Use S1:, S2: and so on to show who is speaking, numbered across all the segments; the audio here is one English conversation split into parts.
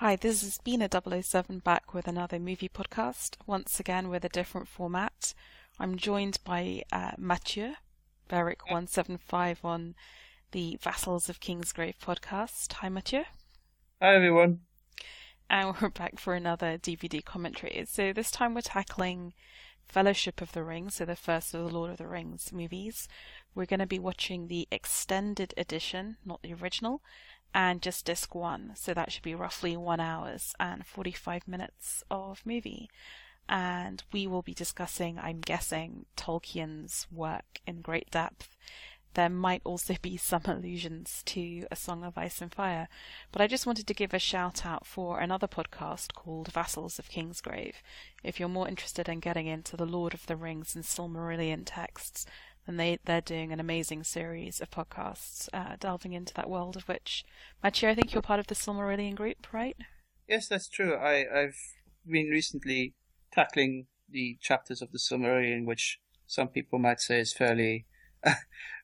S1: Hi, this is B007 back with another movie podcast, once again with a different format. I'm joined by Matthieu, Beric175 on the Vassals of Kingsgrave podcast. Hi, Matthieu.
S2: Hi everyone.
S1: And we're back for another DVD commentary. So this time we're tackling Fellowship of the Ring, so the first of the Lord of the Rings movies. We're going to be watching the extended edition, not the original, and just disc one. So that should be roughly 1 hour and 45 minutes of movie. And we will be discussing, I'm guessing, Tolkien's work in great depth. There might also be some allusions to A Song of Ice and Fire. But I just wanted to give a shout out for another podcast called Vassals of Kingsgrave. If you're more interested in getting into the Lord of the Rings and Silmarillion texts, then they're doing an amazing series of podcasts delving into that world, of which, Matthieu, I think you're part of the Silmarillion group, right?
S2: Yes, that's true. I've been recently tackling the chapters of the Silmarillion, which some people might say is fairly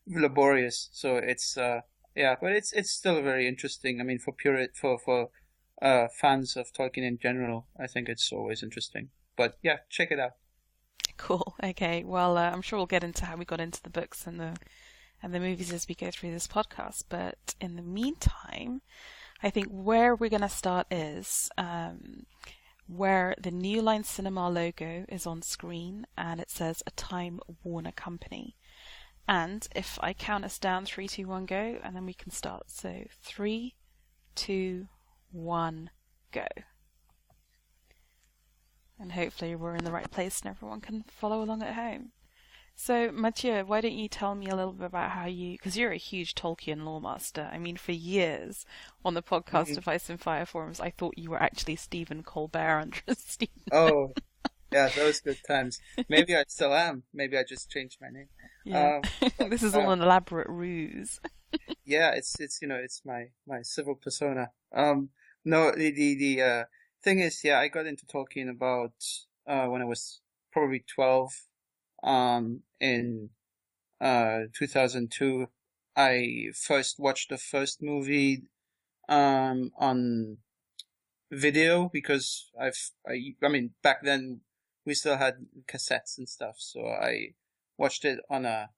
S2: laborious. So it's but it's still very interesting. I mean, for fans of Tolkien in general, I think it's always interesting. But yeah, check it out.
S1: Cool. Okay. Well, I'm sure we'll get into how we got into the books and the movies as we go through this podcast. But in the meantime, I think where we're going to start is where the New Line Cinema logo is on screen and it says a Time Warner Company. And if I count us down, 3, 2, 1, go, and then we can start. So 3, 2, 1, go. And hopefully we're in the right place and everyone can follow along at home. So, Matthieu, why don't you tell me a little bit about how because you're a huge Tolkien lore master. I mean, for years on the podcast of Ice and Fire forums, I thought you were actually Stephen Colbert under Stephen.
S2: Oh, yeah, those good times. Maybe I still am. Maybe I just changed my name.
S1: Yeah. This is all an elaborate ruse.
S2: Yeah, it's my civil persona. No, the thing is, yeah, I got into Tolkien about when I was probably 12. In 2002, I first watched the first movie on video because I mean back then we still had cassettes and stuff, so I watched it on a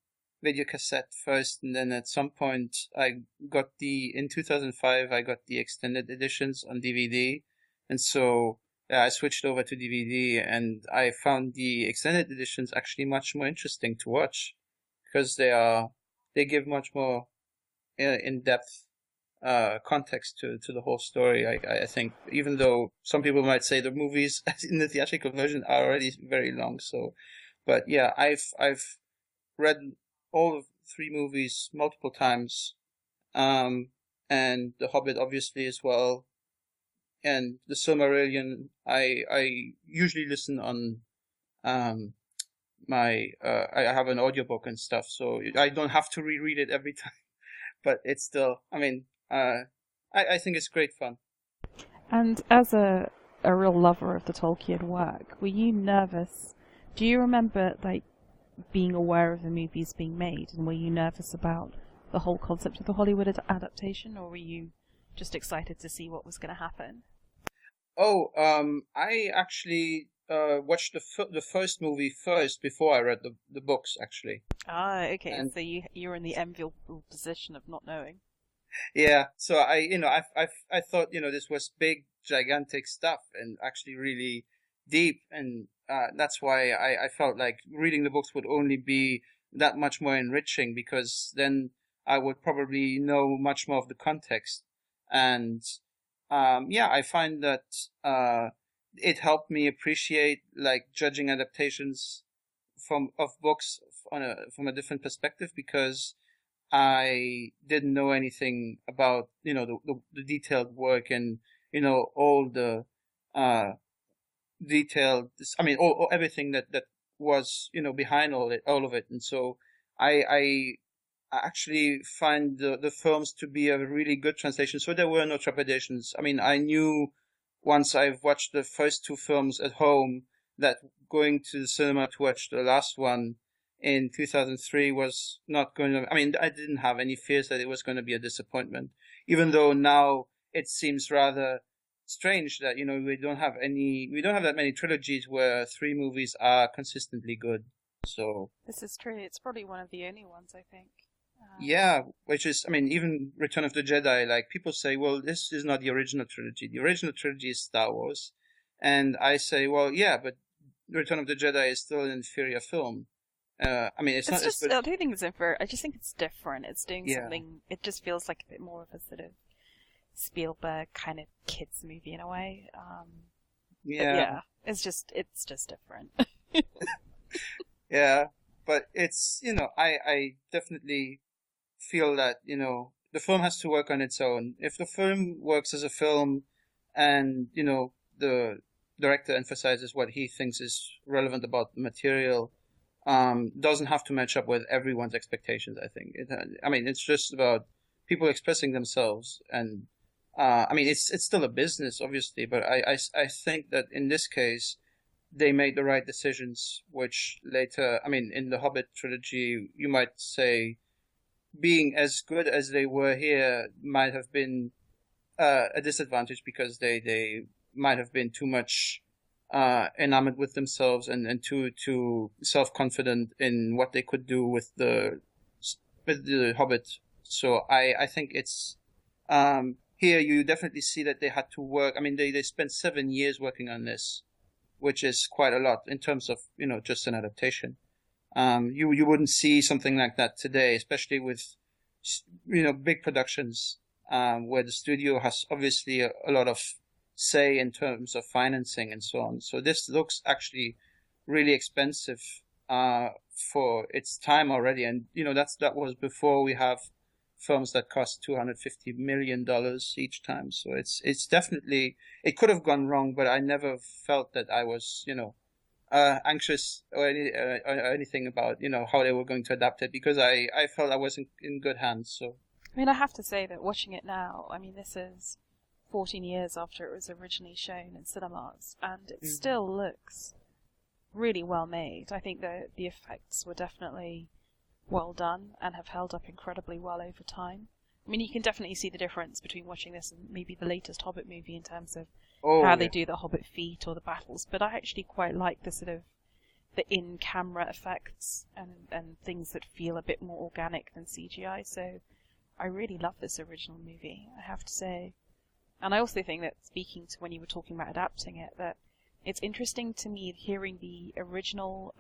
S2: video cassette first, and then at some point in 2005 I got the extended editions on DVD, and so yeah, I switched over to DVD, and I found the extended editions actually much more interesting to watch because they give much more in-depth context to the whole story. I think, even though some people might say the movies in the theatrical version are already very long. So, but yeah, I've read all of 3 movies multiple times, and The Hobbit obviously as well. And the Silmarillion, I usually listen on I have an audiobook and stuff, so I don't have to reread it every time. But it's still, I mean, I think it's great fun.
S1: And as a real lover of the Tolkien work, were you nervous? Do you remember being aware of the movies being made, and were you nervous about the whole concept of the Hollywood adaptation, or were you just excited to see what was going to happen?
S2: Oh, I actually watched the first movie first before I read the books, actually.
S1: Ah, okay.
S2: And
S1: So you're in the enviable position of not knowing.
S2: yeah, so I thought this was big, gigantic stuff and actually really deep, and that's why I felt like reading the books would only be that much more enriching, because then I would probably know much more of the context. And yeah, I find that it helped me appreciate like judging adaptations of books from a different perspective, because I didn't know anything about the detailed work and all the uh detailed, I mean, all everything that was behind all of it. And so I actually find the films to be a really good translation, so there were no trepidations. I mean, I knew once I've watched the first 2 films at home that going to the cinema to watch the last one in 2003 was not going to, I mean, I didn't have any fears that it was going to be a disappointment, even though now it seems rather strange that we don't have that many trilogies where 3 movies are consistently good. So
S1: This is true. It's probably one of the only ones, I think.
S2: yeah, which is, I mean, even Return of the Jedi, like people say, well, this is not the original trilogy. The original trilogy is Star Wars. And I say, well, yeah, but Return of the Jedi is still an inferior film. I mean, it's not as good.
S1: I don't think it's inferior. I just think it's different. It's doing
S2: Yeah,
S1: something. It just feels like a bit more of a sort of Spielberg kind of kids movie in a way. But
S2: yeah,
S1: yeah, it's just different.
S2: yeah. But it's, I definitely feel that, the film has to work on its own. If the film works as a film and, the director emphasizes what he thinks is relevant about the material, doesn't have to match up with everyone's expectations, I think. I mean, it's just about people expressing themselves. And, I mean, it's still a business, obviously, but I think that in this case, they made the right decisions, which later, I mean, in the Hobbit trilogy, you might say, being as good as they were here might have been a disadvantage because they might have been too much enamored with themselves and too self-confident in what they could do with the Hobbit. So I think it's here you definitely see that they had to work. I mean, they spent 7 years working on this, which is quite a lot in terms of just an adaptation. You wouldn't see something like that today, especially with big productions where the studio has obviously a lot of say in terms of financing and so on. So this looks actually really expensive for its time already, and that was before we have films that cost $250 million each time. So it's definitely, it could have gone wrong, but I never felt that I was anxious or anything about how they were going to adapt it, because I felt I was in good hands. So
S1: I mean, I have to say that watching it now, I mean, this is 14 years after it was originally shown in cinemas, and it still looks really well made. I think that the effects were definitely well done and have held up incredibly well over time. I mean, you can definitely see the difference between watching this and maybe the latest Hobbit movie in terms of how they do the Hobbit feat or the battles, but I actually quite like the sort of the in-camera effects and things that feel a bit more organic than CGI, so I really love this original movie, I have to say. And I also think that, speaking to when you were talking about adapting it, that it's interesting to me hearing the original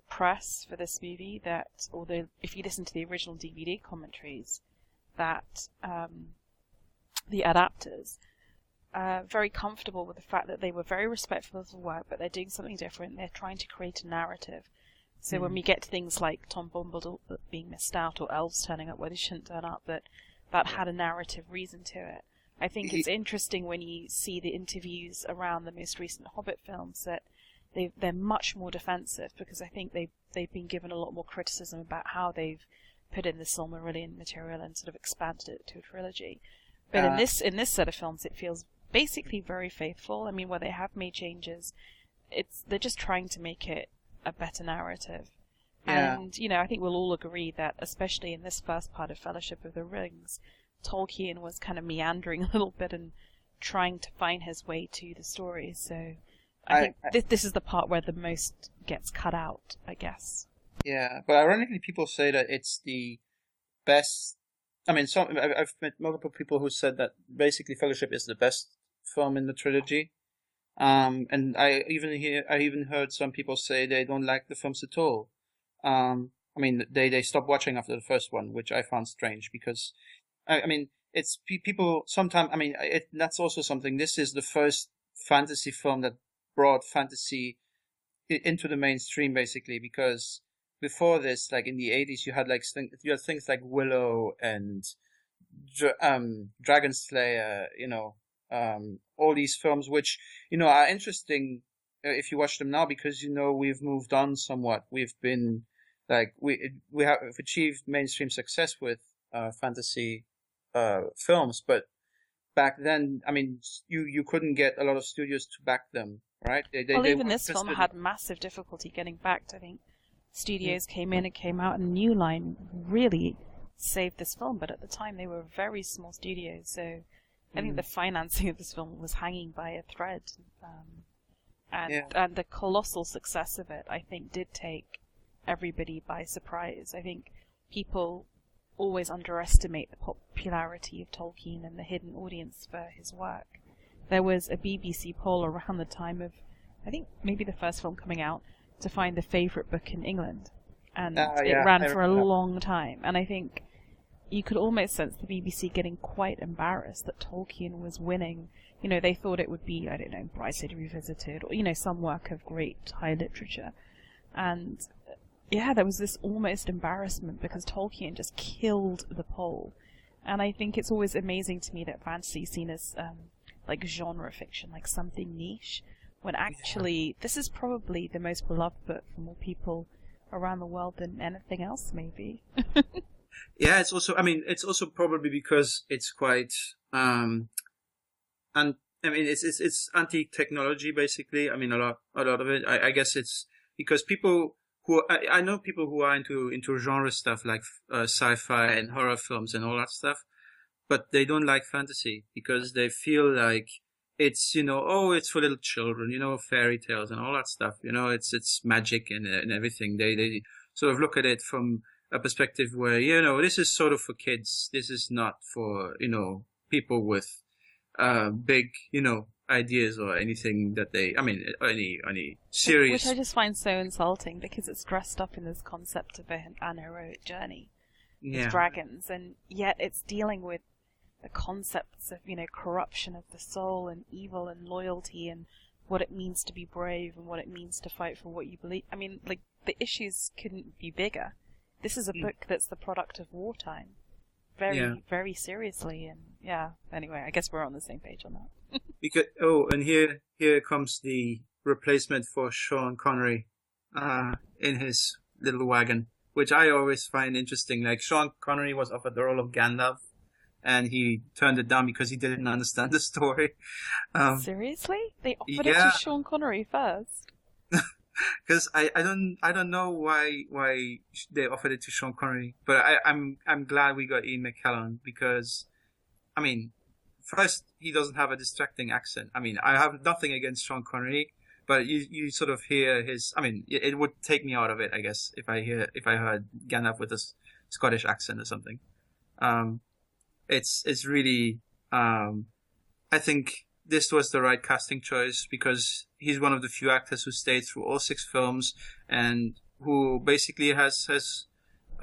S1: press for this movie, that, although if you listen to the original DVD commentaries, that the adapters are very comfortable with the fact that they were very respectful of the work, but they're doing something different. They're trying to create a narrative. So when we get to things like Tom Bombadil being missed out or elves turning up where they shouldn't turn up, that had a narrative reason to it. I think it's interesting when you see the interviews around the most recent Hobbit films that they're much more defensive, because I think they've been given a lot more criticism about how they've put in the Silmarillion material and sort of expanded it to a trilogy. But in this set of films, it feels basically very faithful. I mean, where they have made changes, they're just trying to make it a better narrative. Yeah. And I think we'll all agree that, especially in this first part of Fellowship of the Rings, Tolkien was kind of meandering a little bit and trying to find his way to the story. So I think this is the part where the most gets cut out, I guess.
S2: Yeah, but ironically, people say that it's the best. I mean, I've met multiple people who said that basically Fellowship is the best film in the trilogy. And I even heard some people say they don't like the films at all. I mean, they stopped watching after the first one, which I found strange, because I mean, it's people sometimes. I mean, that's also something. This is the first fantasy film that brought fantasy into the mainstream, basically, because before this, like in the 80s, you had things like Willow and Dragon Slayer, all these films, which are interesting if you watch them now, because we've moved on somewhat. We've been we have achieved mainstream success with fantasy films, but back then, I mean, you couldn't get a lot of studios to back them, right?
S1: Even this film had massive difficulty getting backed. I think studios came in and came out, and New Line really saved this film, but at the time they were very small studios, so I think the financing of this film was hanging by a thread. And the colossal success of it, I think, did take everybody by surprise. I think people always underestimate the popularity of Tolkien and the hidden audience for his work. There was a BBC poll around the time of, I think, maybe the first film coming out, to find the favourite book in England. And it ran for a long time. And I think you could almost sense the BBC getting quite embarrassed that Tolkien was winning. You know, they thought it would be, I don't know, Brideshead Revisited, or, you know, some work of great high literature. And yeah, there was this almost embarrassment because Tolkien just killed the poll. And I think it's always amazing to me that fantasy is seen as like genre fiction, like something niche, when actually this is probably the most beloved book for more people around the world than anything else, maybe.
S2: Yeah, it's also probably because it's quite it's anti-technology, basically. I mean, a lot of it. I guess it's because people who I know people who are into genre stuff like sci-fi and horror films and all that stuff, but they don't like fantasy because they feel like it's, you know, oh, it's for little children, you know, fairy tales and all that stuff. You know, it's magic and everything. They sort of look at it from a perspective where, you know, this is sort of for kids. This is not for, you know, people with big, you know, ideas or anything that any serious.
S1: Which I just find so insulting because it's dressed up in this concept of an heroic journey with dragons, and yet it's dealing with the concepts of, you know, corruption of the soul and evil and loyalty and what it means to be brave and what it means to fight for what you believe. I mean, like, the issues couldn't be bigger. This is a book that's the product of wartime. Very, very seriously, and anyway, I guess we're on the same page on that.
S2: Because and here comes the replacement for Sean Connery in his little wagon, which I always find interesting. Like, Sean Connery was offered the role of Gandalf, and he turned it down because he didn't understand the story.
S1: Seriously? They offered it to Sean Connery first?
S2: Because I don't know why they offered it to Sean Connery, but I'm glad we got Ian McKellen because, I mean, first, he doesn't have a distracting accent. I mean, I have nothing against Sean Connery, but you sort of hear his. I mean, it would take me out of it, I guess, if I heard Gandalf with a Scottish accent or something. It's really. I think this was the right casting choice because he's one of the few actors who stayed through all 6 films and who basically has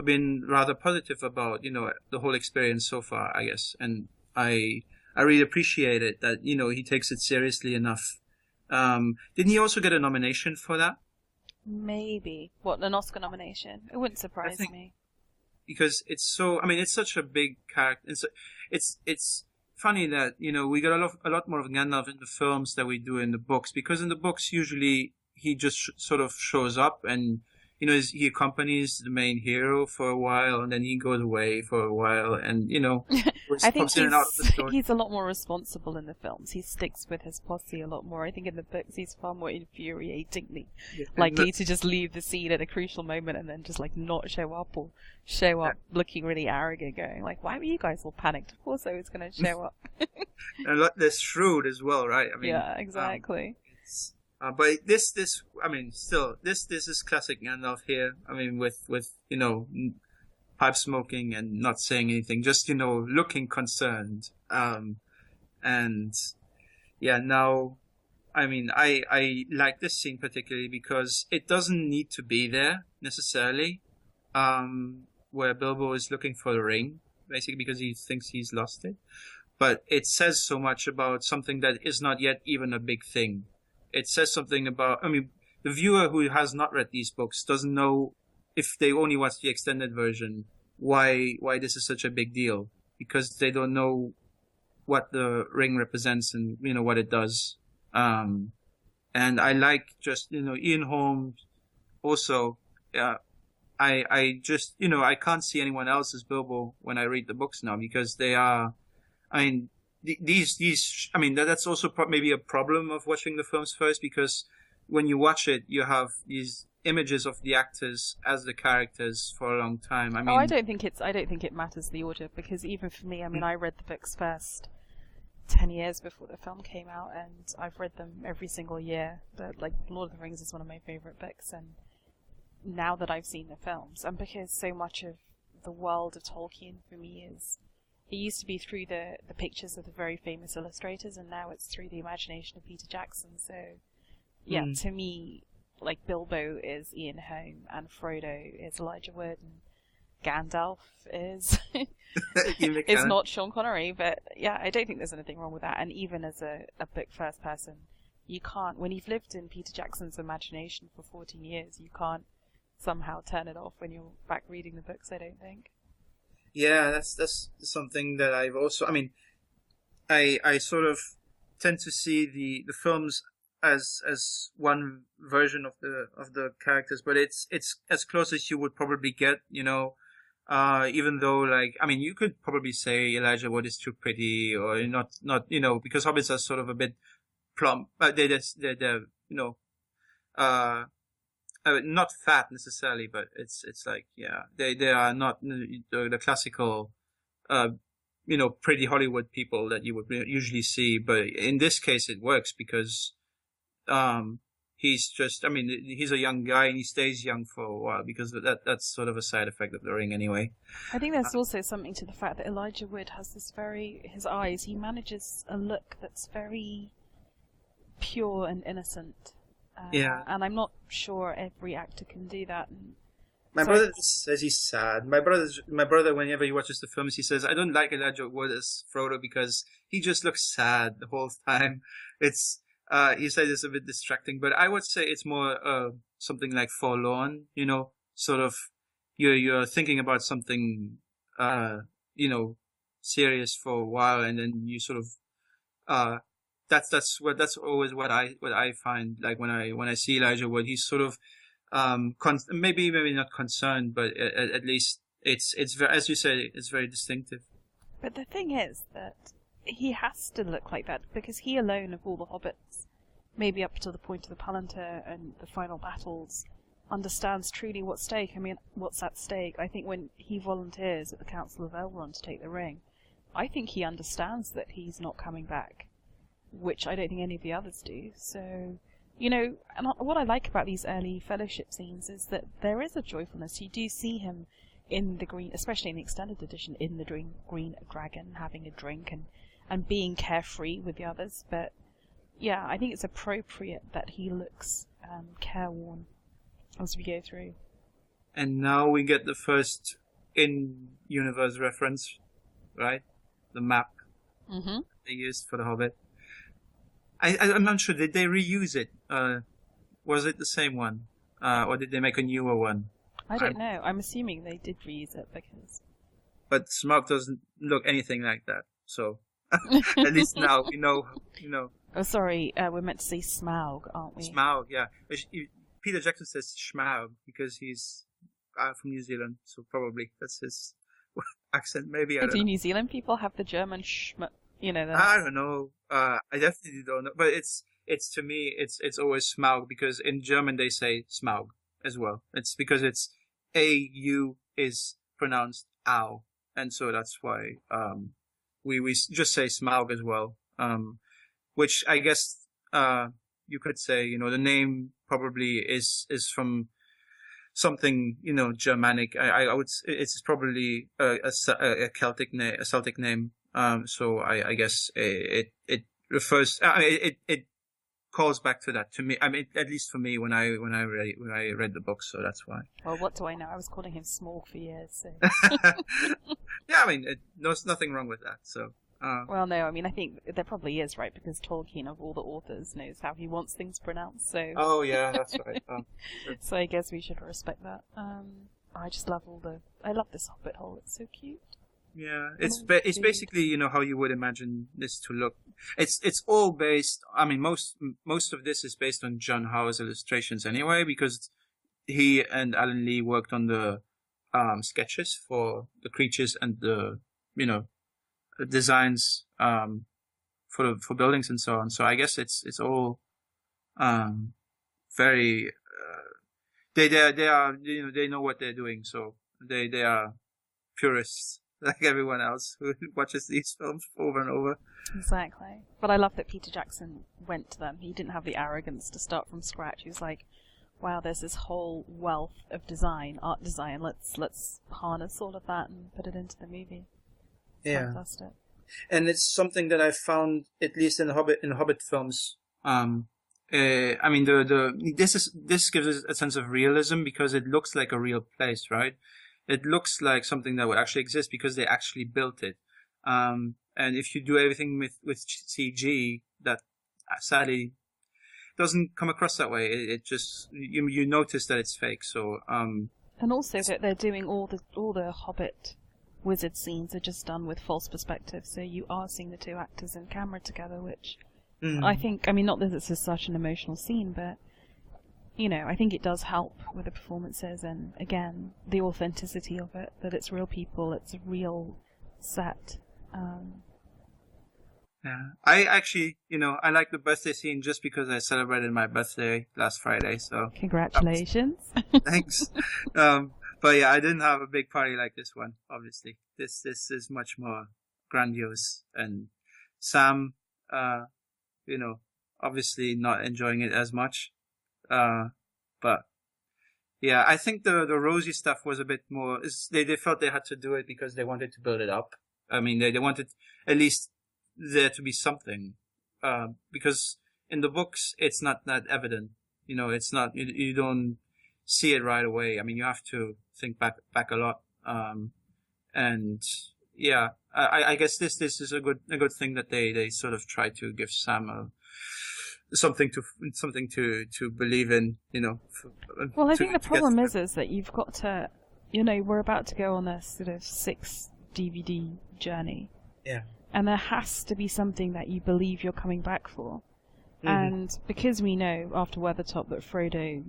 S2: been rather positive about, you know, the whole experience so far, I guess. And I really appreciate it that, you know, he takes it seriously enough. Didn't he also get a nomination for that?
S1: Maybe. What, an Oscar nomination? It wouldn't surprise me.
S2: Because it's so, I mean, it's such a big character. It's funny that, you know, we got a lot more of Gandalf in the films than we do in the books, because in the books usually he just sort of shows up and, you know, he accompanies the main hero for a while and then he goes away for a while and, you know,
S1: I think he's a lot more responsible in the films. He sticks with his posse a lot more. I think in the books he's far more infuriatingly likely to just leave the scene at a crucial moment and then just like not show up or show up looking really arrogant, going like, why were you guys all panicked? Of course I was going to show up.
S2: And they're shrewd as well, right? I mean,
S1: yeah, exactly.
S2: But this is classic Gandalf here. I mean, with you know, pipe smoking and not saying anything, just, you know, looking concerned. And yeah, now, I mean, I like this scene particularly because it doesn't need to be there necessarily. Where Bilbo is looking for the ring, basically because he thinks he's lost it. But it says so much about something that is not yet even a big thing. It says something about, I mean, the viewer who has not read these books doesn't know, if they only watch the extended version, why this is such a big deal. Because they don't know what the ring represents and, you know, what it does. And I like just, you know, Ian Holmes also, I just, you know, I can't see anyone else as Bilbo when I read the books now because they are, I mean, these, I mean, that's also maybe a problem of watching the films first, because when you watch it, you have these images of the actors as the characters for a long time. I mean,
S1: I don't think it matters the order, because even for me, I mean, I read the books first, 10 years before the film came out, and I've read them every single year. But like, Lord of the Rings is one of my favorite books, and now that I've seen the films, and because so much of the world of Tolkien for me is, it used to be through the pictures of the very famous illustrators, and now it's through the imagination of Peter Jackson. So yeah, to me, like, Bilbo is Ian Holm, and Frodo is Elijah Wood, and Gandalf is is not Sean Connery. But yeah, I don't think there's anything wrong with that. And even as a book first person, you can't, when you've lived in Peter Jackson's imagination for 14 years, you can't somehow turn it off when you're back reading the books, I don't think.
S2: Yeah, that's something that I've also, I mean, I sort of tend to see the films as one version of the characters, but it's as close as you would probably get, even though, like, I mean, you could probably say Elijah Wood is too pretty, or not, because hobbits are sort of a bit plump, they're not fat necessarily, but it's like, yeah, they are not the classical, pretty Hollywood people that you would usually see. But in this case, it works because, he's just, I mean, he's a young guy and he stays young for a while because that's sort of a side effect of the ring anyway.
S1: I think there's also something to the fact that Elijah Wood has his eyes, he manages a look that's very pure and innocent. And I'm not sure every actor can do that.
S2: My brother says he's sad. My brother, whenever he watches the films, he says, I don't like Elijah Wood as Frodo because he just looks sad the whole time. It's, he says it's a bit distracting, but I would say it's more something like forlorn, sort of, you're thinking about something, serious for a while, and then you sort of, that's always what I find, like, when I see Elijah Wood, he's sort of maybe not concerned, but at least it's very, as you say, it's very distinctive.
S1: But the thing is that he has to look like that because he alone of all the hobbits, maybe up to the point of the Palantir and the final battles, understands truly what's at stake. I think when he volunteers at the Council of Elrond to take the ring, I think he understands that he's not coming back, which I don't think any of the others do. So, and what I like about these early fellowship scenes is that there is a joyfulness. You do see him in the green, especially in the extended edition, in the green dragon, having a drink and being carefree with the others. But yeah, I think it's appropriate that he looks careworn as we go through.
S2: And now we get the first in-universe reference, right? The map they used for the Hobbit. I'm not sure. Did they reuse it? Was it the same one? Or did they make a newer one?
S1: I don't know. I'm assuming they did reuse it because...
S2: But Smaug doesn't look anything like that. So, at least now we know.
S1: Oh, sorry. We're meant to say Smaug, aren't we?
S2: Smaug, yeah. Peter Jackson says Schmaug because he's from New Zealand. So probably that's his accent. Maybe, I don't know.
S1: Do New Zealand people have the German
S2: I don't know. I definitely don't know. But it's to me, it's always Smaug because in German they say Smaug as well. It's because it's AU is pronounced ow. And so that's why, we just say Smaug as well. Which I guess, you could say, the name probably is from something, Germanic. I would, it's probably a Celtic name. So I guess it refers, it calls back to that to me. I mean, at least for me when I read the book. So that's why.
S1: Well, what do I know? I was calling him Smaug for years. So.
S2: Yeah, I mean, there's nothing wrong with that. So.
S1: Well, no, I mean, I think there probably is, right? Because Tolkien, of all the authors, knows how he wants things pronounced. So.
S2: Oh yeah, that's right.
S1: So I guess we should respect that. I just love I love this Hobbit hole. It's so cute.
S2: Yeah, it's basically, how you would imagine this to look. It's all based. I mean, most of this is based on John Howe's illustrations anyway, because he and Alan Lee worked on the sketches for the creatures and the designs for buildings and so on. So I guess it's all very. They are they know what they're doing. So they are purists. Like everyone else who watches these films over and over.
S1: Exactly. But I love that Peter Jackson went to them. He didn't have the arrogance to start from scratch. He was like, wow, there's this whole wealth of design, art design. Let's harness all of that and put it into the movie. It's fantastic.
S2: And it's something that I've found, at least in Hobbit films. I mean, this gives us a sense of realism because it looks like a real place, right? It looks like something that would actually exist because they actually built it. And if you do everything with CG, that sadly doesn't come across that way. It just you notice that it's fake. So
S1: and also that they're doing all the Hobbit wizard scenes are just done with false perspective, so you are seeing the two actors in camera together, which I think, I mean, not that this is such an emotional scene, but you know, I think it does help with the performances and again the authenticity of it, that it's real people, it's a real set.
S2: Yeah, I actually, I like the birthday scene just because I celebrated my birthday last Friday. So
S1: congratulations!
S2: Thanks. But yeah, I didn't have a big party like this one. Obviously, this is much more grandiose, and Sam, obviously not enjoying it as much. But yeah, I think the Rosie stuff was a bit more. They felt they had to do it because they wanted to build it up. I mean, they wanted at least there to be something, because in the books it's not that evident. It's not, you don't see it right away. I mean, you have to think back a lot. And yeah, I guess this is a good thing that they sort of try to give Sam something to believe in.
S1: Well, I think the problem is that you've got to, we're about to go on a sort of 6 DVD journey.
S2: Yeah.
S1: And there has to be something that you believe you're coming back for. Mm-hmm. And because we know after Weathertop that Frodo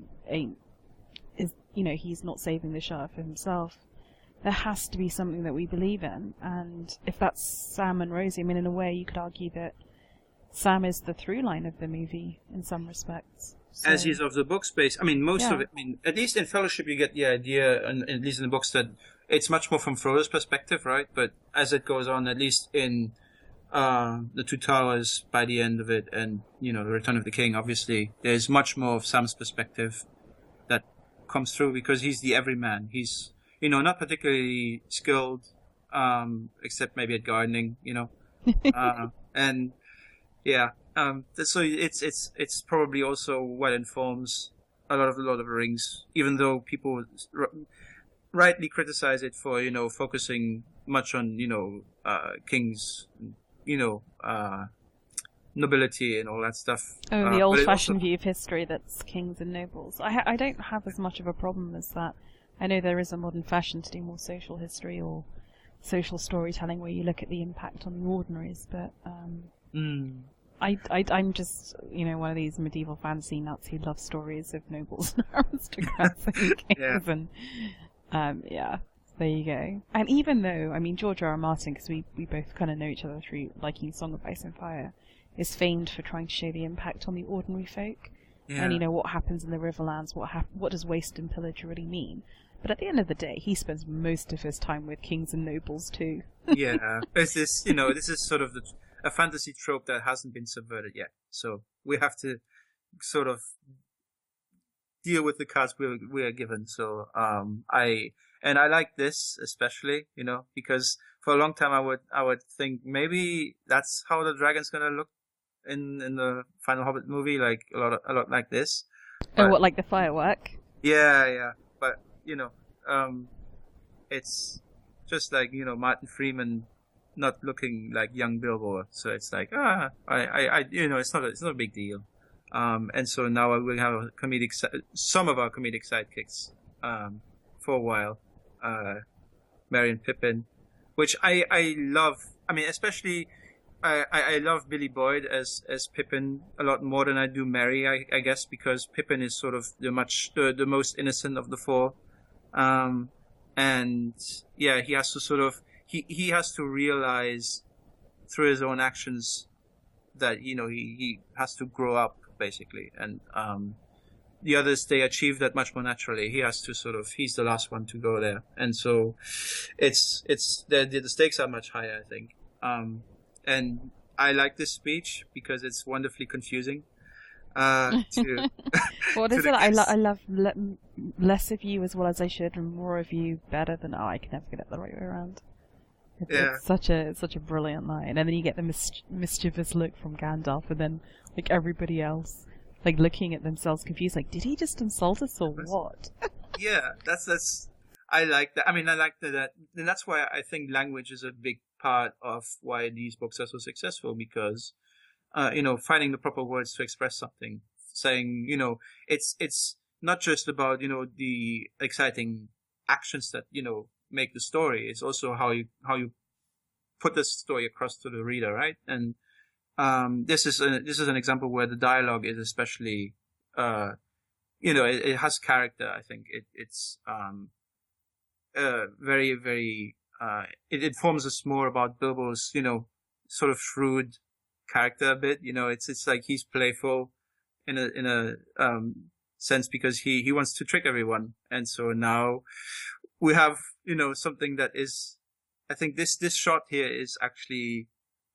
S1: he's not saving the Shire for himself, there has to be something that we believe in. And if that's Sam and Rosie, I mean, in a way you could argue that Sam is the through line of the movie in some respects. So,
S2: as he's of the book space. I mean, most of it, I mean, at least in Fellowship you get the idea, and at least in the books, that it's much more from Frodo's perspective, right? But as it goes on, at least in the Two Towers, by the end of it, and the Return of the King, obviously there's much more of Sam's perspective that comes through because he's the everyman. He's not particularly skilled, except maybe at gardening, and yeah. So it's probably also what informs a lot of Lord of the Rings, even though people rightly criticize it for focusing much on kings, nobility and all that stuff.
S1: Oh, the old-fashioned view of history that's kings and nobles. I don't have as much of a problem as that. I know there is a modern fashion to do more social history or social storytelling where you look at the impact on the ordinaries, but I'm just, one of these medieval fantasy nuts who love stories of nobles and aristocrats and kings, and there you go. And even though, I mean, George R. R. Martin, because we both kind of know each other through liking Song of Ice and Fire, is famed for trying to show the impact on the ordinary folk, and what happens in the Riverlands, what does waste and pillage really mean. But at the end of the day, he spends most of his time with kings and nobles too.
S2: Yeah, this is sort of a fantasy trope that hasn't been subverted yet. So we have to sort of deal with the cards we are given. So I like this especially, because for a long time I would think maybe that's how the dragon's gonna look in the final Hobbit movie, like a lot like this.
S1: But, what, like the firework?
S2: Yeah. But it's just like Martin Freeman not looking like young Bilbo, so it's like it's not a big deal. And so now we'll have some of our comedic sidekicks for a while, Merry and Pippin, which I love. I mean, especially I love Billy Boyd as Pippin a lot more than I do Merry, I guess, because Pippin is sort of the most innocent of the four, and yeah, he has to sort of he has to realize through his own actions that he has to grow up basically, and the others, they achieve that much more naturally. He has to he's the last one to go there, and so it's the stakes are much higher, I think. And I like this speech because it's wonderfully confusing to
S1: What
S2: to
S1: is
S2: the
S1: it?
S2: guests.
S1: I love less of you as well as I should, and more of you better than I can never get it the right way around.
S2: Yeah,
S1: It's such a brilliant line, and then you get the mischievous look from Gandalf, and then like everybody else like looking at themselves confused, like did he just insult us or what?
S2: yeah. That's. I like that. I mean, I like that, and that's why I think language is a big part of why these books are so successful because finding the proper words to express something, saying, it's not just about, the exciting actions that, make the story. It's also how you put the story across to the reader, right? And this is an example where the dialogue is especially, it has character. I think it's very, very, it informs us more about Bilbo's, sort of shrewd character a bit. It's like he's playful in a sense because he wants to trick everyone. And so now we have, something that is, I think this shot here is actually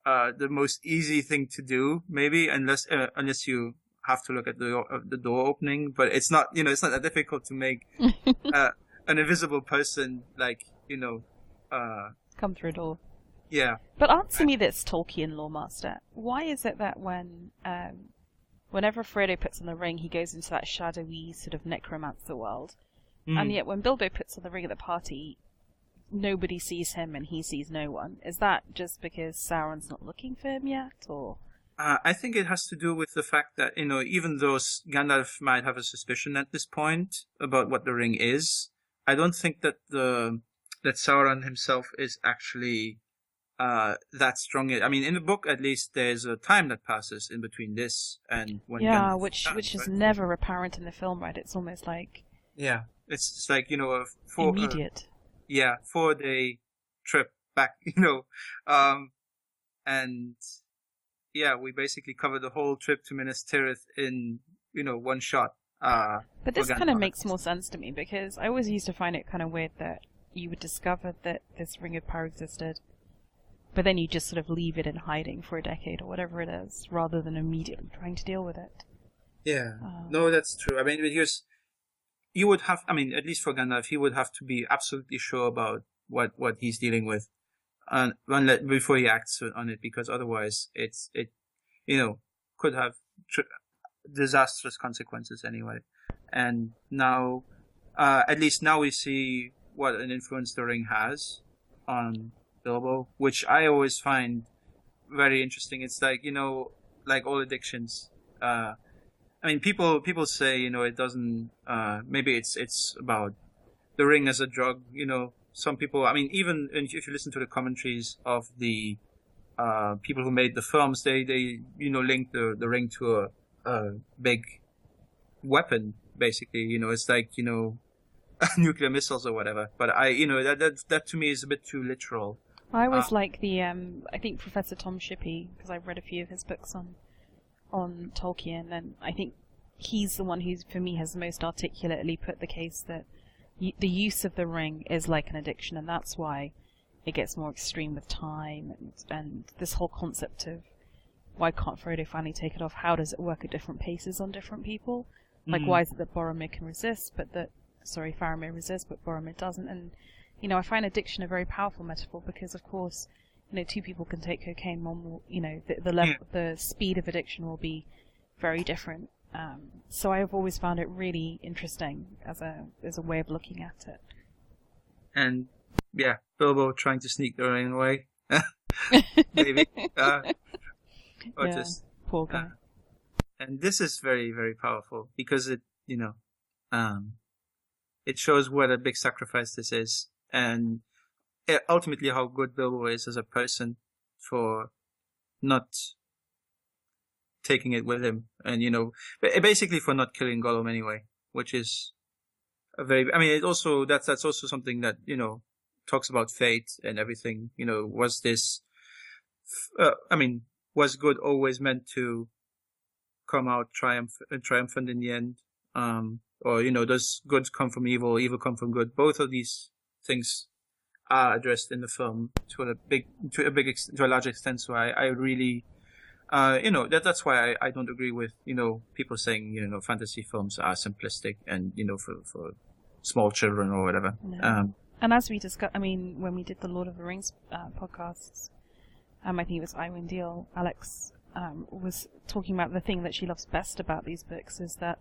S2: the most easy thing to do, maybe, unless you have to look at the door opening, but it's not, it's not that difficult to make an invisible person, like,
S1: Come through a door.
S2: yeah.
S1: But answer me this, Tolkien lore master. Why is it that whenever Frodo puts on the ring, he goes into that shadowy sort of necromancer world, and yet when Bilbo puts on the ring at the party, nobody sees him and he sees no one? Is that just because Sauron's not looking for him yet, or?
S2: I think it has to do with the fact that, even though Gandalf might have a suspicion at this point about what the ring is, I don't think that that Sauron himself is actually that strong. I mean, in the book, at least, there's a time that passes in between this and when
S1: Yeah,
S2: Gandalf
S1: which
S2: returns,
S1: is
S2: right?
S1: never apparent in the film, right? It's almost like
S2: Yeah, it's like,
S1: immediate.
S2: 4-day trip back, and yeah, we basically covered the whole trip to Minas Tirith in, one shot.
S1: But
S2: For
S1: this kind of
S2: Gandalf.
S1: makes more sense to me because I always used to find it kind of weird that you would discover that this ring of power existed, but then you just sort of leave it in hiding for a decade or whatever it is, rather than immediately trying to deal with it.
S2: Yeah, no, that's true. I mean, because you would have, I mean, at least for Gandalf, he would have to be absolutely sure about what he's dealing with, and before he acts on it, because otherwise, it could have disastrous consequences anyway. And now, at least now we see what an influence the ring has on Bilbo, which I always find very interesting. It's like, like all addictions. I mean, people say, it doesn't. Maybe it's about the ring as a drug. Some people. I mean, even if you listen to the commentaries of the people who made the films, they link the ring to a big weapon. Basically, it's like nuclear missiles or whatever. But that to me is a bit too literal.
S1: I always like the I think Professor Tom Shippey, because I've read a few of his books on Tolkien, and I think he's the one who, for me, has the most articulately put the case that the use of the ring is like an addiction, and that's why it gets more extreme with time, and this whole concept of why can't Frodo finally take it off? How does it work at different paces on different people? Like, why is it that Boromir can resist, Faramir resists, but Boromir doesn't? And, I find addiction a very powerful metaphor because, of course, two people can take cocaine. One will, the level, the speed of addiction will be very different. So I have always found it really interesting as a way of looking at it.
S2: And yeah, Bilbo trying to sneak the ring away, maybe, or
S1: yeah,
S2: just
S1: poor guy.
S2: And this is very, very powerful because it shows what a big sacrifice this is, and ultimately how good Bilbo is as a person for not taking it with him, and basically for not killing Gollum anyway, which is a very. I mean, it also that's also something that talks about fate and everything. Was this? Was good always meant to come out triumphant in the end? Or does good come from evil, evil come from good? Both of these things are addressed in the film to a large extent. So I really, that's why I don't agree with, people saying, fantasy films are simplistic and, for small children or whatever.
S1: No. And as we discussed, when we did the Lord of the Rings podcasts, I think it was Iwan Deal, Alex was talking about the thing that she loves best about these books is that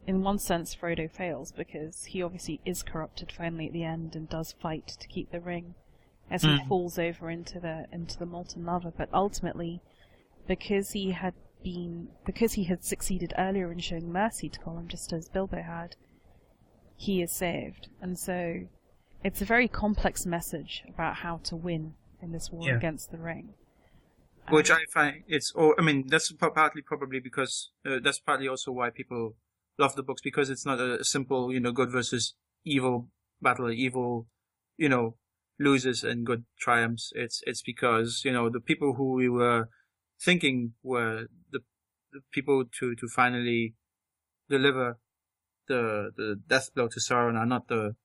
S1: in one sense Frodo fails because he obviously is corrupted finally at the end and does fight to keep the ring as he falls over into the molten lava, but ultimately because he had succeeded earlier in showing mercy to Gollum just as Bilbo had, he is saved. And so it's a very complex message about how to win in this war against the ring.
S2: Which I find that's partly probably because that's partly also why people love the books, because it's not a simple, good versus evil battle. Evil, loses and good triumphs. It's because, the people who we were thinking were the people to finally deliver the death blow to Sauron are not the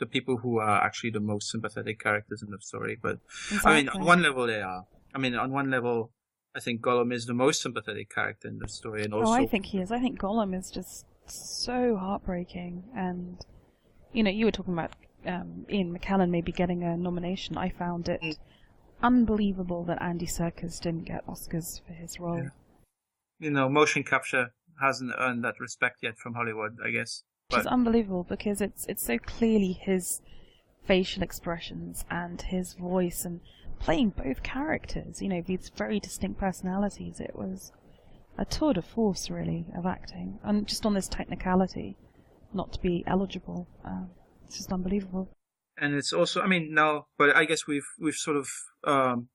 S2: people who are actually the most sympathetic characters in the story. But
S1: exactly.
S2: on one level they are. On one level, I think Gollum is the most sympathetic character in the story, and also.
S1: I think he is. I think Gollum is just so heartbreaking, and you were talking about Ian McKellen maybe getting a nomination. I found it unbelievable that Andy Serkis didn't get Oscars for his role.
S2: Yeah. Motion capture hasn't earned that respect yet from Hollywood, I guess.
S1: Which is unbelievable because it's so clearly his facial expressions and his voice and playing both characters, these very distinct personalities. It was a tour de force, really, of acting. And just on this technicality, not to be eligible, it's just unbelievable.
S2: And it's also, but I guess we've sort of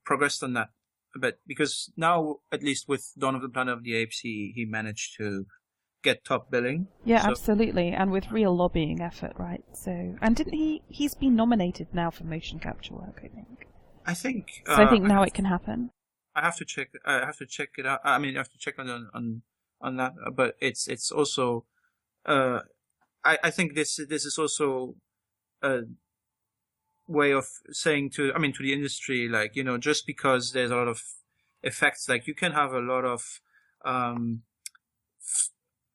S2: progressed on that a bit, because now, at least with Dawn of the Planet of the Apes, he managed to get top billing.
S1: Yeah, so. Absolutely, and with real lobbying effort, right? So, and didn't he's been nominated now for motion capture work, I think.
S2: I think.
S1: So I think now it can happen.
S2: I have to check it out. I have to check on that. But it's also. I think this is also a way of saying to the industry, like, just because there's a lot of effects, like you can have a lot of a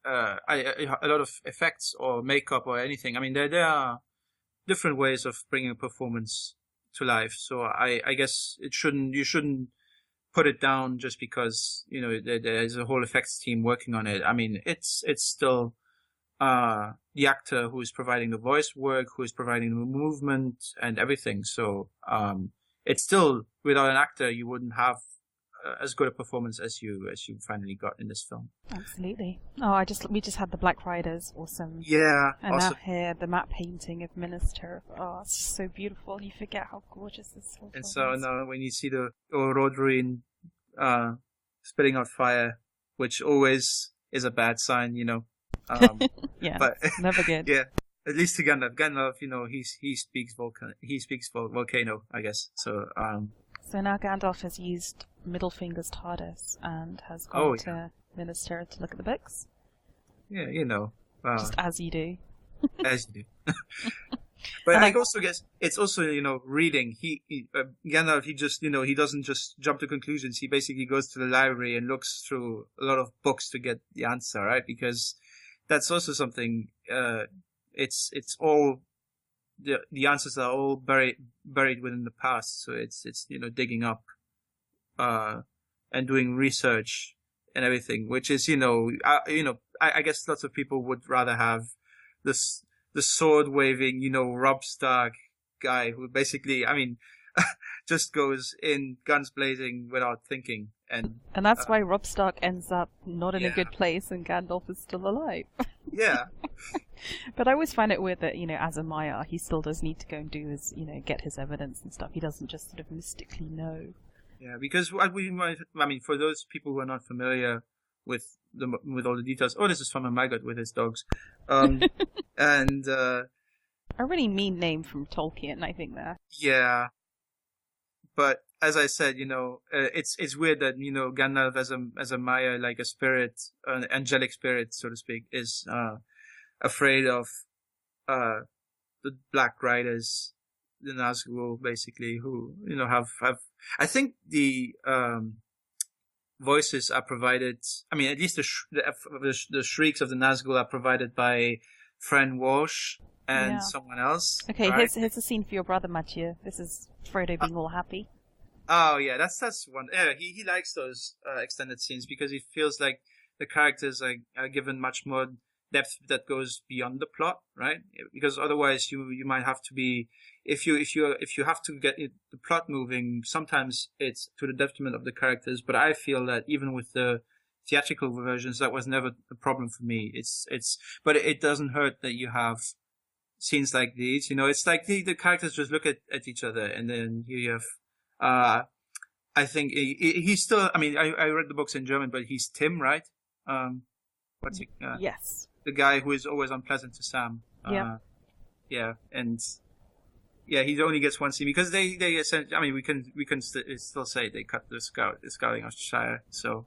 S2: lot of effects or makeup or anything. There are different ways of bringing a performance to life. So I guess you shouldn't put it down just because, there's a whole effects team working on it. It's still the actor who is providing the voice work, who is providing the movement and everything. So it's still, without an actor, you wouldn't have as good a performance as you finally got in this film.
S1: Absolutely. Oh, we just had the Black Riders, awesome.
S2: Yeah,
S1: and
S2: awesome.
S1: Now here the matte painting of Minister. Oh, it's just so beautiful. You forget how gorgeous this whole film is.
S2: And so now when you see the Rodruin spitting out fire, which always is a bad sign,
S1: yeah,
S2: but
S1: never good.
S2: Yeah, at least to Gandalf, he speaks volcano, I guess. So
S1: now Gandalf has used Middlefinger's TARDIS and has gone to Minister to look at the books.
S2: Yeah,
S1: just as you do.
S2: As you do. But I also guess it's also, reading. Gandalf, he just, he doesn't just jump to conclusions. He basically goes to the library and looks through a lot of books to get the answer, right? Because that's also something, it's all, the answers are all buried within the past. So it's digging up, and doing research and everything, which is, I guess lots of people would rather have the sword waving, Rob Stark guy who basically, just goes in guns blazing without thinking. And
S1: that's why Rob Stark ends up not in a good place and Gandalf is still alive.
S2: Yeah.
S1: But I always find it weird that, as a Maya, he still does need to go and do his, get his evidence and stuff. He doesn't just sort of mystically know.
S2: Yeah, because what we might, for those people who are not familiar with all the details, this is from my gut with his dogs. And
S1: a really mean name from Tolkien, I think there.
S2: Yeah. But as I said, it's weird that, Gandalf as a Maya, like a spirit, an angelic spirit, so to speak, is afraid of the Black Riders the Nazgul, basically, who, have, I think the, voices are provided, I mean, at least the shrieks of the Nazgul are provided by Fran Walsh and someone else.
S1: Okay,
S2: right?
S1: here's a scene for your brother, Matthieu. This is Frodo being all happy.
S2: Oh yeah, that's one. Yeah, he likes those extended scenes because he feels like the characters are given much more depth that goes beyond the plot, right? Because otherwise you might have to be, if you have to get the plot moving, sometimes it's to the detriment of the characters. But I feel that even with the theatrical versions, that was never a problem for me. But it doesn't hurt that you have scenes like these. It's like the characters just look at each other, and then you have. I think he's still. I mean, I read the books in German, but he's Tim, right? What's he?
S1: Yes.
S2: The guy who is always unpleasant to Sam.
S1: Yeah.
S2: Yeah, and yeah, he only gets one scene because they essentially. I mean, we can still say they cut the scouting of Shire. So.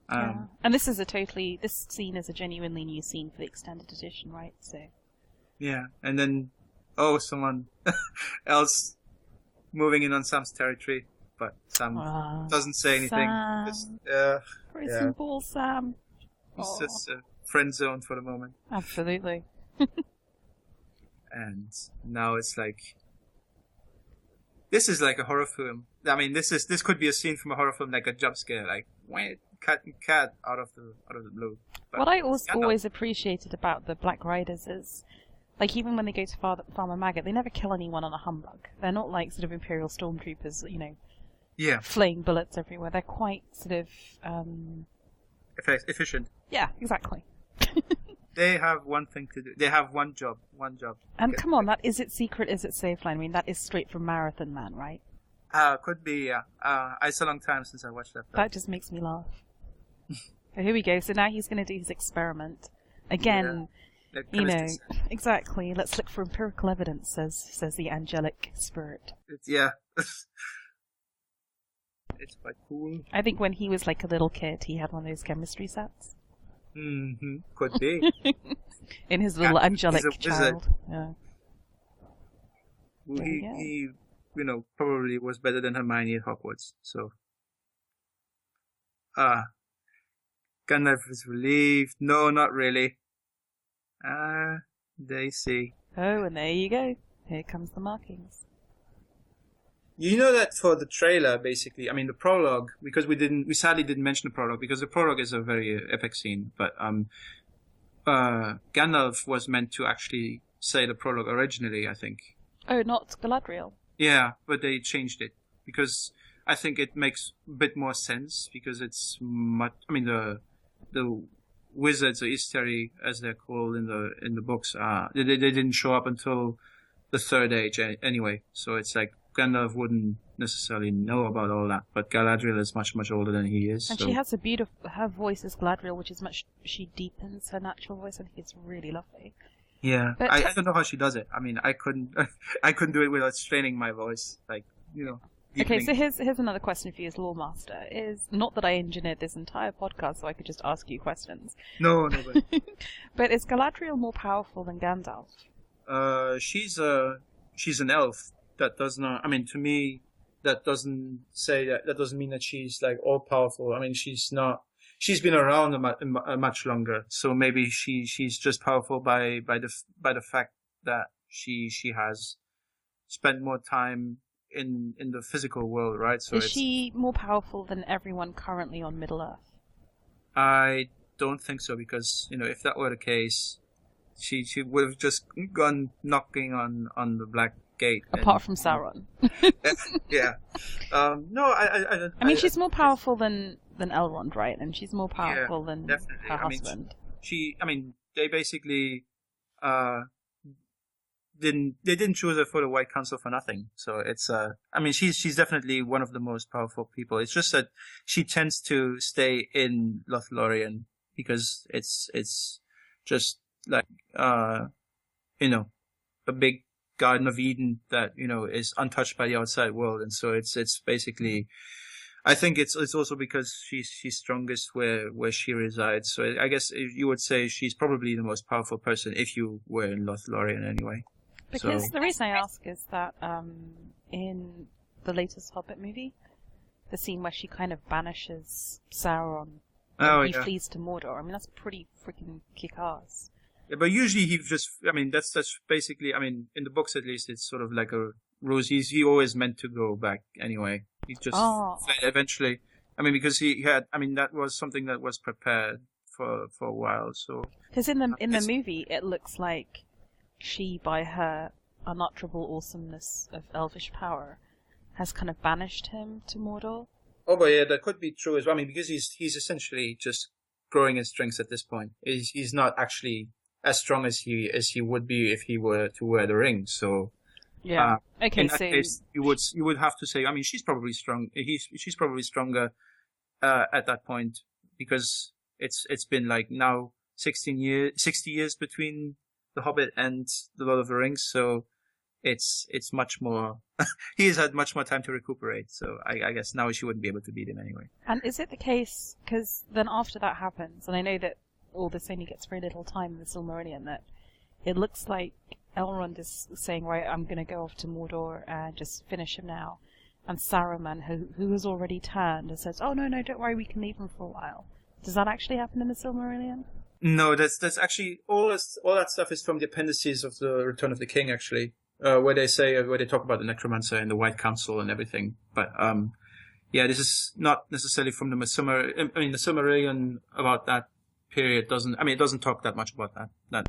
S1: And this scene is a genuinely new scene for the extended edition, right? So.
S2: Yeah, and then someone else moving in on Sam's territory, but Sam doesn't say anything.
S1: Prison ball, Sam.
S2: He's just friend zone for the moment.
S1: Absolutely.
S2: And now it's like, this is like a horror film. I mean, this could be a scene from a horror film, like a jump scare, like cat out of the blue. But
S1: what I always appreciated about the Black Riders is, like, even when they go to Farmer Maggot, they never kill anyone on a humbug. They're not like sort of Imperial stormtroopers, flaying bullets everywhere. They're quite sort of
S2: efficient.
S1: Yeah, exactly.
S2: They have one thing to do. They have one job.
S1: And come on, that is it secret, is it safe line? I mean, that is straight from Marathon Man, right?
S2: Could be, yeah. It's a long time since I watched that film.
S1: That just makes me laugh. So here we go. So now he's going to do his experiment. Again, exactly. Let's look for empirical evidence, says the angelic spirit.
S2: It's quite cool.
S1: I think when he was like a little kid, he had one of those chemistry sets.
S2: Mm-hmm. Could be.
S1: In his little angelic child. Yeah.
S2: Well, he probably was better than Hermione at Hogwarts. So, Gandalf is relieved. No, not really. They see.
S1: Oh, and there you go. Here comes the markings.
S2: You know that for the trailer, basically, I mean the prologue, because we sadly didn't mention the prologue because the prologue is a very epic scene. But Gandalf was meant to actually say the prologue originally, I think.
S1: Oh, not Galadriel.
S2: Yeah, but they changed it because I think it makes a bit more sense because it's much. I mean the wizards or Istari, as they're called in the books, they didn't show up until the Third Age anyway. So it's like Gandalf wouldn't necessarily know about all that, but Galadriel is much, much older than he is.
S1: And she has her voice is Galadriel, which is she deepens her natural voice. I think it's really lovely.
S2: Yeah, but I don't know how she does it. I mean, I couldn't do it without straining my voice, deepening.
S1: Okay, so here's another question for you as Lore Master. Is not that I engineered this entire podcast so I could just ask you questions.
S2: No,
S1: but is Galadriel more powerful than Gandalf?
S2: She's an elf. That does not. I mean, to me, that doesn't say that. That doesn't mean that she's like all powerful. I mean, she's not. She's been around much longer, so maybe she's just powerful by the fact that she has spent more time in the physical world, right? So
S1: is she more powerful than everyone currently on Middle Earth?
S2: I don't think so, because if that were the case, she would have just gone knocking on the Black Gate.
S1: Apart from Sauron.
S2: Yeah. No, I
S1: I mean, she's more powerful than Elrond, right? And she's more powerful than
S2: definitely.
S1: her husband.
S2: They basically didn't choose her for the White Council for nothing. So it's she's definitely one of the most powerful people. It's just that she tends to stay in Lothlorien because it's just like a big Garden of Eden that is untouched by the outside world, and so it's basically. I think it's also because she's strongest where she resides. So I guess you would say she's probably the most powerful person if you were in Lothlorien anyway.
S1: Because the reason I ask is that in the latest Hobbit movie, the scene where she kind of banishes Sauron and he flees to Mordor, I mean, that's pretty freaking kick-ass.
S2: Yeah, but usually he just, I mean, that's basically, I mean, in the books at least, it's sort of like a ruse. He always meant to go back anyway. He just eventually, I mean, because he had, I mean, that was something that was prepared for a while, so.
S1: Because in the movie, it looks like she, by her unutterable awesomeness of elvish power, has kind of banished him to Mordor.
S2: Oh, but yeah, that could be true as well. I mean, because he's essentially just growing in strength at this point. He's not actually as strong as he would be if he were to wear the ring. So
S1: yeah, okay.
S2: In that case, you would have to say. I mean, she's probably strong. She's probably stronger at that point because it's been like now 60 years between The Hobbit and The Lord of the Rings. So it's much more. He has had much more time to recuperate. So I guess now she wouldn't be able to beat him anyway.
S1: And is it the case? Because then after that happens, and I know that all this only gets very little time in the Silmarillion, that it looks like Elrond is saying, right, I'm going to go off to Mordor and just finish him now. And Saruman, who has already turned, and says, oh, no, don't worry, we can leave him for a while. Does that actually happen in the Silmarillion?
S2: No, that's actually, all that stuff is from the appendices of the Return of the King, actually, where they talk about the Necromancer and the White Council and everything. But, yeah, this is not necessarily from the Silmarillion about that period it doesn't talk that much about that.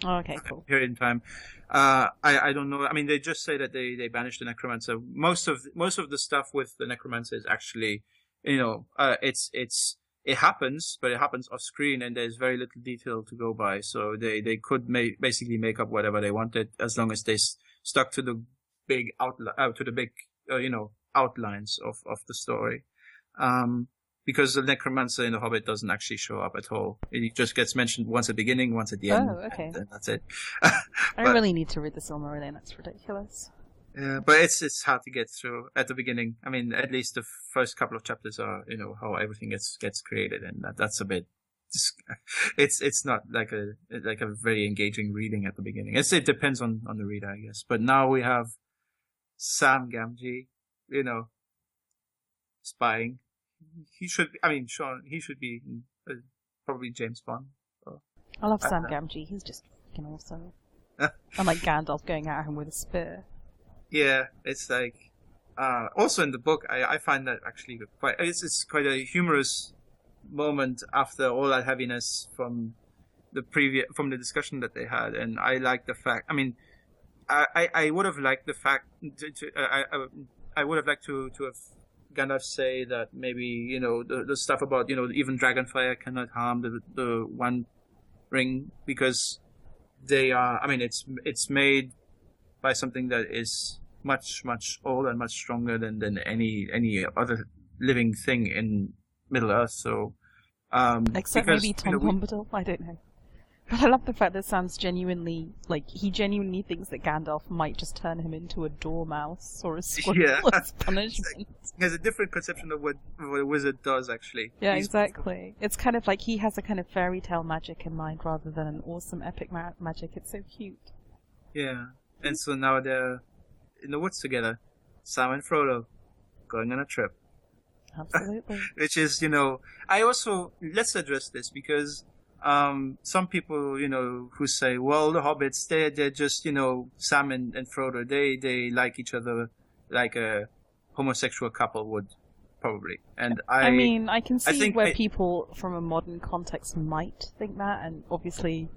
S1: Oh, okay, cool.
S2: Period in time. I don't know. I mean, they just say that they banished the Necromancer. Most of the stuff with the Necromancer is actually, it happens, but it happens off screen, and there's very little detail to go by. So they could basically make up whatever they wanted as long as they stuck to the big outlines of the story. Because the Necromancer in The Hobbit doesn't actually show up at all. It just gets mentioned once at the beginning, once at the end.
S1: Oh, okay.
S2: And that's it.
S1: I don't really need to read the Silmarillion. That's ridiculous.
S2: Yeah, but it's hard to get through at the beginning. I mean, at least the first couple of chapters are, how everything gets created, and that's a bit. It's not like a very engaging reading at the beginning. It depends on the reader, I guess. But now we have Sam Gamgee, spying. He should be probably James Bond.
S1: I love Sam Gamgee. He's just freaking awesome. Unlike Gandalf going at him with a spear.
S2: Yeah, it's like also in the book I find that actually it's quite a humorous moment after all that heaviness from the discussion that they had, and I like the fact. I mean, I would have liked the fact I would have liked to have Gandalf say that maybe the stuff about even dragonfire cannot harm the One Ring because they are. I mean, it's made by something that is much older and much stronger than any other living thing in Middle Earth. So
S1: except maybe Tom Bombadil. I don't know. But I love the fact that Sam's genuinely he thinks that Gandalf might just turn him into a dormouse or a squirrel as punishment.
S2: He has a different conception of what a wizard does, actually.
S1: Yeah, exactly. It's kind of like he has a kind of fairy tale magic in mind rather than an awesome epic magic. It's so cute.
S2: Yeah, and so now they're in the woods together, Sam and Frodo, going on a trip.
S1: Absolutely.
S2: Which is, I also, let's address this because some people, who say, well, the hobbits, they're just, Sam and Frodo, they like each other like a homosexual couple would, probably. And
S1: I mean, I can see where people from a modern context might think that, and obviously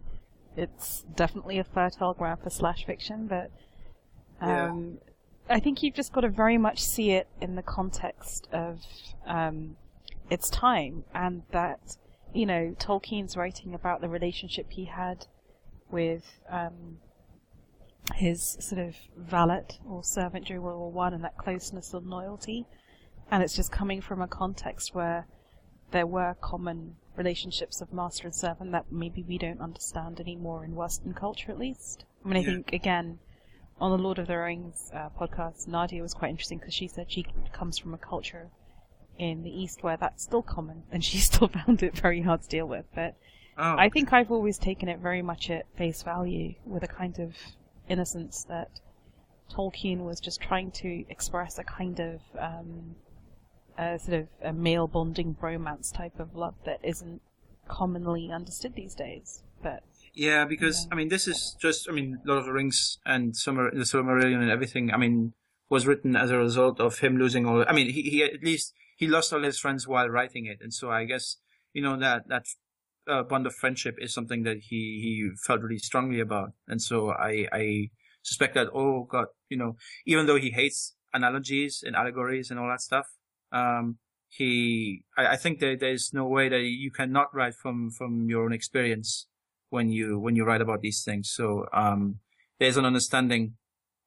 S1: it's definitely a fertile ground for slash fiction, but I think you've just got to very much see it in the context of its time, and that Tolkien's writing about the relationship he had with his sort of valet or servant during World War One, and that closeness and loyalty, and it's just coming from a context where there were common relationships of master and servant that maybe we don't understand anymore in Western culture, at least. I mean, I think again on the Lord of the Rings podcast, Nadia was quite interesting because she said she comes from a culture in the East where that's still common, and she still found it very hard to deal with. But I think I've always taken it very much at face value with a kind of innocence that Tolkien was just trying to express a kind of a sort of a male bonding bromance type of love that isn't commonly understood these days. But
S2: yeah, because I mean, this is just, I mean, Lord of the Rings and the Silmarillion and everything, I mean, was written as a result of him losing all. I mean, he at least he lost all his friends while writing it, and so I guess that bond of friendship is something that he felt really strongly about, and so I suspect that even though he hates analogies and allegories and all that stuff, I think that there's no way that you cannot write from your own experience when you write about these things. So there's an understanding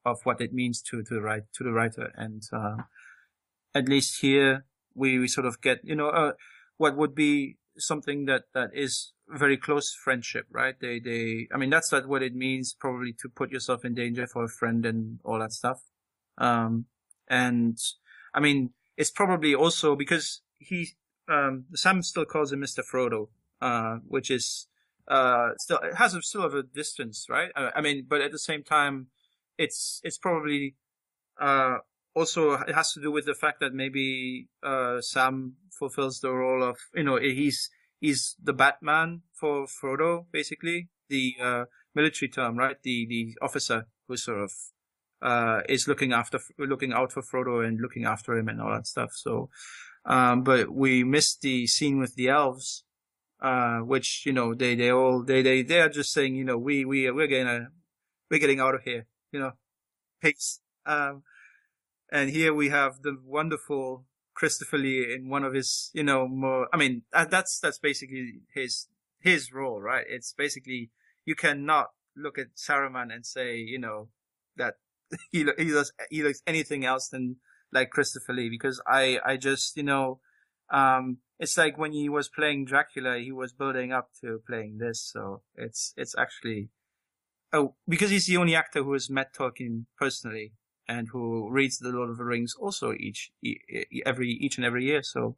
S2: of what it means to the writer, and at least here we sort of get what would be something that is very close friendship, right? I mean, that's what it means, probably, to put yourself in danger for a friend and all that stuff. And I mean, it's probably also because Sam still calls him Mr. Frodo, which is still, it has still of a distance, right? I mean, but at the same time, it's probably also, it has to do with the fact that maybe Sam fulfills the role of, he's the Batman for Frodo, basically, the military term, right? The officer who sort of is looking out for Frodo and looking after him and all that stuff. So, but we missed the scene with the elves, which they are just saying, we're getting out of here, peace. And here we have the wonderful Christopher Lee in one of his, more. I mean, that's basically his role, right? It's basically, you cannot look at Saruman and say, that he looks anything else than like Christopher Lee, because I just, it's like when he was playing Dracula, he was building up to playing this. So it's actually, because he's the only actor who has met Tolkien personally, and who reads The Lord of the Rings also each and every year. So,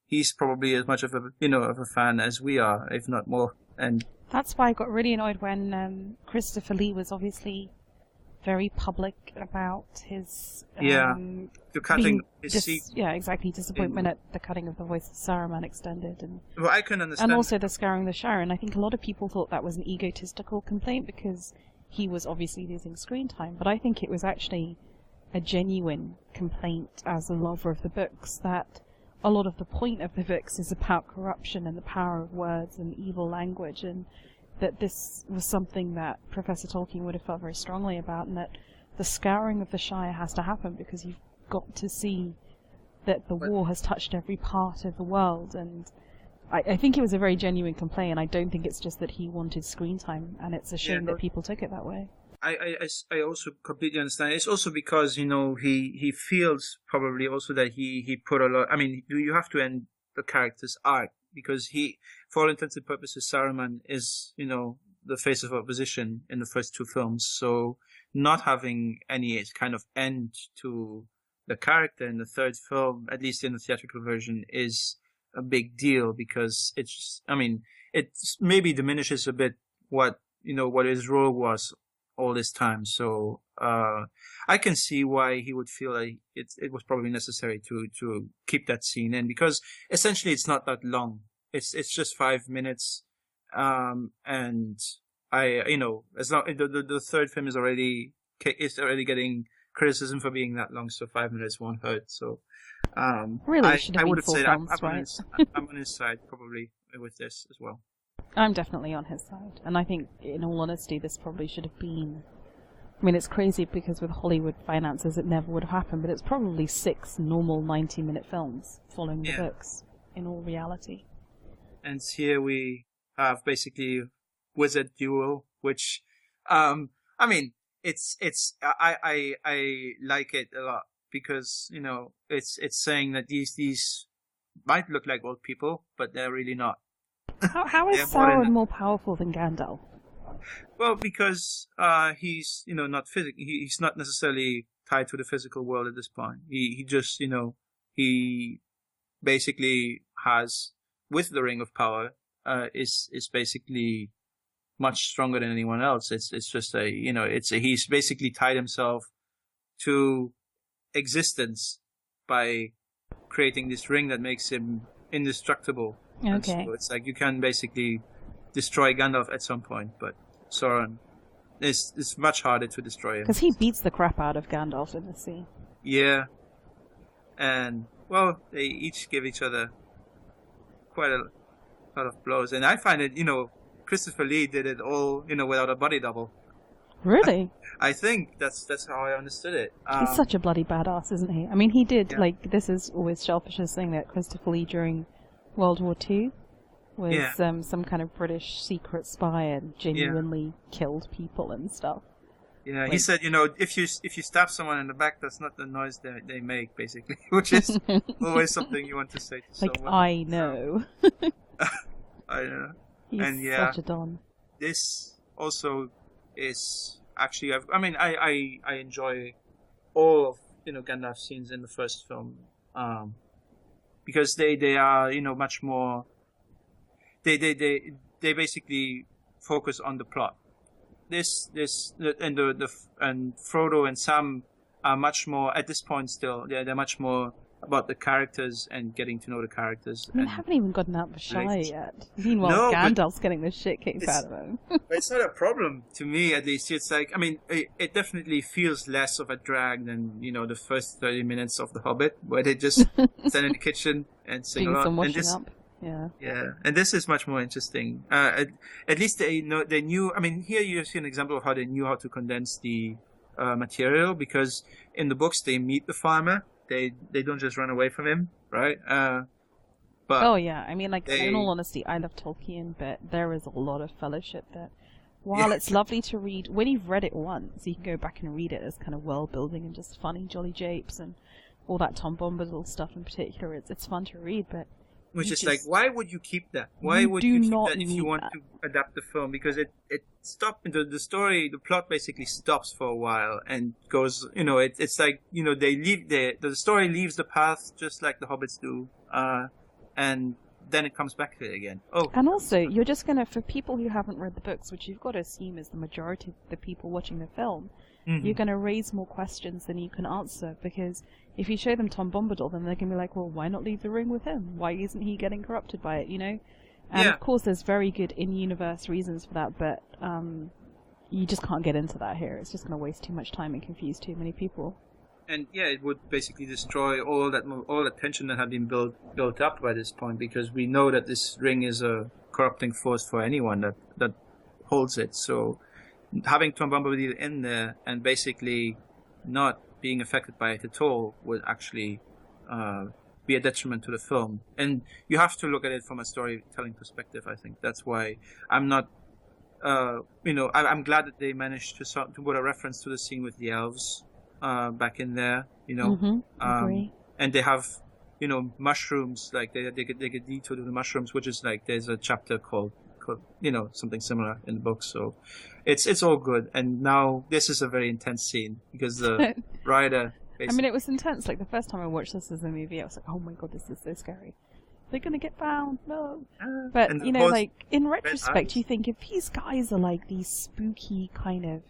S2: he's probably as much of a fan as we are, if not more. And
S1: that's why I got really annoyed when Christopher Lee was obviously very public about his
S2: the cutting his seat.
S1: Yeah, exactly. Disappointment at the cutting of the voice of Saruman extended, and
S2: well, I can understand.
S1: And also the scarring the Shire. And I think a lot of people thought that was an egotistical complaint because he was obviously losing screen time, but I think it was actually a genuine complaint as a lover of the books, that a lot of the point of the books is about corruption and the power of words and evil language, and that this was something that Professor Tolkien would have felt very strongly about, and that the scouring of the Shire has to happen because you've got to see that the war has touched every part of the world. And I think it was a very genuine complaint, and I don't think it's just that he wanted screen time, and it's a shame that people took it that way.
S2: I also completely understand. It's also because, he feels probably also that he put a lot. I mean, you have to end the character's arc, because for all intents and purposes, Saruman is, the face of opposition in the first two films. So not having any kind of end to the character in the third film, at least in the theatrical version, is a big deal, because it maybe diminishes a bit what his role was all this time. So I can see why he would feel like it was probably necessary to keep that scene in, because essentially it's not that long. It's just 5 minutes, and as long the third film is already getting criticism for being that long, so 5 minutes won't hurt. So
S1: really,
S2: I would have said
S1: films,
S2: I'm on his side probably with this as well.
S1: I'm definitely on his side, and I think, in all honesty, this probably should have been. I mean, it's crazy because with Hollywood finances, it never would have happened, but it's probably 6 normal 90-minute films following the books, in all reality.
S2: And here we have basically wizard duel, which, I mean, it's I like it a lot, because it's saying that these might look like old people, but they're really not.
S1: How is Sauron more powerful than Gandalf?
S2: Well, because he's not he's not necessarily tied to the physical world at this point. He just he basically has, with the Ring of Power, is basically
S3: much stronger than anyone else. It's just he's basically tied himself to existence by creating this ring that makes him indestructible.
S1: Okay.
S3: And so it's like you can basically destroy Gandalf at some point, but Sauron it's much harder to destroy him.
S1: Because he beats the crap out of Gandalf in the sea.
S3: Yeah. And, well, they each give each other quite a lot of blows. And I find it, Christopher Lee did it all, without a body double.
S1: Really?
S3: I think that's how I understood it.
S1: He's such a bloody badass, isn't he? I mean, he did, this is always Shellfish's thing, that Christopher Lee during World War II was some kind of British secret spy and genuinely killed people and stuff.
S3: Yeah, he said, if you stab someone in the back, that's not the noise they make, basically, which is always something you want to say to someone.
S1: I know.
S3: I know.
S1: He's such a don.
S3: This also is actually, I enjoy all of, Gandalf's scenes in the first film, because they are, much more, they basically focus on the plot. This and and Frodo and Sam are much more at this point still. They're much more about the characters and getting to know the characters.
S1: I haven't even gotten out the Shire yet. Meanwhile, Gandalf's getting the shit kicked out of him.
S3: But it's not a problem to me, at least. It's like, it definitely feels less of a drag than the first 30 minutes of The Hobbit, where they just stand in the kitchen and sing
S1: doing
S3: along.
S1: some washing up. Yeah,
S3: and this is much more interesting. At least they knew. Here you see an example of how they knew how to condense the material, because in the books they meet the farmer. They don't just run away from him, right? But
S1: in all honesty, I love Tolkien, but there is a lot of fellowship that, while it's lovely to read, when you've read it once, you can go back and read it as kind of world building and just funny jolly japes and all that Tom Bombadil stuff in particular. It's fun to read, but
S3: which is like, why would you keep that? Why would you keep that if you want to adapt the film? Because it stopped, the story, the plot basically stops for a while and goes, it's like, they leave the story leaves the path just like the Hobbits do, and then it comes back to it again.
S1: And also, you're just gonna, for people who haven't read the books, which you've got to assume is the majority of the people watching the film, you're gonna raise more questions than you can answer, because if you show them Tom Bombadil, then they're going to be like, well, why not leave the ring with him? Why isn't he getting corrupted by it, And of course, there's very good in-universe reasons for that, but you just can't get into that here. It's just going to waste too much time and confuse too many people.
S3: And it would basically destroy all that tension that had been built up by this point, because we know that this ring is a corrupting force for anyone that holds it. So having Tom Bombadil in there and basically not being affected by it at all would actually be a detriment to the film. And you have to look at it from a storytelling perspective, I think. That's why I'm not, I'm glad that they managed to put a reference to the scene with the elves back in there,
S1: Agree.
S3: And they have, mushrooms, like they get detour to the mushrooms, which is like, there's a chapter called something similar in the book. So it's all good. And now this is a very intense scene because the rider basically...
S1: it was intense. Like the first time I watched this as a movie, I was like, oh my god, this is so scary. They're gonna get found, no. But in retrospect, you think if these guys are like these spooky kind of,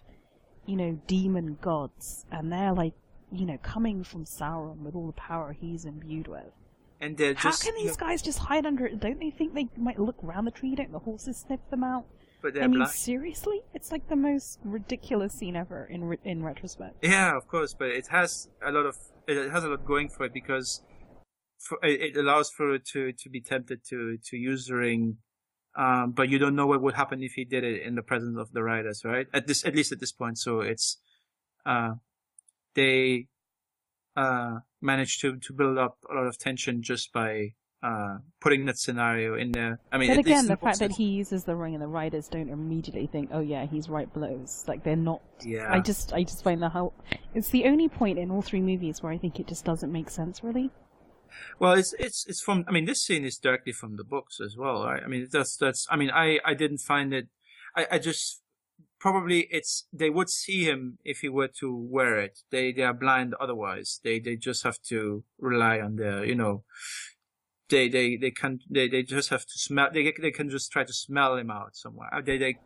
S1: demon gods, and they're like, coming from Sauron with all the power he's imbued with,
S3: and they're
S1: how can these guys just hide under it? Don't they think they might look around the tree? Don't the horses sniff them out?
S3: But they're blind.
S1: Seriously? It's like the most ridiculous scene ever in retrospect.
S3: Yeah, of course, but it has a lot going for it, because it allows Frodo to be tempted to use the ring, but you don't know what would happen if he did it in the presence of the riders, right? At least at this point. So it's they managed to build up a lot of tension just by putting that scenario in there.
S1: But again, the fact that he uses the ring and the riders don't immediately think, oh yeah, he's right below us. Like, they're not.
S3: Yeah.
S1: I just find that it's the only point in all three movies where I think it just doesn't make sense, really.
S3: Well, it's from. This scene is directly from the books as well, right? I didn't find it. I just probably they would see him if he were to wear it. They are blind otherwise. They just have to rely on their they just have to smell. They can just try to smell him out somewhere. They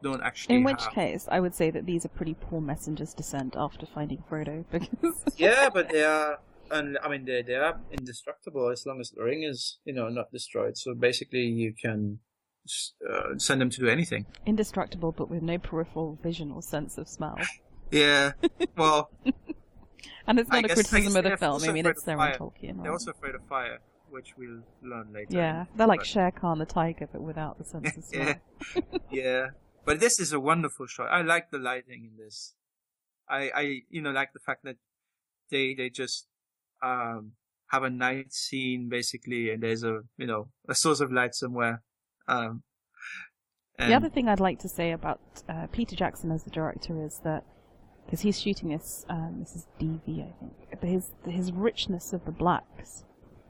S3: don't actually.
S1: In which case, I would say that these are pretty poor messengers to send after finding Frodo, because
S3: Yeah, but they are, and I mean they are indestructible as long as the ring is not destroyed. So basically, you can send them to do anything.
S1: Indestructible, but with no peripheral vision or sense of smell.
S3: Yeah, well.
S1: And it's not a criticism of the film.
S3: also
S1: I mean,
S3: afraid
S1: it's
S3: of
S1: their
S3: fire.
S1: own Tolkien.
S3: They're
S1: Right?
S3: also afraid of fire, which we'll learn later.
S1: Yeah, they're like Shere Khan the tiger, but without the sense of smell.
S3: Yeah. But this is a wonderful shot. I like the lighting in this. I like the fact that they just have a night scene basically, and there's a source of light somewhere. And
S1: the other thing I'd like to say about Peter Jackson as the director is that, because he's shooting this is DV, I think, but his richness of the blacks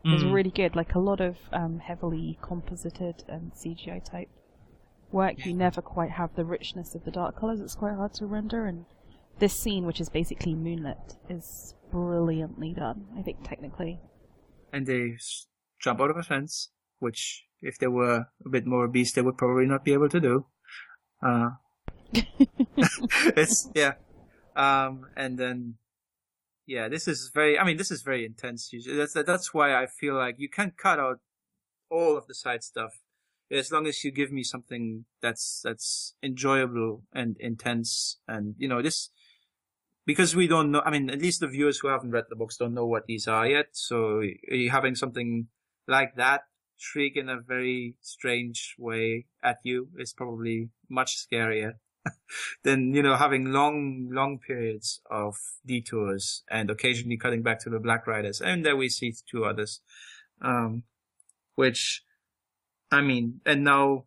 S1: is really good. Like a lot of heavily composited and CGI type work, you never quite have the richness of the dark colours. It's quite hard to render, and this scene, which is basically moonlit, is brilliantly done, I think, technically.
S3: And they jump out of a fence, which, if they were a bit more obese, they would probably not be able to do. And then, this is very intense. That's why I feel like you can cut out all of the side stuff, as long as you give me something that's enjoyable and intense, and this, because we don't know. I mean, at least the viewers who haven't read the books don't know what these are yet. So having something like that shriek in a very strange way at you is probably much scarier than having long periods of detours and occasionally cutting back to the Black Riders, and there we see two others, which, I mean, and now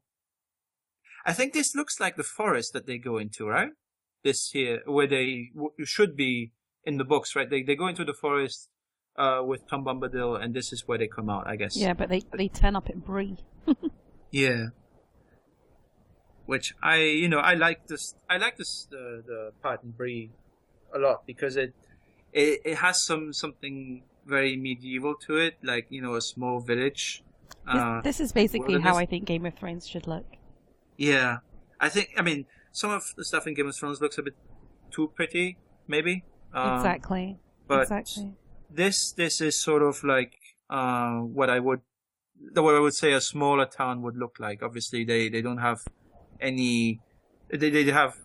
S3: I think this looks like the forest that they go into, right? This here, where they should be in the books, right? They go into the forest with Tom Bombadil, and this is where they come out, I guess.
S1: Yeah, but they turn up at Bree.
S3: Yeah. Which I like this. I like this the part in Bree a lot, because it has something very medieval to it, like a small village.
S1: This is basically how I think Game of Thrones should look.
S3: Yeah, I mean, some of the stuff in Game of Thrones looks a bit too pretty, maybe.
S1: Exactly.
S3: But
S1: exactly.
S3: This is sort of like what I would say a smaller town would look like. Obviously, they don't have any. They have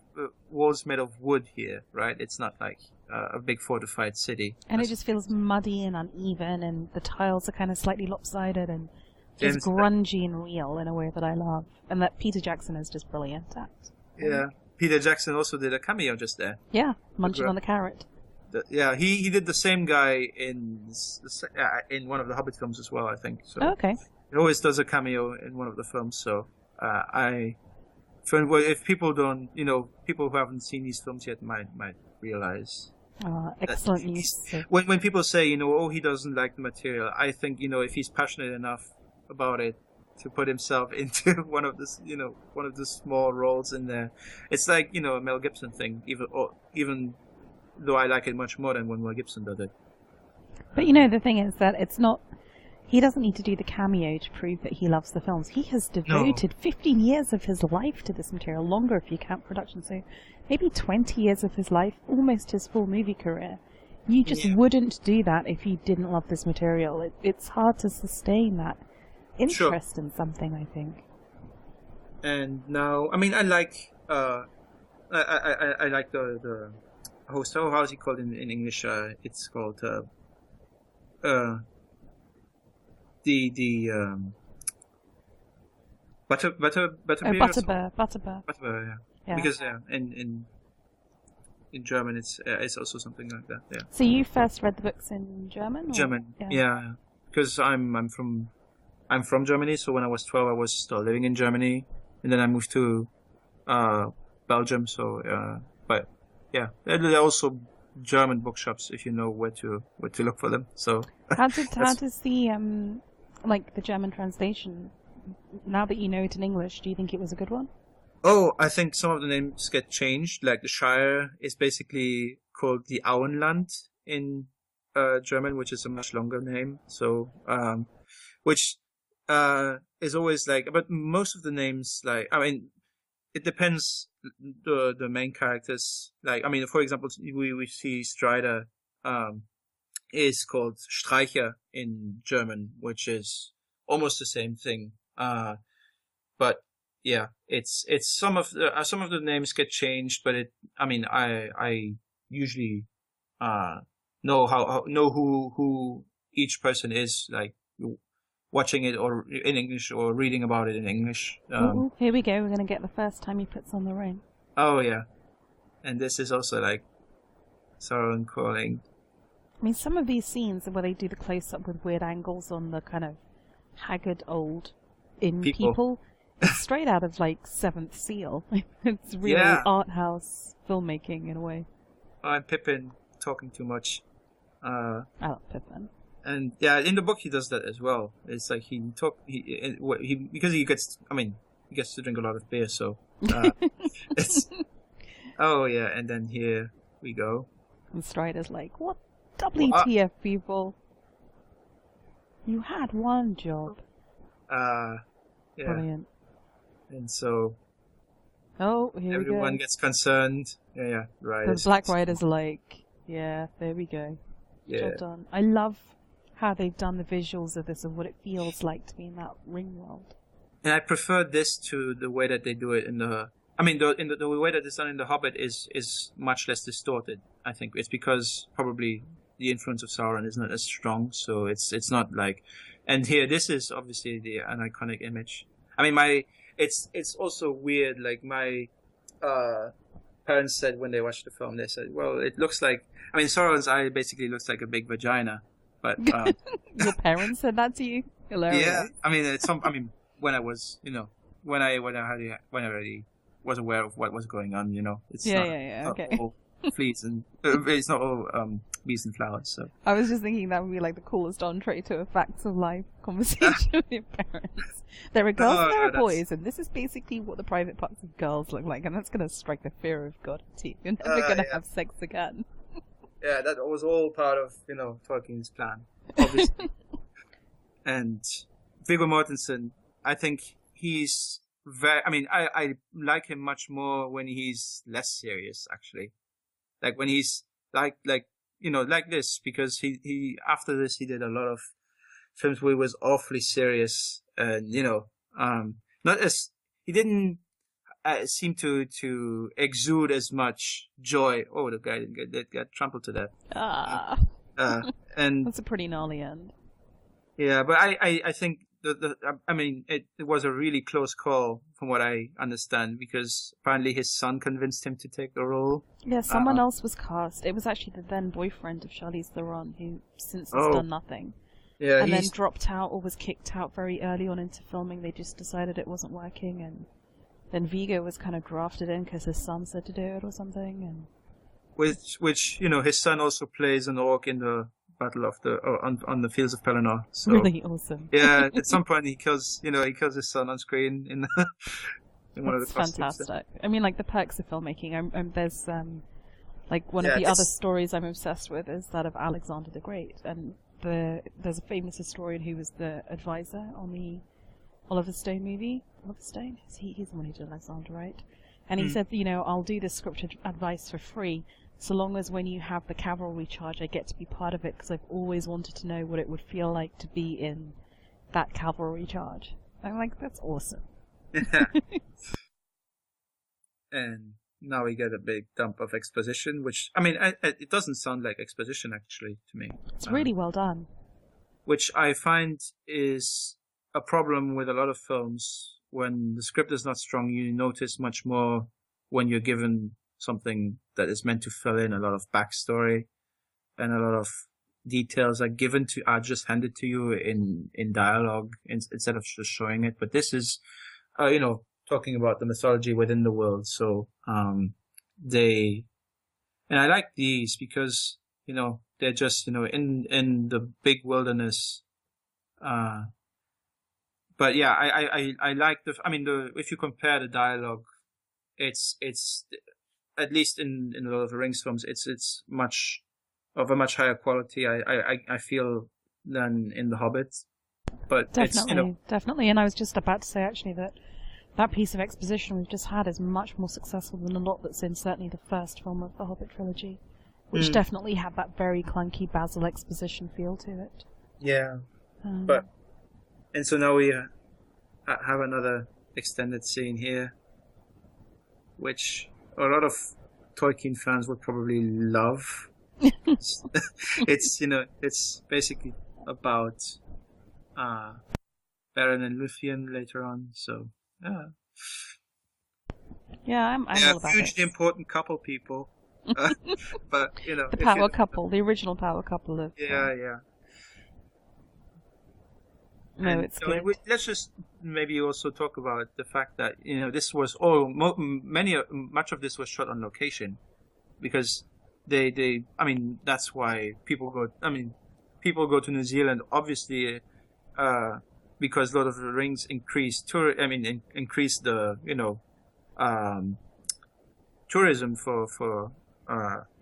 S3: walls made of wood here, right? It's not like a big fortified city.
S1: And it just feels muddy and uneven, and the tiles are kind of slightly lopsided and just grungy and real in a way that I love, and that Peter Jackson is just brilliant at.
S3: Yeah, Peter Jackson also did a cameo just there.
S1: Yeah, munching on the carrot.
S3: He did the same guy in one of the Hobbit films as well, I think. So
S1: okay.
S3: He always does a cameo in one of the films. So if people don't, people who haven't seen these films yet might realize.
S1: Excellent news.
S3: When people say, he doesn't like the material, I think, if he's passionate enough about it to put himself into one of the small roles in there, it's like, a Mel Gibson thing, even though I like it much more than when Mel Gibson did it.
S1: But the thing is that it's not. He doesn't need to do the cameo to prove that he loves the films. He has devoted 15 years of his life to this material, longer if you count production, so maybe 20 years of his life, almost his full movie career. You just wouldn't do that if you didn't love this material. It's hard to sustain that interest in something, I think.
S3: And now, I mean, I like I like the host. How is he called in English? It's called
S1: Butterbeer.
S3: Butterbeer, yeah. Because in German it's also something like that. Yeah.
S1: So you first read the books in German? Or?
S3: German, yeah. Because I'm from Germany. So when I was 12, I was still living in Germany, and then I moved to Belgium. So but yeah, there are also German bookshops if you know where to look for them. So
S1: how does the the German translation, now that you know it in English, do you think it was a good one?
S3: Oh, I think some of the names get changed. Like the Shire is basically called the Auenland in German, which is a much longer name. So, which is always like, but most of the names, like, I mean, it depends the main characters. Like, I mean, for example, we see Strider is called Streicher in German, which is almost the same thing. But yeah, it's some of the names get changed, but I usually know who each person is, like watching it or in English or reading about it in English.
S1: Ooh, here we go. We're gonna get the first time he puts on the ring.
S3: Oh yeah, and this is also like Sauron calling.
S1: I mean, some of these scenes where they do the close-up with weird angles on the kind of haggard old inn people, it's straight out of like Seventh Seal. It's real art house filmmaking in a way.
S3: And Pippin talking too much.
S1: I love Pippin.
S3: And yeah, in the book he does that as well. It's like he because he gets to drink a lot of beer, so it's and then here we go.
S1: And Strider's like, what WTF, people? You had one job.
S3: Yeah.
S1: Brilliant.
S3: And so
S1: here we go.
S3: Everyone gets concerned. Yeah, right.
S1: The Black Rider's like, yeah, there we go.
S3: Yeah.
S1: Job done. I love how they've done the visuals of this and what it feels like to be in that ring world.
S3: And I prefer this to the way that they do it in the. I mean, the way that it's done in The Hobbit is much less distorted. I think it's because probably the influence of Sauron is not as strong, so it's not like. And here, this is obviously an iconic image. I mean, it's also weird. Like my parents said when they watched the film, they said, "Well, it looks like." I mean, Sauron's eye basically looks like a big vagina. But
S1: your parents said that to you? Hilarious.
S3: Yeah, I mean, when I was, when I already was aware of what was going on, it's
S1: okay.
S3: All fleas and it's not all bees and flowers. So
S1: I was just thinking that would be like the coolest entree to a facts of life conversation with your parents. There are girls and there are boys, and this is basically what the private parts of girls look like, and that's going to strike the fear of God into you. You're never going to have sex again.
S3: Yeah, that was all part of, Tolkien's plan, obviously. And Viggo Mortensen, I think he's very, I like him much more when he's less serious, actually. Like when he's like this, because he after this, he did a lot of films where he was awfully serious and, not as, he didn't seem to exude as much joy. Oh, the guy got trampled to death. And
S1: that's a pretty gnarly end.
S3: Yeah, but I think it was a really close call from what I understand, because apparently his son convinced him to take the role.
S1: Yeah, someone else was cast. It was actually the then boyfriend of Charlize Theron, who since has done nothing.
S3: Yeah,
S1: and then dropped out or was kicked out very early on into filming. They just decided it wasn't working, and then Viggo was kind of drafted in because his son said to do it or something. And
S3: which his son also plays an orc in the Battle of on the fields of Pelennor. So,
S1: really awesome.
S3: Yeah, at some point he kills his son on screen in one of the costumes.
S1: Fantastic. I mean, like the perks of filmmaking. There's like one of the other stories I'm obsessed with is that of Alexander the Great, and there's a famous historian who was the advisor on the Oliver Stone movie. Oliver Stone? He's the one who did Alexander, right? And he said, I'll do this scripted advice for free, so long as when you have the cavalry charge, I get to be part of it, because I've always wanted to know what it would feel like to be in that cavalry charge. I'm like, that's awesome.
S3: Yeah. And now we get a big dump of exposition, which, it doesn't sound like exposition, actually, to me.
S1: It's really well done.
S3: Which I find is a problem with a lot of films. When the script is not strong, you notice much more when you're given something that is meant to fill in a lot of backstory, and a lot of details are just handed to you in dialogue instead of just showing it. But this is, talking about the mythology within the world. So, and I like these because, they're just, in the big wilderness. But yeah, I like if you compare the dialogue, it's at least in the Lord of the Rings films, it's much of a much higher quality, I feel, than in The Hobbit. But
S1: Definitely, definitely. And I was just about to say actually that piece of exposition we've just had is much more successful than a lot that's in certainly the first film of the Hobbit trilogy, which definitely had that very clunky Basil exposition feel to it.
S3: Yeah, and so now we have another extended scene here, which a lot of Tolkien fans would probably love. It's it's basically about Beren and Luthien later on. So
S1: yeah, I'm all about
S3: hugely
S1: it.
S3: important couple, people. But
S1: the power couple, the original power couple of
S3: yeah.
S1: No,
S3: And,
S1: it's good.
S3: Let's just maybe also talk about the fact that this was much of this was shot on location, because that's why people go to New Zealand, obviously, because Lord of the Rings increased the tourism for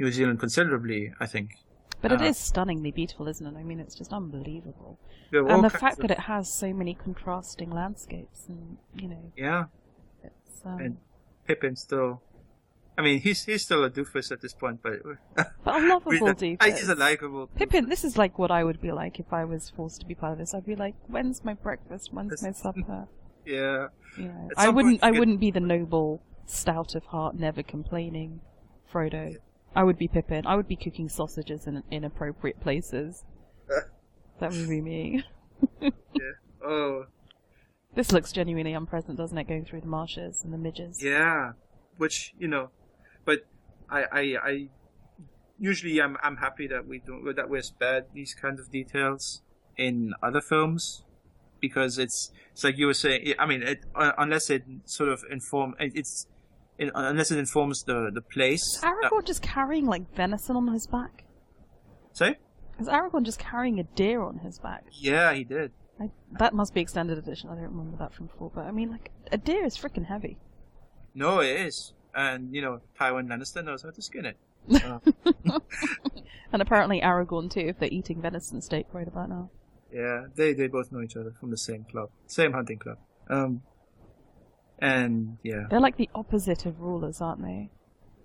S3: New Zealand considerably, I think.
S1: But it is stunningly beautiful, isn't it? I mean, it's just unbelievable.
S3: And
S1: the fact that it has so many contrasting landscapes, and
S3: yeah,
S1: it's
S3: and Pippin still. I mean, he's still a doofus at this point, but
S1: a lovable doofus.
S3: He's a likable
S1: Pippin. This is like what I would be like if I was forced to be part of this. I'd be like, "When's my breakfast? When's my supper?"
S3: Yeah.
S1: I wouldn't be the noble, stout of heart, never complaining Frodo. Yeah. I would be Pippin. I would be cooking sausages in inappropriate places. That would be me.
S3: Yeah. Oh.
S1: This looks genuinely unpleasant, doesn't it? Going through the marshes and the midges.
S3: Yeah. Which but I usually I'm happy that we're spared these kinds of details in other films, because it's like you were saying. I mean, unless it sort of unless it informs the place.
S1: Is Aragorn just carrying like venison on his back?
S3: Sorry?
S1: Is Aragorn just carrying a deer on his back?
S3: Yeah, he did.
S1: That must be extended edition. I don't remember that from before, but I mean, like, a deer is freaking heavy.
S3: No, it is. And, Tywin Lannister knows how to skin it.
S1: And apparently Aragorn too, if they're eating venison steak right about now.
S3: Yeah, they both know each other from the same club. Same hunting club. And, yeah.
S1: They're like the opposite of rulers, aren't they?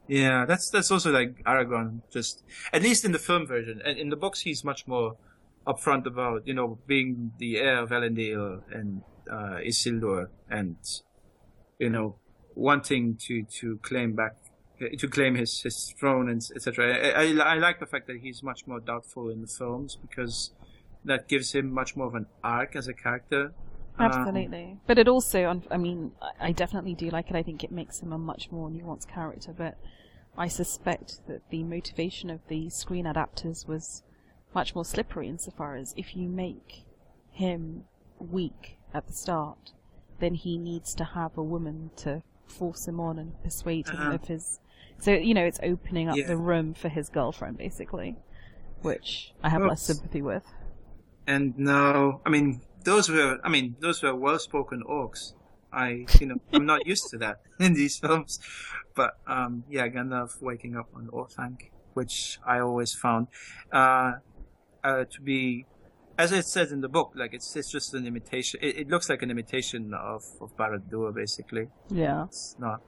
S3: Yeah, that's also like Aragorn, just, at least in the film version. And in the books, he's much more upfront about, being the heir of Elendil and Isildur, and, wanting to claim his throne, and etc. I like the fact that he's much more doubtful in the films, because that gives him much more of an arc as a character.
S1: Absolutely. But it also, I definitely do like it. I think it makes him a much more nuanced character, but I suspect that the motivation of the screen adapters was much more slippery, insofar as if you make him weak at the start, then he needs to have a woman to force him on and persuade him of his... So, it's opening up the room for his girlfriend, basically, which I have less sympathy with. And
S3: now, those were well-spoken orcs. I'm not used to that in these films. But, Gandalf waking up on Orthanc, which I always found to be, as it says in the book, like it's just an imitation. It looks like an imitation of Barad-dûr, basically.
S1: Yeah.
S3: It's not.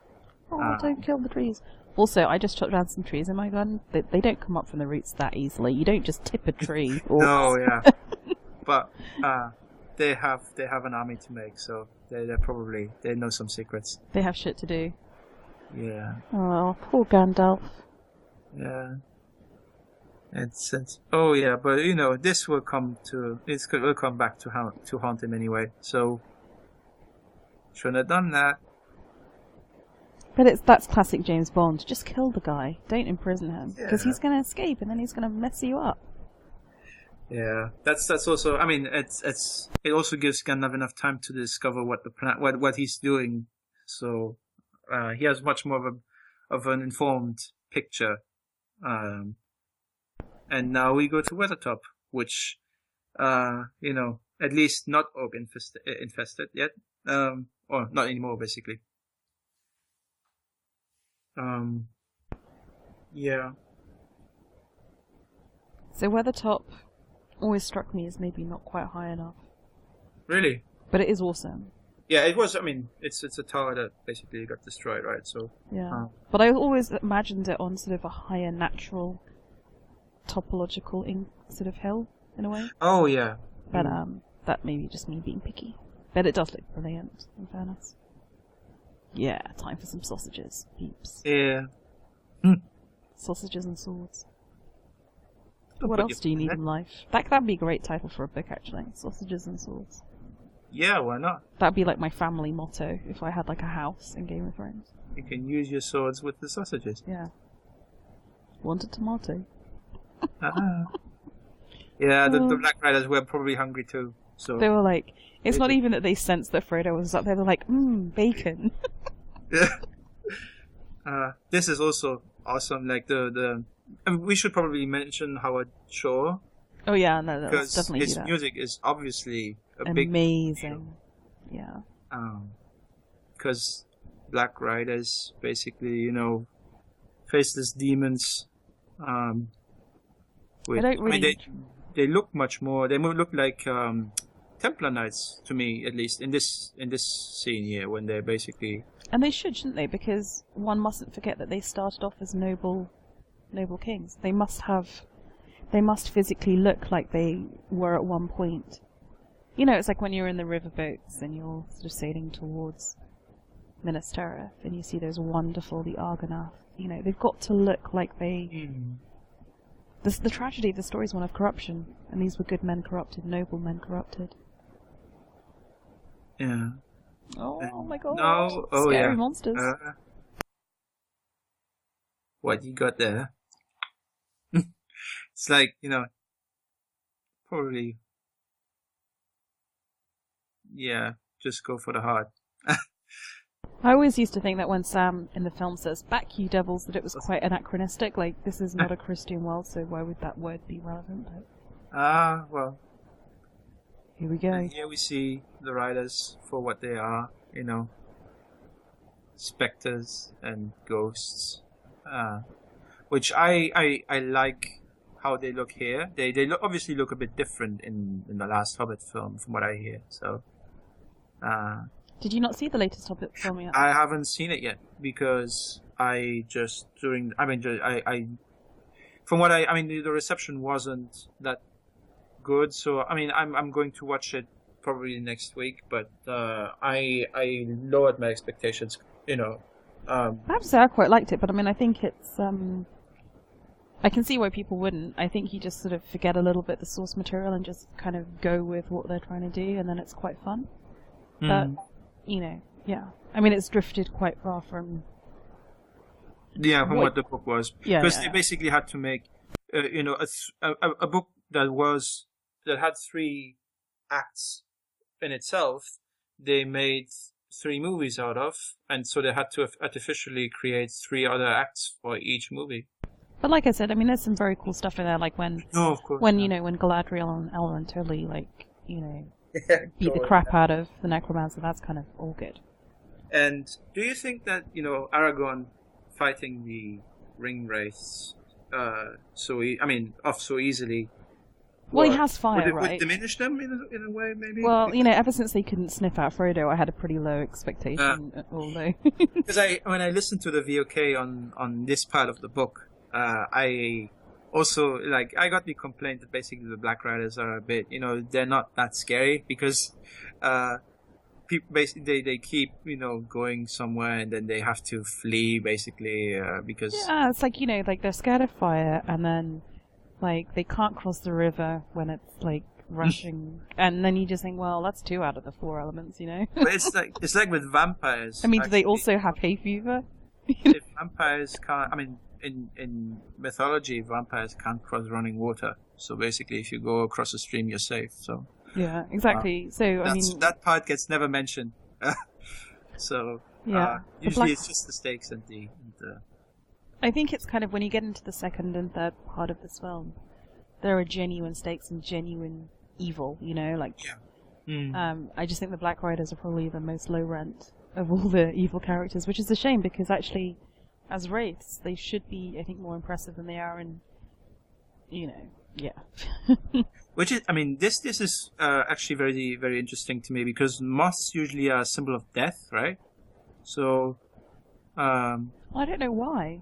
S1: Don't kill the trees. Also, I just chopped down some trees in my garden. They don't come up from the roots that easily. You don't just tip a tree.
S3: No, yeah. But they have an army to make, so they know some secrets.
S1: They have shit to do.
S3: Yeah.
S1: Oh, poor Gandalf.
S3: Yeah. But this will come back to haunt him anyway. So shouldn't have done that.
S1: But that's classic James Bond. Just kill the guy. Don't imprison him, because he's going to escape and then he's going to mess you up.
S3: Yeah, that's also. It also gives Gandalf enough time to discover what he's doing. So he has much more of an informed picture. And now we go to Weathertop, which, at least not orc infested yet, or not anymore, basically. Yeah.
S1: So Weathertop always struck me as maybe not quite high enough.
S3: Really?
S1: But it is awesome.
S3: Yeah, it was. I mean, it's a tower that basically got destroyed, right? So
S1: Yeah. But I always imagined it on sort of a higher natural topological sort of hill in a way.
S3: Oh yeah.
S1: But that may be just me being picky. But it does look brilliant, in fairness. Yeah, time for some sausages, peeps.
S3: Yeah.
S1: Sausages and swords.
S3: Don't
S1: What
S3: put
S1: else do you need in life? That'd be a great title for a book, actually. Sausages and swords.
S3: Yeah, why not?
S1: That'd be like my family motto if I had like a house in Game of Thrones.
S3: You can use your swords with the sausages.
S1: Yeah. Want a tomato?
S3: Yeah, the Black Riders were probably hungry too. So
S1: they were like, it's not even that they sensed that Frodo was up there. They're like, bacon.
S3: Yeah. This is also awesome. Like I mean, we should probably mention Howard Shore.
S1: Oh yeah, no, let's
S3: because
S1: definitely
S3: his
S1: do that.
S3: music is obviously
S1: Amazing. Yeah.
S3: Because Black Riders basically, faceless demons. They look much more. They look like Templar Knights to me, at least in this scene here, when they're basically.
S1: And they shouldn't they? Because one mustn't forget that they started off as noble kings. They must physically look like they were at one point. It's like when you're in the riverboats and you're sort of sailing towards Minas Tirith and you see those wonderful, the Argonath. They've got to look like they. The tragedy of the story is one of corruption, and these were good men corrupted, noble men corrupted.
S3: Yeah.
S1: Oh my god!
S3: No. Oh
S1: Scary
S3: yeah.
S1: monsters.
S3: What you got there? It's like probably. Yeah, just go for the heart.
S1: I always used to think that when Sam in the film says "back you devils," that it was quite anachronistic. Like, this is not a Christian world, so why would that word be relevant?
S3: Well.
S1: Here we go.
S3: And here we see the riders for what they are, specters and ghosts, which I like how they look here. They obviously look a bit different in the last Hobbit film, from what I hear. So.
S1: Did you not see the latest Hobbit film yet?
S3: I haven't seen it yet because the reception wasn't that good. So I'm going to watch it probably next week. But I lowered my expectations. I
S1: have to say I quite liked it, but I think it's I can see why people wouldn't. I think you just sort of forget a little bit the source material and just kind of go with what they're trying to do, and then it's quite fun. But yeah. It's drifted quite far from.
S3: Yeah, from what the book was. Because they basically had to make, a book that had 3 acts in itself. They made 3 movies out of, and so they had to artificially create 3 other acts for each movie.
S1: But like I said, there's some very cool stuff in there, like when when Galadriel and Elrond totally beat the crap out of the necromancer. That's kind of all good.
S3: And do you think that Aragorn fighting the ring wraiths so easily?
S1: Well, he has fire,
S3: would
S1: right?
S3: Would diminish them in a way, maybe?
S1: Well, ever since they couldn't sniff out Frodo, I had a pretty low expectation. Although,
S3: because when I listened to the VOK on this part of the book, I also I got the complaint that basically the Black Riders are a bit, they're not that scary because people basically they keep going somewhere and then they have to flee basically because
S1: it's like they're scared of fire and then they can't cross the river when it's rushing and then you just think, well, that's 2 out of the 4 elements,
S3: But it's like with vampires.
S1: Do they also have hay fever?
S3: If vampires can't, in mythology, vampires can't cross running water. So basically, if you go across a stream, you're safe. So
S1: yeah, exactly. So
S3: that part gets never mentioned. So usually it's just the stakes and the.
S1: I think it's kind of when you get into the second and third part of this film, there are genuine stakes and genuine evil. I just think the Black Riders are probably the most low rent of all the evil characters, which is a shame because actually, as wraiths, they should be, I think, more impressive than they are in, Yeah.
S3: Which is, I mean, this is actually very, very interesting to me because moths usually are a symbol of death, right? So,
S1: I don't know why.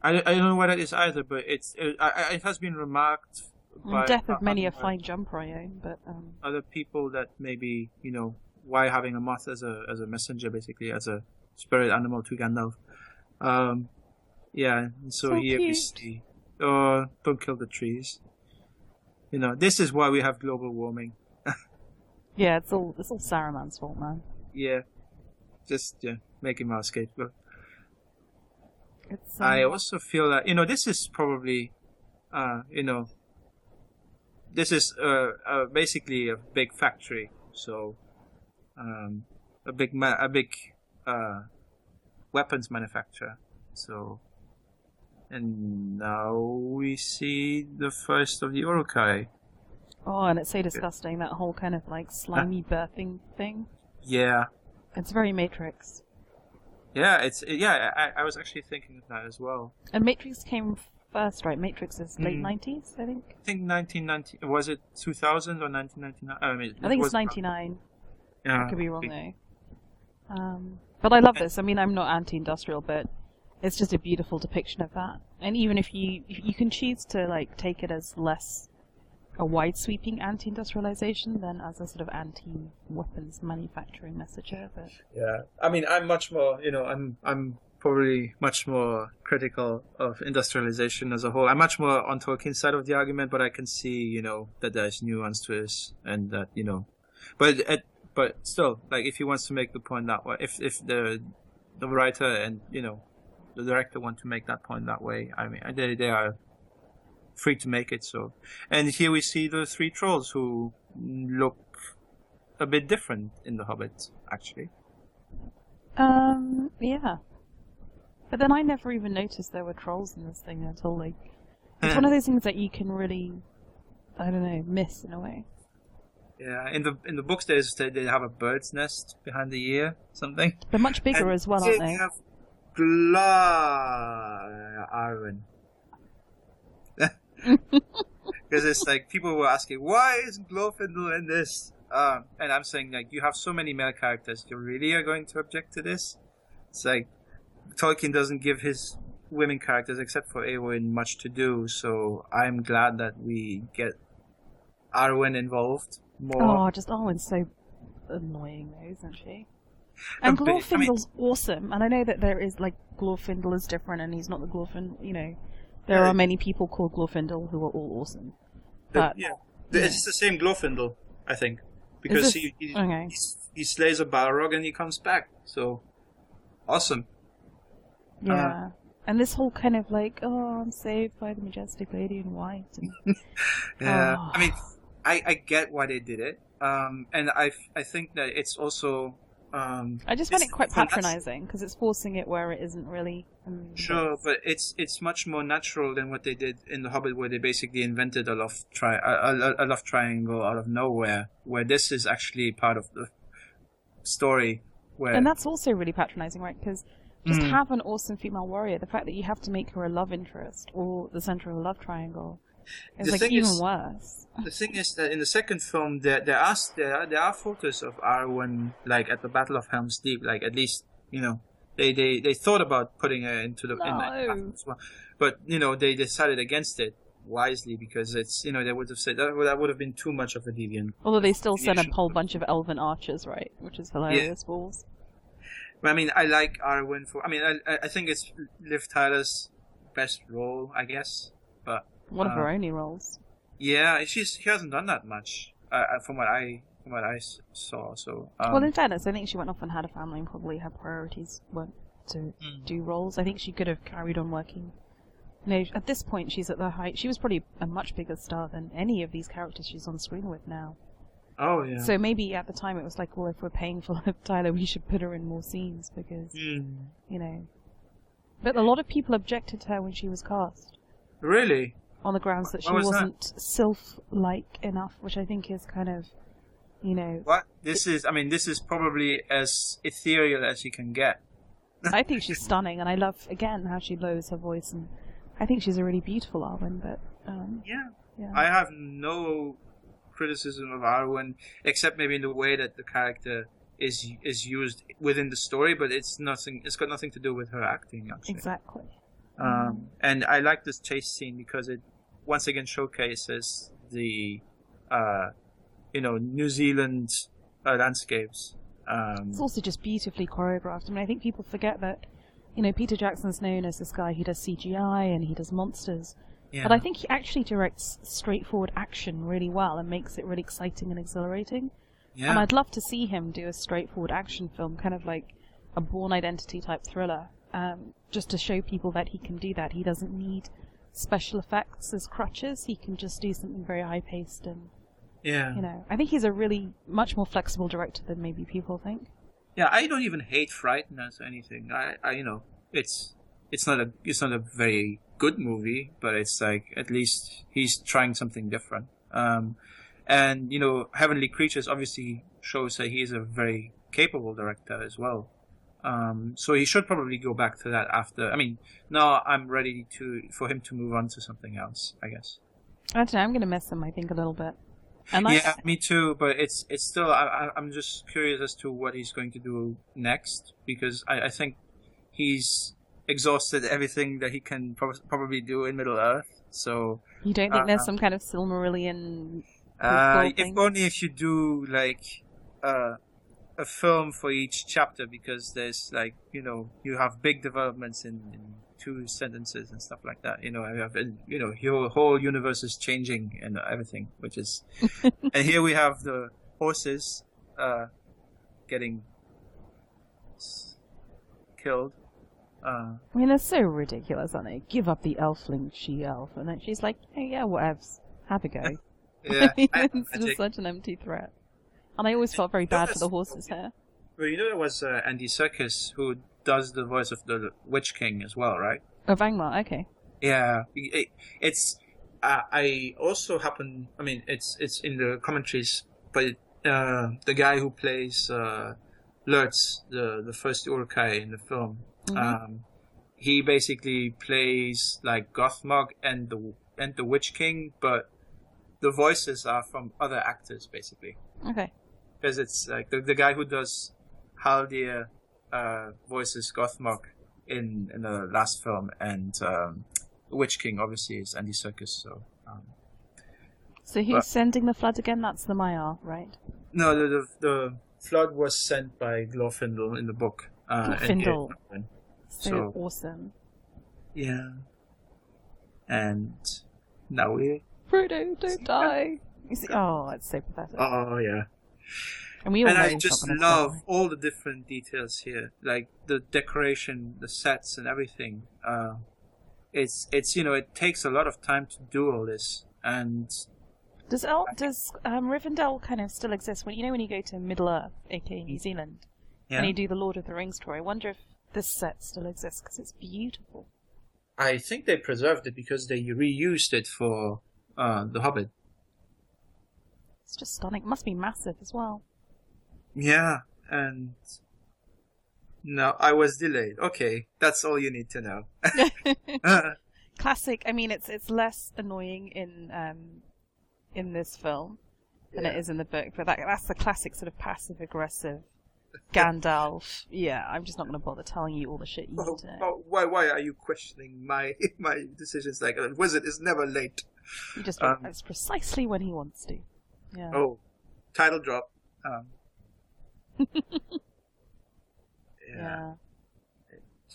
S3: I don't know why that is either, but it has been remarked by
S1: Death of many a fine jumper I own, but
S3: other people that maybe, you know, why having a moth as a messenger, basically as a spirit animal to Gandalf. Yeah, so here we see, oh, don't kill the trees. You know, this is why we have global warming.
S1: Yeah, it's all Saruman's fault, man.
S3: Yeah, just make him our scapegoat.
S1: It's,
S3: I also feel that, you know, this is probably, you know, this is basically a big factory, so a big weapons manufacturer. So, and now we see the first of the Urukai.
S1: Oh, and it's so disgusting, that whole kind of like slimy birthing thing.
S3: Yeah.
S1: It's very Matrix.
S3: Yeah, I was actually thinking of that as well.
S1: And Matrix came first, right? Matrix is late 90s, I think.
S3: I think 1990, was it 2000 or 1999?
S1: I think it's 99.
S3: Yeah.
S1: I could be wrong though. But I love this. I mean, I'm not anti-industrial, but it's just a beautiful depiction of that. And even if you can choose to like take it as less a wide-sweeping anti-industrialization than as a sort of anti-weapons manufacturing messenger. But
S3: yeah, I mean, I'm much more, you know, I'm probably much more critical of industrialization as a whole. I'm much more on Tolkien's side of the argument, but I can see, you know, that there's nuance to this, and that, you know, but still, like, if he wants to make the point that way, if the writer and, you know, the director want to make that point that way, I mean, they are free to make it so. And here we see the three trolls who look a bit different in The Hobbit, actually.
S1: Yeah. But then I never even noticed there were trolls in this thing until, like, it's one of those things that you can really, I don't know, miss in a way.
S3: Yeah, in the books they have a bird's nest behind the ear, something.
S1: They're much bigger as well, aren't they?
S3: They have Arwen. Because it's like, people were asking, why isn't Glorfindel in this? And I'm saying, like, you have so many male characters, you really are going to object to this? It's like, Tolkien doesn't give his women characters, except for Eowyn, much to do, so I'm glad that we get Arwen involved more.
S1: Oh, Arwen's so annoying though, isn't she? And Glorfindel's awesome, and I know that there is, like, Glorfindel is different, and he's not the Glorfindel, you know. There are many people called Glorfindel who are all awesome. But
S3: it's the same Glorfindel, I think, because he slays a Balrog and he comes back. So awesome.
S1: Yeah, and this whole kind of like, oh, I'm saved by the majestic lady in white. And,
S3: yeah,
S1: oh.
S3: I mean, I get why they did it, and I think that it's also.
S1: I just find it quite patronizing because it's forcing it where it isn't really.
S3: Sure, but it's much more natural than what they did in The Hobbit, where they basically invented a love triangle out of nowhere. Where this is actually part of the story.
S1: And that's also really patronizing, right? Because just have an awesome female warrior. The fact that you have to make her a love interest or the center of a love triangle is like even worse.
S3: The thing is that in the second film, there are photos of Arwen, like at the Battle of Helm's Deep. Like, at least, you know, they thought about putting her into the in that battle as well, but, you know, they decided against it wisely because it's, you know, they would have said that would have been too much of a deviant.
S1: Although they still sent a whole bunch of elven archers, right? Which is hilarious balls.
S3: I mean, I like Arwen for. I mean, I think it's Liv Tyler's best role, I guess, but
S1: one of her only roles.
S3: Yeah, she hasn't done that much from what I saw. So
S1: well, in fairness, I think she went off and had a family, and probably her priorities weren't to do roles. I think she could have carried on working. You know, at this point, she's at the height. She was probably a much bigger star than any of these characters she's on screen with now.
S3: Oh yeah.
S1: So maybe at the time it was like, well, if we're paying for Liv Tyler, we should put her in more scenes because, you know. But a lot of people objected to her when she was cast.
S3: Really?
S1: On the grounds that she wasn't sylph-like enough, which I think is kind of, you know.
S3: What? This is probably as ethereal as you can get.
S1: I think she's stunning, and I love, again, how she lowers her voice, and I think she's a really beautiful Arwen, but...
S3: Yeah.
S1: Yeah.
S3: I have no criticism of Arwen, except maybe in the way that the character is used within the story, but it's nothing. It's got nothing to do with her acting, actually.
S1: Exactly.
S3: And I like this chase scene because it once again showcases the, New Zealand landscapes.
S1: It's also just beautifully choreographed. I mean, I think people forget that, Peter Jackson's known as this guy who does CGI and he does monsters.
S3: Yeah.
S1: But I think he actually directs straightforward action really well and makes it really exciting and exhilarating.
S3: Yeah.
S1: And I'd love to see him do a straightforward action film, kind of like a Bourne Identity type thriller, just to show people that he can do that. He doesn't need special effects as crutches. He can just do something very high-paced and, I think he's a really much more flexible director than maybe people think.
S3: Yeah, I don't even hate Frighteners or anything. It's not a very good movie, but it's like at least he's trying something different. And Heavenly Creatures obviously shows that he is a very capable director as well. So he should probably go back to that after. I mean, now I'm ready for him to move on to something else, I guess.
S1: I don't know. I'm going to miss him, I think, a little bit.
S3: Yeah, me too. But it's still. I'm just curious as to what he's going to do next, because I think he's exhausted everything that he can probably do in Middle Earth. So
S1: you don't think there's some kind of Silmarillion?
S3: If only if you do like a film for each chapter, because there's like you have big developments in 2 sentences and stuff like that. Your whole universe is changing and everything, which is and here we have the horses getting killed.
S1: I mean, they're so ridiculous, aren't they? Give up the elfling she-elf, and then she's like, hey, yeah, whatevs, have a go.
S3: Yeah,
S1: it's just such an empty threat. And I always felt very bad for the horses here.
S3: Well, there was Andy Serkis who does the voice of the Witch King as well, right?
S1: Oh, Vangmar, okay.
S3: Yeah, it's. I also happen. I mean, it's in the commentaries, but the guy who plays Lurtz, the first Uruk-hai in the film, he basically plays like Gothmog and the Witch King, but the voices are from other actors, basically.
S1: Okay.
S3: Because it's like the guy who does Haldir voices Gothmog in the last film, and the Witch King obviously is Andy Serkis. So
S1: who's sending the flood again? That's the Maiar, right?
S3: No, the flood was sent by Glorfindel in the book.
S1: Glorfindel. So awesome.
S3: Yeah. And now we.
S1: Frodo, don't die. You see, it's so pathetic.
S3: Oh yeah.
S1: And
S3: I just love all the different details here, like the decoration, the sets, and everything. It's it takes a lot of time to do all this. And
S1: does Rivendell kind of still exist when you go to Middle Earth, aka New Zealand, and you do the Lord of the Rings tour? I wonder if this set still exists because it's beautiful.
S3: I think they preserved it because they reused it for The Hobbit.
S1: It's just stunning. It must be massive as well.
S3: Yeah, and no, I was delayed. Okay, that's all you need to know.
S1: Classic. I mean, it's less annoying in this film than it is in the book, but that's the classic sort of passive aggressive Gandalf. Yeah, I'm just not going to bother telling you all the shit you need to know.
S3: Why are you questioning my decisions? Like a wizard is never late.
S1: You just it's precisely when he wants to. Yeah.
S3: Oh, title drop.
S1: Yeah.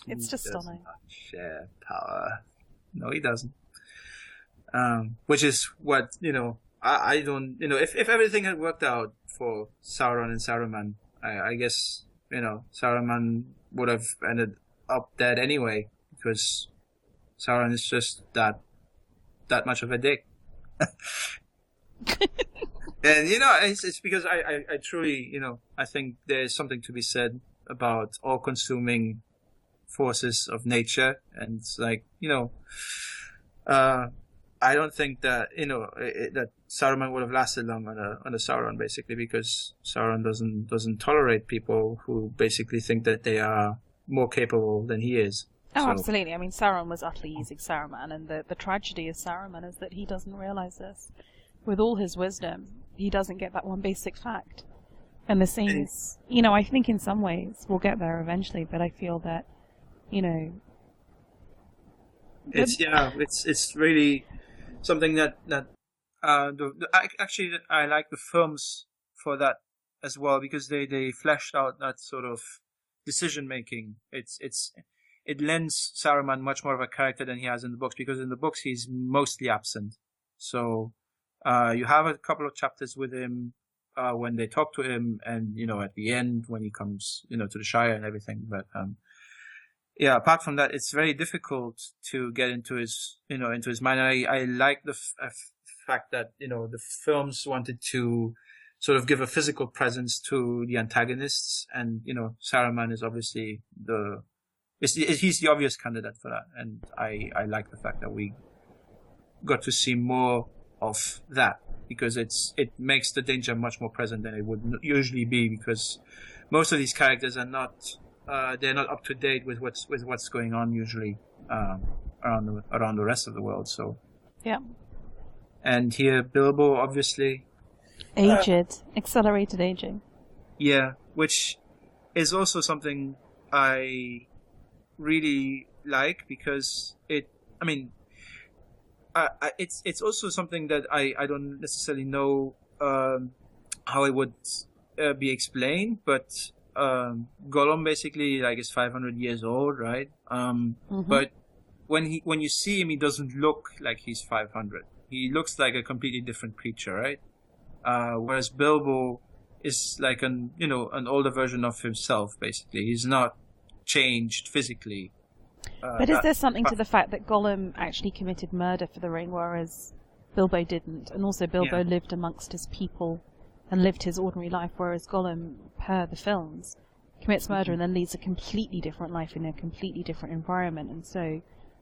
S1: It's just stunning.
S3: Share power. No, he doesn't. Which is what I don't. If everything had worked out for Sauron and Saruman, I guess Saruman would have ended up dead anyway, because Sauron is just that much of a dick. And it's because I truly I think there's something to be said about all-consuming forces of nature, and it's like I don't think that that Saruman would have lasted long on a Sauron, basically, because Sauron doesn't tolerate people who basically think that they are more capable than he is.
S1: Oh,
S3: So,
S1: absolutely. I mean, Sauron was utterly using Saruman, and the tragedy of Saruman is that he doesn't realize this. With all his wisdom, he doesn't get that one basic fact. And the same
S3: and
S1: is, I think in some ways we'll get there eventually, but I feel that,
S3: it's really something that actually I like the films for that as well, because they fleshed out that sort of decision making. It lends Saruman much more of a character than he has in the books, because in the books he's mostly absent. So you have a couple of chapters with him when they talk to him, and at the end when he comes to the Shire and everything. But apart from that, it's very difficult to get into his mind. And I like the fact that the films wanted to sort of give a physical presence to the antagonists, and Saruman is obviously he's the obvious candidate for that. And I like the fact that we got to see more of that, because it makes the danger much more present than it would usually be, because most of these characters are not they're not up to date with what's going on usually around the rest of the world. So
S1: yeah.
S3: And here Bilbo, obviously
S1: aged, accelerated aging.
S3: Yeah, which is also something I really like, because it's also something that I don't necessarily know how it would be explained, but Gollum basically is 500 years old, right? But when you see him, he doesn't look like he's 500. He looks like a completely different creature, right? Whereas Bilbo is like an older version of himself, basically. He's not changed physically.
S1: But is there something to the fact that Gollum actually committed murder for the ring, whereas Bilbo didn't? And also Bilbo lived amongst his people and lived his ordinary life, whereas Gollum, per the films, commits murder and then leads a completely different life in a completely different environment. And so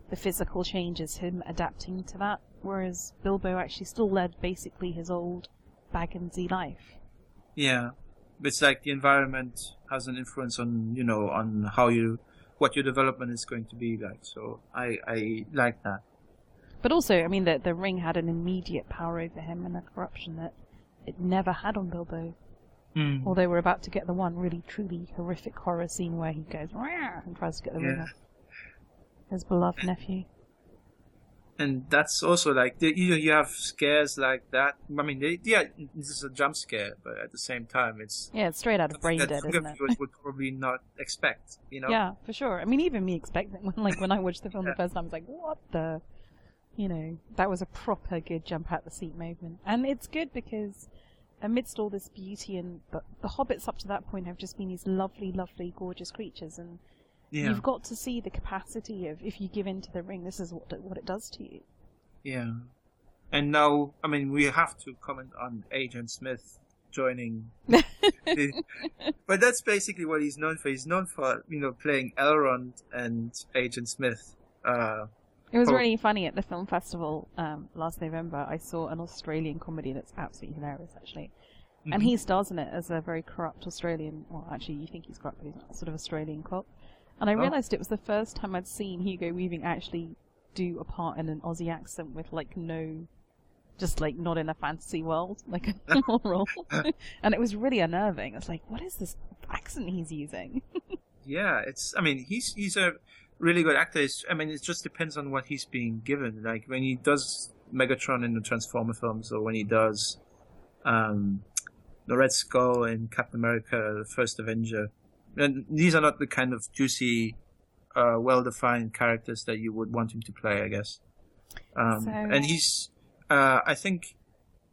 S1: the physical change is him adapting to that, whereas Bilbo actually still led basically his old Bagginsy life.
S3: Yeah, it's like the environment has an influence on on what your development is going to be like. So I like that.
S1: But also, I mean, the ring had an immediate power over him and a corruption that it never had on Bilbo. Although we're about to get the one really truly horrific horror scene where he goes "Rah!" and tries to get the ring off his beloved nephew.
S3: And that's also like you have scares like that. I mean, this is a jump scare, but at the same time, it's
S1: straight out of Brain Dead, isn't it?
S3: Viewers would probably not expect,
S1: Yeah, for sure. I mean, even me expecting when I watched the film the first time, I was like, what the, that was a proper good jump out the seat moment, and it's good because amidst all this beauty and the hobbits up to that point have just been these lovely, lovely, gorgeous creatures, and you've got to see the capacity of, if you give in to the ring, this is what it does to you.
S3: Yeah. And now, I mean, we have to comment on Agent Smith joining. But that's basically what he's known for. He's known for, playing Elrond and Agent Smith.
S1: It was really funny at the film festival last November. I saw an Australian comedy that's absolutely hilarious, actually. And he stars in it as a very corrupt Australian, well, actually, you think he's corrupt, but he's not, sort of Australian cop. And I realised it was the first time I'd seen Hugo Weaving actually do a part in an Aussie accent with, not in a fantasy world, like a normal role. And it was really unnerving. I was like, what is this accent he's using?
S3: Yeah, he's a really good actor. It just depends on what he's being given. Like, when he does Megatron in the Transformer films, or when he does the Red Skull in Captain America, the First Avenger, and these are not the kind of juicy, well-defined characters that you would want him to play, I guess. And he's, I think,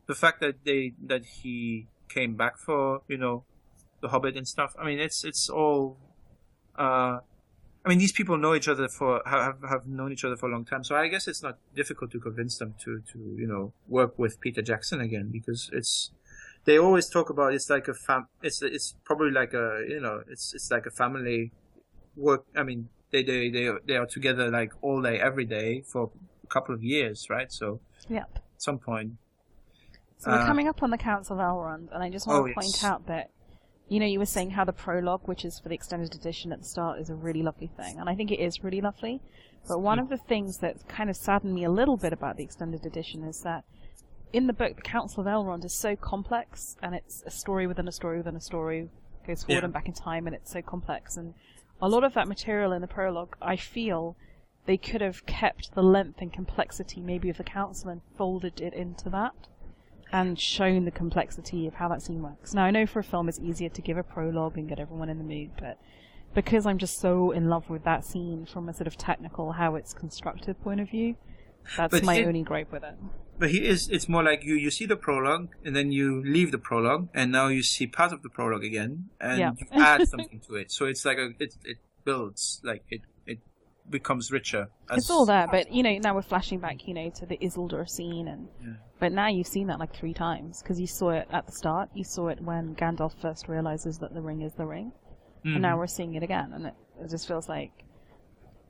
S3: the fact that he came back for the Hobbit and stuff. I mean, it's all. These people know each other have known each other for a long time, so I guess it's not difficult to convince them to work with Peter Jackson again, because they always talk about it's like it's probably like a it's like a family work. I mean, they are together like all day every day for a couple of years, right? So
S1: yep.
S3: At some point.
S1: So we're coming up on the Council of Elrond, and I just want to point out that you were saying how the prologue, which is for the extended edition at the start, is a really lovely thing, and I think it is really lovely. But one of the things that kind of saddened me a little bit about the extended edition is that in the book, the Council of Elrond is so complex, and it's a story within a story within a story, goes forward and back in time, and it's so complex. And a lot of that material in the prologue, I feel they could have kept the length and complexity maybe of the Council and folded it into that, and shown the complexity of how that scene works. Now, I know for a film it's easier to give a prologue and get everyone in the mood, but because I'm just so in love with that scene from a sort of technical, how it's constructed point of view, that's my only gripe with it.
S3: But it's more like you see the prologue, and then you leave the prologue, and now you see part of the prologue again, and you add something to it. So it's like it builds, like it becomes richer.
S1: It's all there, but now we're flashing back, to the Isildur scene, and but now you've seen that like 3 times, because you saw it at the start, you saw it when Gandalf first realizes that the ring is the ring, and now we're seeing it again, and it just feels like,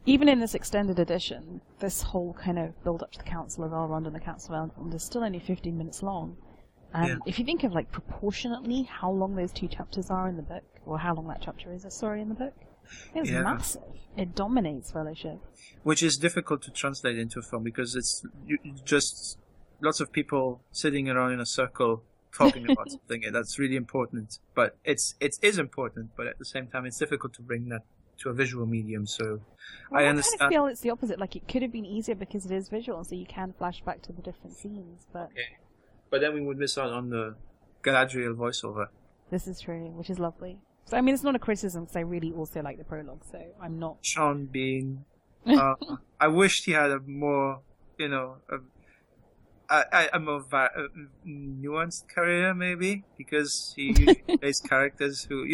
S1: even in this extended edition, this whole kind of build up to the Council of Elrond and the Council of Elrond is still only 15 minutes long. And if you think of like proportionately how long those 2 chapters are in the book, or how long that chapter is, in the book, it's massive. It dominates Fellowship.
S3: Which is difficult to translate into a film, because it's just lots of people sitting around in a circle talking about something, and that's really important. But it is important, but at the same time it's difficult to bring that to a visual medium, so I understand. I kind of
S1: feel it's the opposite. Like, it could have been easier because it is visual, so you can flash back to the different scenes. But
S3: but then we would miss out on the Galadriel voiceover.
S1: This is true, which is lovely. So I mean, it's not a criticism, because I really also like the prologue. So I'm not.
S3: Sean Bean. I wished he had a more, a more nuanced career, maybe, because he usually plays characters who,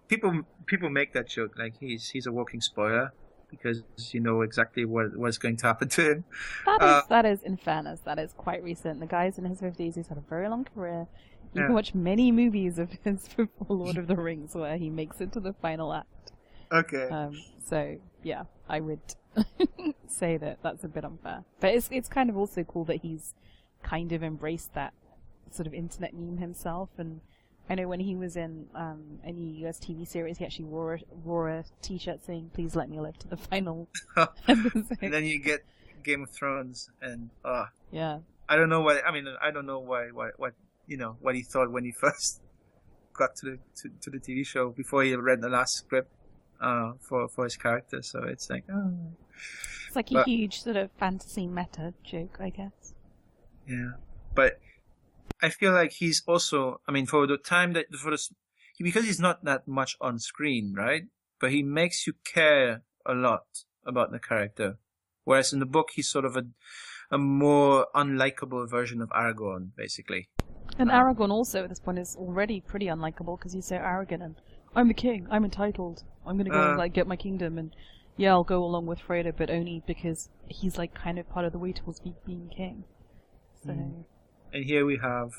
S3: people make that joke, like he's a walking spoiler, because you know exactly what's going to happen to him.
S1: That is, in fairness, that is quite recent. The guy's in his 50s, he's had a very long career. You can watch many movies of his before Lord of the Rings where he makes it to the final act.
S3: Okay.
S1: So, yeah, I would say that that's a bit unfair. But it's kind of also cool that he's kind of embraced that sort of internet meme himself, and I know when he was in any US TV series, he actually wore a t-shirt saying, "Please let me live to the final episode."
S3: And then you get Game of Thrones, and
S1: yeah.
S3: I don't know what what he thought when he first got to the TV show, before he read the last script for his character. So it's like,
S1: it's like a huge sort of fantasy meta joke, I guess.
S3: Yeah, but I feel like he's also, for the time because he's not that much on screen, right? But he makes you care a lot about the character. Whereas in the book, he's sort of a more unlikable version of Aragorn, basically.
S1: And Aragorn also at this point is already pretty unlikable, because he's so arrogant and, I'm the king, I'm entitled, I'm gonna go and get my kingdom, and yeah, I'll go along with Frodo, but only because he's like kind of part of the way towards being king. So.
S3: And here we have,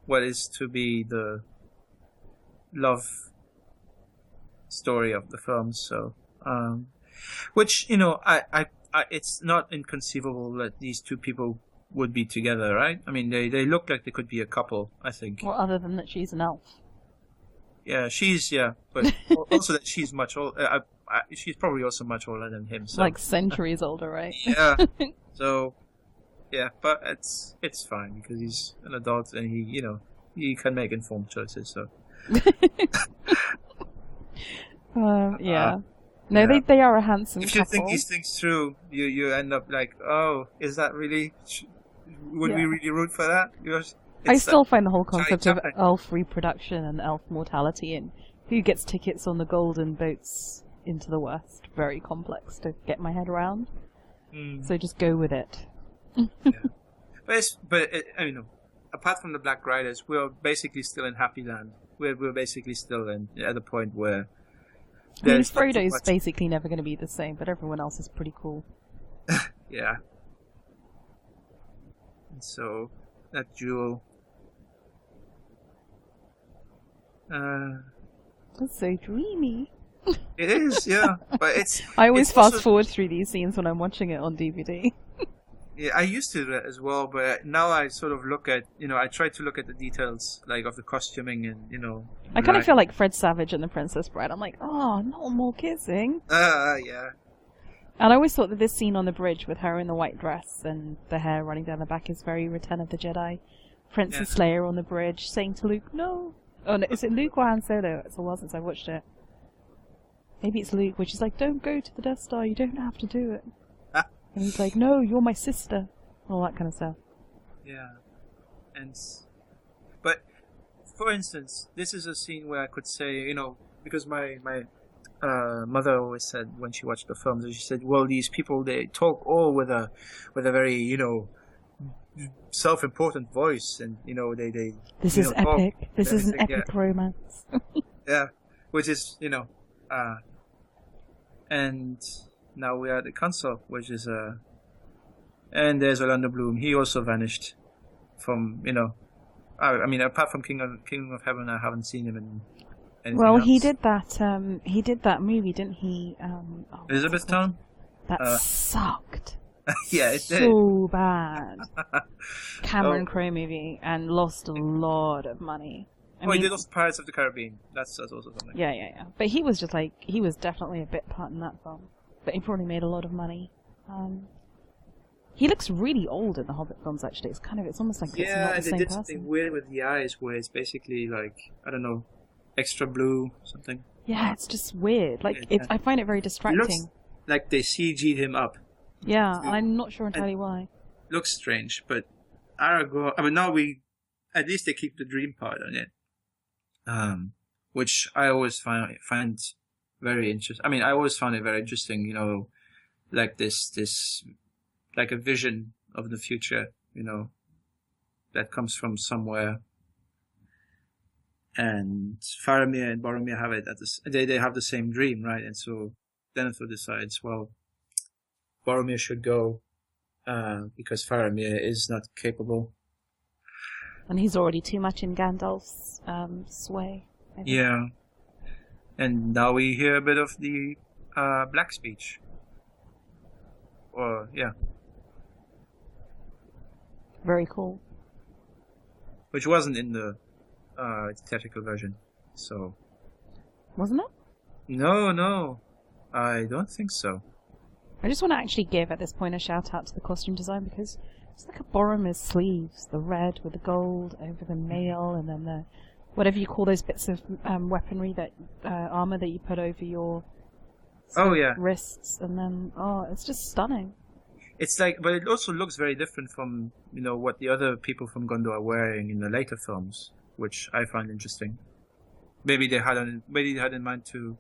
S3: what is to be the love story of the film. So, which I it's not inconceivable that these 2 people would be together, right? I mean, they look like they could be a couple, I think.
S1: Well, other than that she's an elf.
S3: Yeah, but also that she's much older. She's probably also much older than him. So.
S1: Like centuries older, right?
S3: Yeah. So, yeah, but it's fine, because he's an adult and he can make informed choices. So.
S1: Yeah. No, yeah. They are a handsome
S3: couple. If you
S1: couple.
S3: think these things through, you end up like, oh, is that really? Would we really root for that?
S1: I still find the whole concept of elf reproduction and elf mortality and who gets tickets on the golden boats into the West very complex to get my head around. So just go with it.
S3: Yeah. But apart from the Black Riders, we're basically still in Happy Land. We're basically still at the point where.
S1: Frodo's basically never going to be the same, but everyone else is pretty cool.
S3: Yeah. And so, that duel.
S1: That's so dreamy.
S3: It is, yeah. But it's.
S1: I always
S3: it's
S1: fast
S3: also...
S1: forward through these scenes when I'm watching it on DVD.
S3: Yeah, I used to do that as well, but now I sort of look at, I try to look at the details, like, of the costuming and,
S1: I kind of feel like Fred Savage and the Princess Bride. I'm like, oh, not more kissing.
S3: Yeah.
S1: And I always thought that this scene on the bridge with her in the white dress and the hair running down the back is very Return of the Jedi. Princess Leia on the bridge saying to Luke, no. Oh, no, is it Luke or Han Solo? It's a while since I watched it. Maybe it's Luke, which is like, don't go to the Death Star, you don't have to do it. And he's like, no, you're my sister. All that kind of stuff.
S3: Yeah. But, for instance, this is a scene where I could say, because my mother always said when she watched the films, she said, well, these people, they talk all with a very, self-important voice, and, they
S1: This is
S3: talk.
S1: epic. This is an epic romance.
S3: Yeah. Which is, and now we are at the console, which is and there's Orlando Bloom. He also vanished from, I mean, apart from King of Heaven, I haven't seen him in anything else.
S1: He did that movie, didn't he?
S3: Elizabethtown?
S1: That sucked.
S3: Yeah, it did.
S1: So bad. Cameron Crowe movie, and lost a lot of money. I mean,
S3: he did also Pirates of the Caribbean. That's also something.
S1: Yeah. But he was just like, he was definitely a bit part in that film. But he probably made a lot of money. He looks really old in the Hobbit films, actually. It's almost like it's not the same person.
S3: Yeah, they did something weird with the eyes where it's basically like, I don't know, extra blue, something.
S1: Yeah, it's just weird. Like, I find it very distracting.
S3: It looks like they CG'd him up.
S1: Yeah, I'm not sure entirely why.
S3: Looks strange, but Aragorn, at least they keep the dream part on it. Which I always find very interesting. I mean, I always found it very interesting, like this, like a vision of the future, that comes from somewhere. And Faramir and Boromir have it they have the same dream, right? And so Denethor decides, well, Boromir should go, because Faramir is not capable.
S1: And he's already too much in Gandalf's sway.
S3: Yeah. And now we hear a bit of the black speech. Yeah.
S1: Very cool.
S3: Which wasn't in the theatrical version, so...
S1: Wasn't it?
S3: No. I don't think so.
S1: I just want to actually give, at this point, a shout-out to the costume design, because it's like a Boromir's sleeves, the red with the gold over the mail, and then the... whatever you call those bits of weaponry, that armor that you put over your wrists, and then it's just stunning.
S3: It's like, but it also looks very different from what the other people from Gondor are wearing in the later films, which I find interesting. Maybe they had in mind to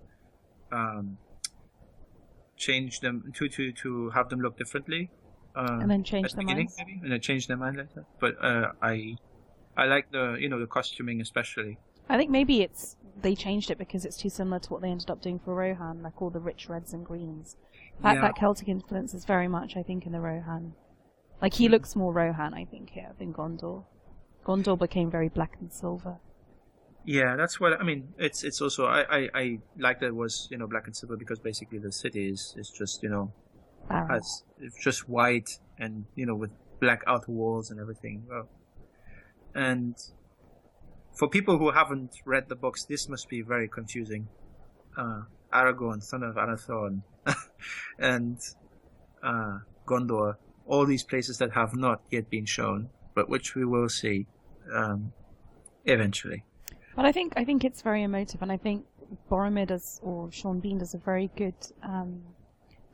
S3: change them to have them look differently,
S1: and then change their minds.
S3: Maybe, and then change their mind later. But I like the costuming especially.
S1: I think maybe they changed it because it's too similar to what they ended up doing for Rohan, like all the rich reds and greens. That Celtic influence is very much, I think, in the Rohan. Like, he looks more Rohan, I think, here than Gondor. Gondor became very black and silver.
S3: Yeah, that's what I mean. It's also I like that it was black and silver because basically the city is just it's just white and with black outer walls and everything. Well, and for people who haven't read the books, this must be very confusing. Aragorn, son of Arathorn, and Gondor, all these places that have not yet been shown, but which we will see eventually.
S1: But I think it's very emotive, and I think Boromir does, or Sean Bean does a very good.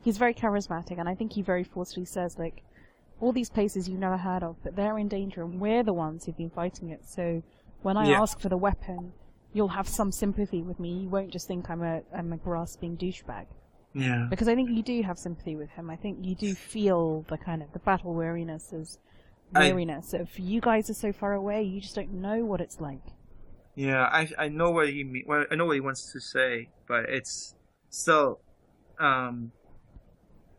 S1: He's very charismatic, and I think he very forcefully says, like, all these places you've never heard of, but they're in danger, and we're the ones who've been fighting it. So when I ask for the weapon, you'll have some sympathy with me. You won't just think I'm a grasping douchebag.
S3: Yeah.
S1: Because I think you do have sympathy with him. I think you do feel the kind of the battle weariness of you guys are so far away, you just don't know what it's like.
S3: Yeah, I know what he mean. Well, I know what he wants to say, but it's still,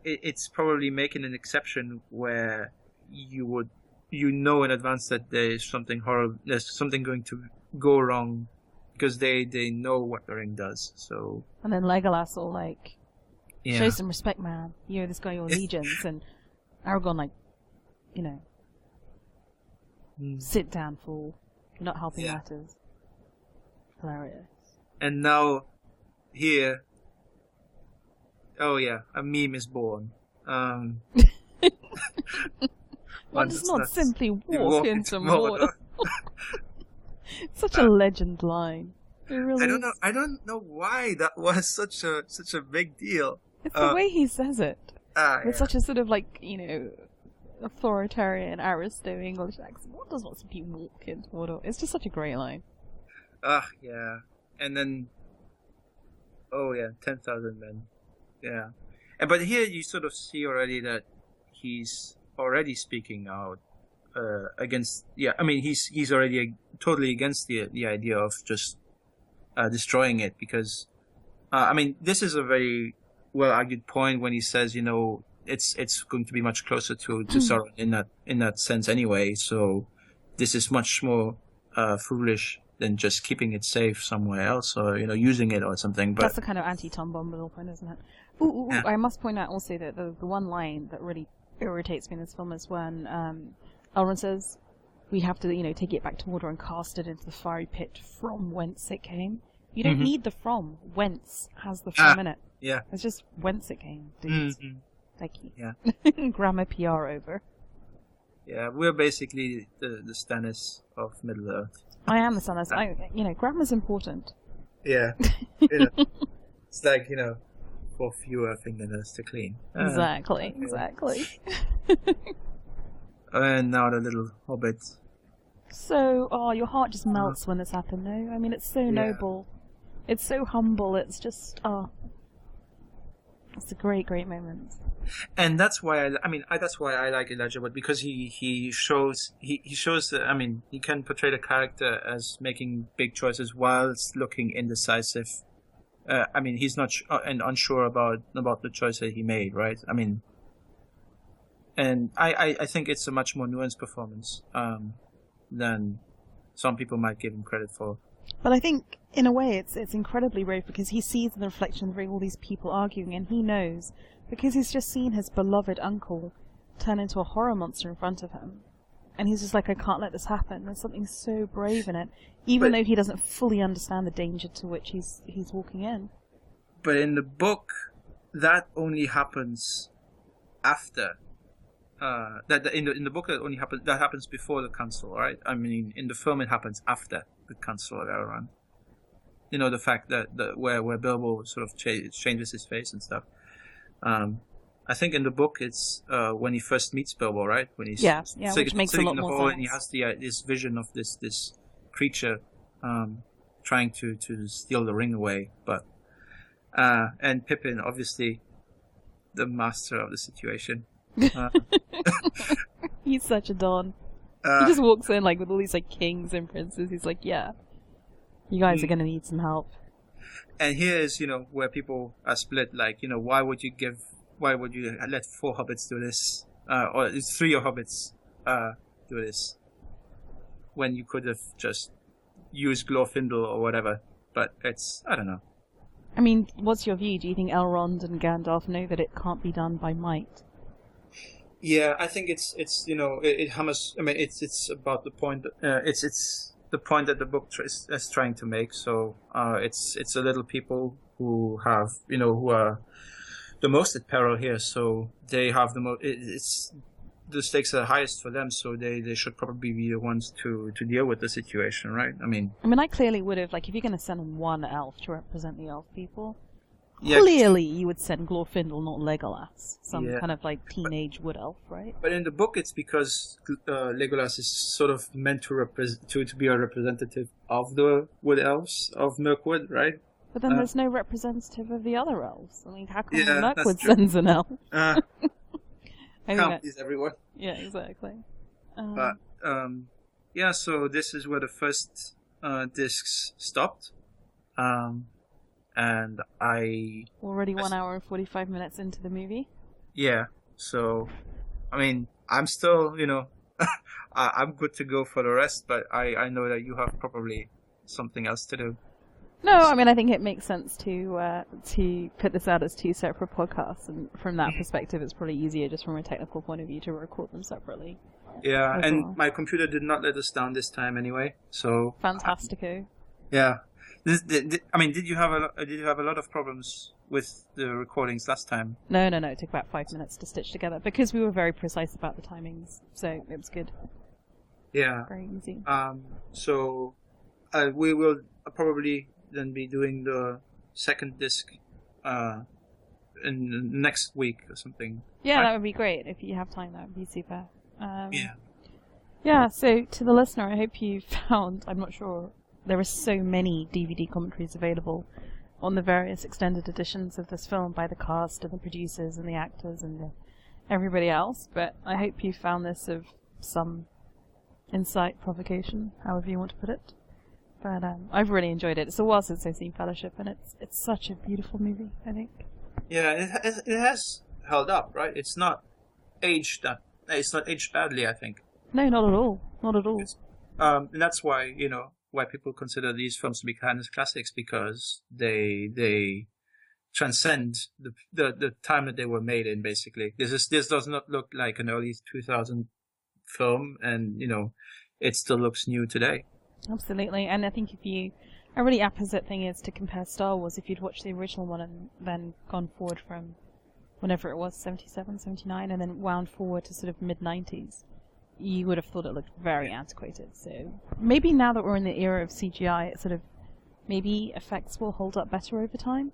S3: it's probably making an exception where you in advance that there's something horrible, there's something going to go wrong, because they know what the ring does. So. And
S1: then Legolas will show some respect, man. You owe this guy your allegiance, and Aragorn sit down, fool. You're not helping matters. Hilarious.
S3: And now, here, a meme is born. One
S1: does not simply walk into Mordor. Such a legend line. It really
S3: I don't know why that was such a big deal.
S1: It's the way he says it. With such a sort of authoritarian aristo English accent. What does not simply walk into Mordor? It's just such a great line.
S3: Yeah. And then 10,000 men. Yeah. But here you sort of see already that he's already speaking out against. Yeah, I mean he's already totally against the idea of just destroying it, because this is a very well argued point when he says it's going to be much closer to Sauron in that sense anyway. So this is much more foolish than just keeping it safe somewhere else, or using it or something. But
S1: that's the kind of anti-Tom Bombadil point, isn't it? Ooh, I must point out also that the one line that really irritates me in this film is when Elrond says, "We have to, take it back to Mordor and cast it into the fiery pit from whence it came." You don't need the from. Whence has the from in it.
S3: Yeah.
S1: It's just whence it came, dude. Thank you.
S3: Yeah.
S1: Grammar PR over.
S3: Yeah, we're basically the Stannis of Middle Earth.
S1: I am the Stannis. Grammar's important.
S3: Yeah. It's like, for fewer fingernails to clean.
S1: Exactly.
S3: And now the little hobbit.
S1: So, your heart just melts when this happens, no? I mean, it's so noble. It's so humble. It's just, it's a great, great moment.
S3: And that's why that's why I like Elijah Wood, because he shows that, he can portray the character as making big choices whilst looking indecisive. He's not and unsure about the choice that he made, right? And I think it's a much more nuanced performance than some people might give him credit for.
S1: But I think, in a way, it's incredibly brave, because he sees the reflection of all these people arguing, and he knows, because he's just seen his beloved uncle turn into a horror monster in front of him. And he's just like, I can't let this happen. There's something so brave in it, even though he doesn't fully understand the danger to which he's walking in.
S3: But in the book, that only happens after. In the book that happens before the council, right? In the film it happens after the council of Elrond. The fact that where Bilbo sort of changes his face and stuff. I think in the book it's when he first meets Bilbo, right? When he's
S1: which makes a lot more sense.
S3: And he has this vision of this creature trying to steal the ring away, but and Pippin, obviously the master of the situation.
S1: He's such a don. He just walks in with all these kings and princes. He's like, yeah, you guys are gonna need some help.
S3: And here is where people are split. Why would you let 4 hobbits do this, or 3 hobbits do this, when you could have just used Glorfindel or whatever? But I don't know.
S1: What's your view? Do you think Elrond and Gandalf know that it can't be done by might?
S3: Yeah, I think it's it hammers. It's about the point. It's the point that the book is trying to make. So it's the little people who have who are the most at peril here. So they have the most. It's the stakes are highest for them. So they should probably be the ones to deal with the situation, right?
S1: I clearly would have, if you're going to send one elf to represent the elf people. Yeah. Clearly, you would send Glorfindel, not Legolas, some kind of teenage wood elf, right?
S3: But in the book, it's because Legolas is sort of meant to be a representative of the wood elves of Mirkwood, right?
S1: But then there's no representative of the other elves. How come Mirkwood sends an elf?
S3: Can't please everyone.
S1: Yeah, exactly.
S3: So this is where the first discs stopped. And
S1: already 1 hour and 45 minutes into the movie.
S3: Yeah, so I'm still I'm good to go for the rest, but I know that you have probably something else to do.
S1: No, I mean, I think it makes sense to put this out as two separate podcasts, and from that perspective, it's probably easier just from a technical point of view to record them separately.
S3: Yeah, and
S1: well.
S3: my computer did not let us down this time anyway. So
S1: Fantastico.
S3: yeah. I mean, did you have a lot of problems with the recordings last time?
S1: No. It took about 5 minutes to stitch together because we were very precise about the timings, so it was good.
S3: Yeah.
S1: Very easy.
S3: So we will probably then be doing the second disc in next week or something.
S1: Yeah,
S3: right?
S1: that would be great. If you have time, that would be super.
S3: Yeah.
S1: Yeah, so to the listener, I hope you found, I'm not sure, there are so many DVD commentaries available on the various extended editions of this film by the cast and the producers and the actors and everybody else, but I hope you found this of some insight, provocation, however you want to put it. But I've really enjoyed it. It's a while since I've seen Fellowship, and it's such a beautiful movie, I think.
S3: Yeah, it has held up, right? It's not aged badly, I think.
S1: No, not at all. Not at all.
S3: And that's why why people consider these films to be timeless classics, because they transcend the time that they were made in. Basically, this does not look like an early 2000 film, and it still looks new today.
S1: Absolutely, and I think a really apposite thing is to compare Star Wars. If you'd watched the original one and then gone forward from whenever it was, 77, 79, and then wound forward to sort of mid-90s, you would have thought it looked very antiquated. So maybe now that we're in the era of CGI, it sort of, maybe effects will hold up better over time?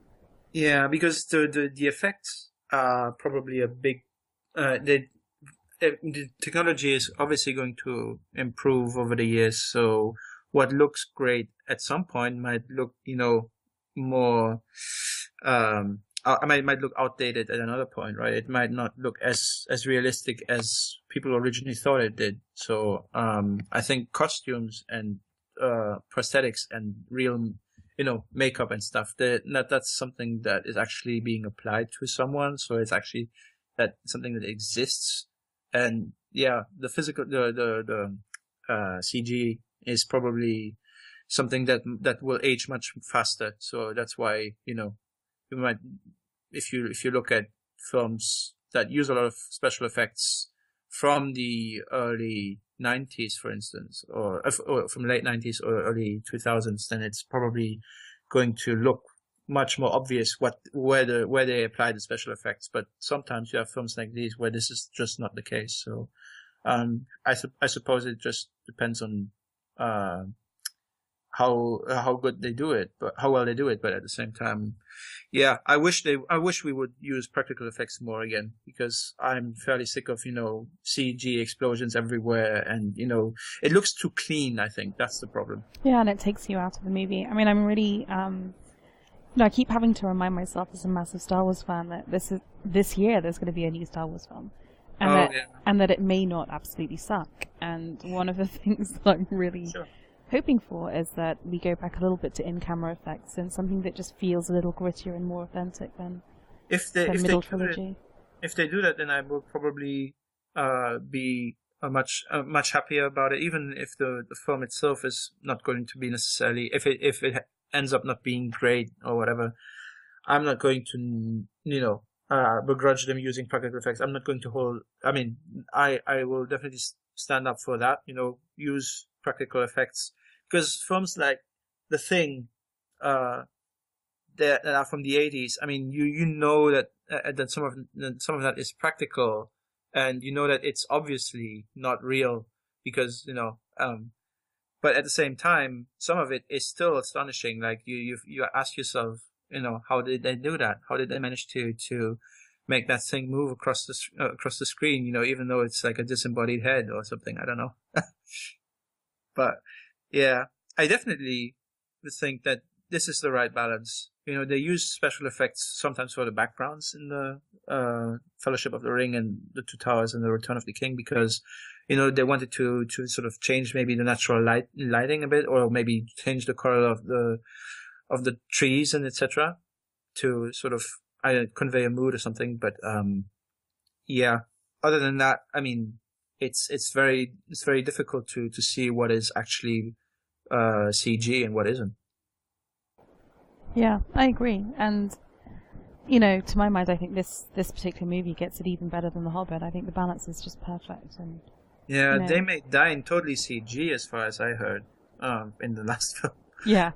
S3: Yeah, because the effects are probably a big... the technology is obviously going to improve over the years, so what looks great at some point might look, more... might look outdated at another point, right? It might not look as realistic as people originally thought it did. So I think costumes and prosthetics and real, makeup and stuff, that's something that is actually being applied to someone. So it's actually something that exists. And yeah, the physical, the CG is probably something that will age much faster. So that's why, you might, if you look at films that use a lot of special effects from the early 90s, for instance, or from late 90s or early 2000s, then it's probably going to look much more obvious where they apply the special effects. But sometimes you have films like these where this is just not the case. So I suppose it just depends on how good they do it, but how well they do it. But at the same time, yeah, I wish we would use practical effects more again, because I'm fairly sick of CG explosions everywhere, and it looks too clean. I think that's the problem.
S1: Yeah, and it takes you out of the movie. I mean, I'm really I keep having to remind myself as a massive Star Wars fan that this year there's going to be a new Star Wars film, and that it may not absolutely suck. And one of the things that I'm really hoping for is that we go back a little bit to in-camera effects and something that just feels a little grittier and more authentic than the middle trilogy.
S3: If they do that, then I will probably be much happier about it, even if the film itself is not going to be necessarily, if it ends up not being great or whatever. I'm not going to begrudge them using practical effects. I'm not going to hold. I mean, I will definitely stand up for that. Use practical effects, because films like The Thing, that are from the 80s. I mean, you know that some of that is practical, and you know that it's obviously not real, because but at the same time, some of it is still astonishing. Like you ask yourself, how did they do that? How did they manage to make that thing move across the screen? Even though it's like a disembodied head or something. I don't know. But yeah, I definitely think that this is the right balance. They use special effects sometimes for the backgrounds in the Fellowship of the Ring and the Two Towers and the Return of the King, because they wanted to sort of change maybe the natural lighting a bit, or maybe change the color of the trees and etc. to sort of convey a mood or something. But yeah, other than that, I mean, it's very difficult to see what is actually CG and what isn't.
S1: Yeah, I agree. And, you know, to my mind, I think this particular movie gets it even better than The Hobbit. I think the balance is just perfect. And
S3: Yeah,
S1: you know,
S3: they made Dine totally CG as far as I heard, in the last film.
S1: yeah.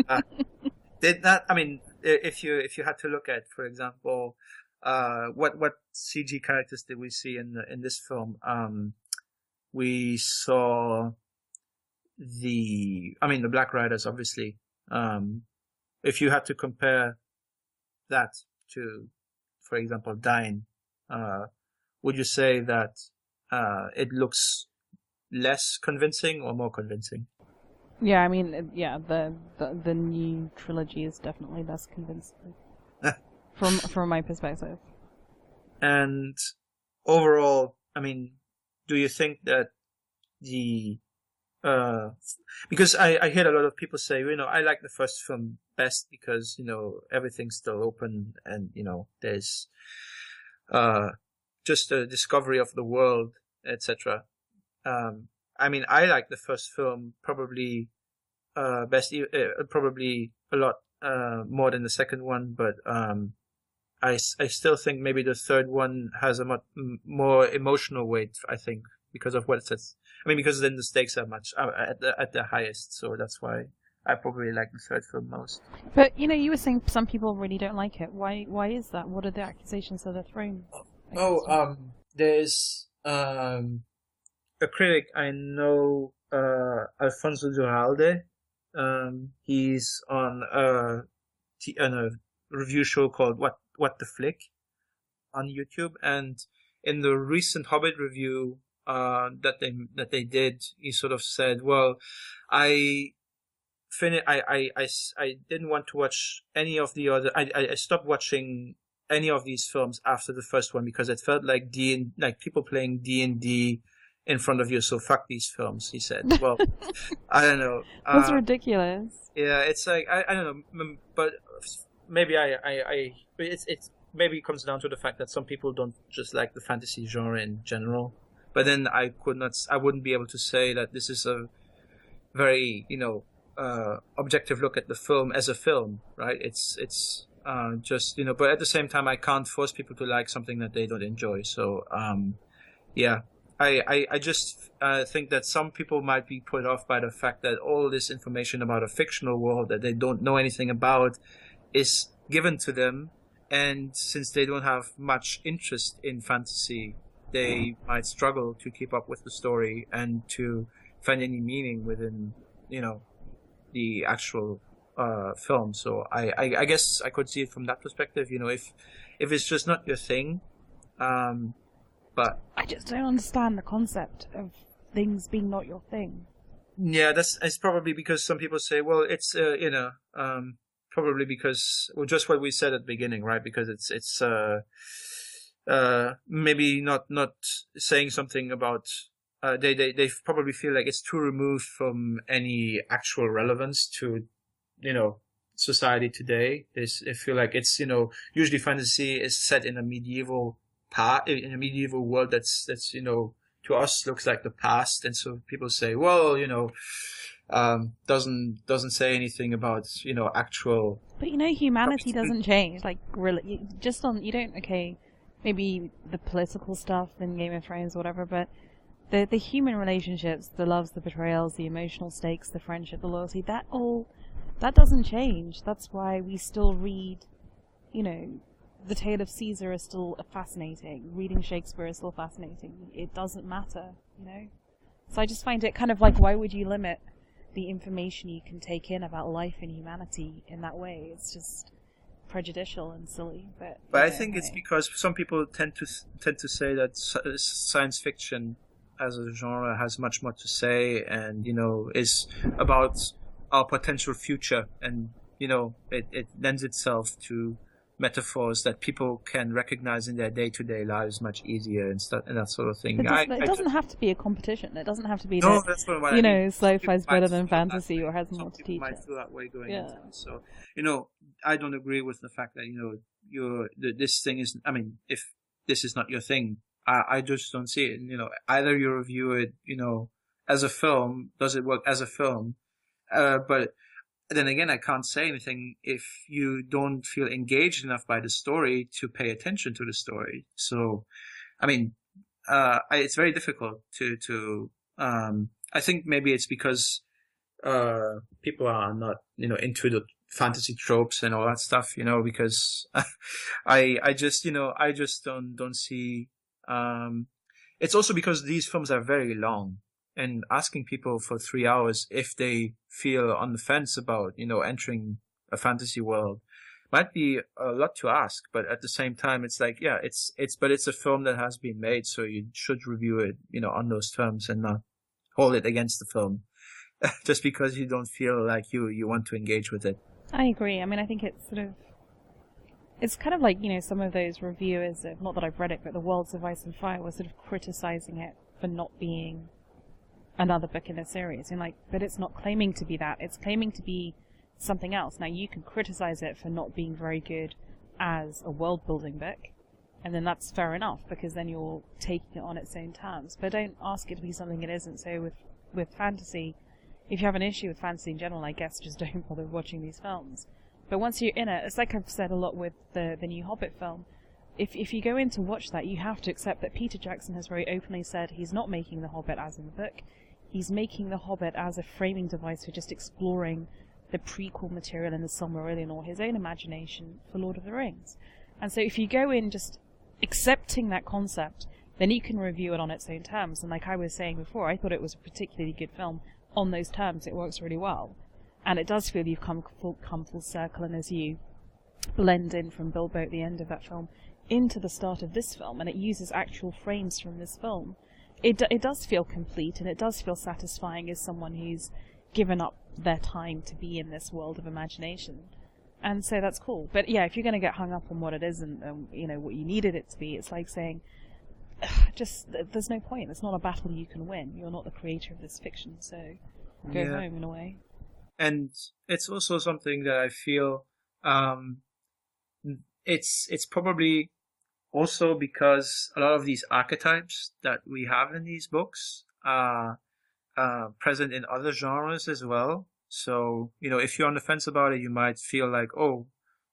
S3: Uh, did not, I mean, if you had to look at, for example, what CG characters did we see in this film? We saw the Black Riders, obviously. If you had to compare that to, for example, Dine, would you say that it looks less convincing or more convincing?
S1: Yeah, I mean, yeah, the new trilogy is definitely less convincing from my perspective.
S3: And overall, I mean, do you think that the because I hear a lot of people say, I like the first film best because, everything's still open and, there's just a discovery of the world, etc. I mean, I like the first film probably probably a lot more than the second one, but I still think maybe the third one has a much more emotional weight, I think, because of what it says. I mean, because then the stakes are much at the highest, so that's why I probably like the third film most.
S1: But you were saying some people really don't like it. Why is that? What are the accusations that are thrown?
S3: There's a critic I know, Alfonso Duralde. He's on a review show called What the Flick on YouTube, and in the recent Hobbit review that they did, he sort of said, "Well, I didn't want to watch any of the other. I stopped watching any of these films after the first one because it felt like like people playing D&D in front of you. So fuck these films," he said. Well, I don't know.
S1: That's ridiculous.
S3: Yeah, it's like I don't know, but maybe it's maybe it comes down to the fact that some people don't just like the fantasy genre in general. But then I wouldn't be able to say that this is a very objective look at the film as a film, right? It's just but at the same time I can't force people to like something that they don't enjoy. So yeah. I just think that some people might be put off by the fact that all this information about a fictional world that they don't know anything about is given to them, and since they don't have much interest in fantasy, they might struggle to keep up with the story and to find any meaning within, the actual film. So I guess I could see it from that perspective. If it's just not your thing, but
S1: I just don't understand the concept of things being not your thing.
S3: Yeah, it's probably because some people say, well, it's probably because, well, just what we said at the beginning, right? Because it's maybe not saying something about they probably feel like it's too removed from any actual relevance to society today. They feel like it's usually fantasy is set in a medieval world that's to us looks like the past, and so people say, well, doesn't say anything about actual.
S1: But humanity doesn't change. Like really, just on maybe the political stuff in Game of Thrones or whatever, but the human relationships, the loves, the betrayals, the emotional stakes, the friendship, the loyalty, that doesn't change. That's why we still read, The Tale of Caesar is still fascinating. Reading Shakespeare is still fascinating. It doesn't matter, So I just find it kind of like, why would you limit the information you can take in about life and humanity in that way? It's just prejudicial and silly. But
S3: I think it's because some people tend to say that science fiction as a genre has much more to say, and is about our potential future, and it lends itself to metaphors that people can recognize in their day-to-day lives much easier and that sort of thing.
S1: It doesn't have to be a competition. It doesn't have to be
S3: that's what I mean.
S1: sci-fi is better than fantasy or has more to teach.
S3: Might feel that way going into it. So I don't agree with the fact that this thing is. I mean, if this is not your thing, I just don't see it. Either you review it, as a film, does it work as a film? But then again, I can't say anything if you don't feel engaged enough by the story to pay attention to the story. So, I mean, it's very difficult to I think maybe it's because people are not, into the fantasy tropes and all that stuff, because I just don't see. It's also because these films are very long, and asking people for 3 hours if they feel on the fence about, entering a fantasy world might be a lot to ask. But at the same time, it's like, yeah, but it's a film that has been made, so you should review it, on those terms and not hold it against the film just because you don't feel like you want to engage with it.
S1: I agree. I mean, I think it's kind of like, some of those reviewers of, not that I've read it, but The Worlds of Ice and Fire were sort of criticizing it for not being another book in a series. And but it's not claiming to be that. It's claiming to be something else. Now, you can criticize it for not being very good as a world-building book, and then that's fair enough, because then you're taking it on its own terms. But don't ask it to be something it isn't. So with fantasy, if you have an issue with fantasy in general, I guess just don't bother watching these films. But once you're in it, it's like I've said a lot with the new Hobbit film. If you go in to watch that, you have to accept that Peter Jackson has very openly said he's not making The Hobbit as in the book. He's making The Hobbit as a framing device for just exploring the prequel material in the Silmarillion or his own imagination for Lord of the Rings. And so if you go in just accepting that concept, then you can review it on its own terms. And like I was saying before, I thought it was a particularly good film on those terms. It works really well. And it does feel you've come full circle, and as you blend in from Bilbo at the end of that film into the start of this film, and it uses actual frames from this film, it does feel complete, and it does feel satisfying as someone who's given up their time to be in this world of imagination. And so that's cool. But yeah, if you're going to get hung up on what it isn't, and what you needed it to be, it's like saying, just there's no point. It's not a battle you can win. You're not the creator of this fiction, so go home in a way.
S3: And it's also something that I feel it's probably also because a lot of these archetypes that we have in these books are present in other genres as well. So, if you're on the fence about it, you might feel like, oh,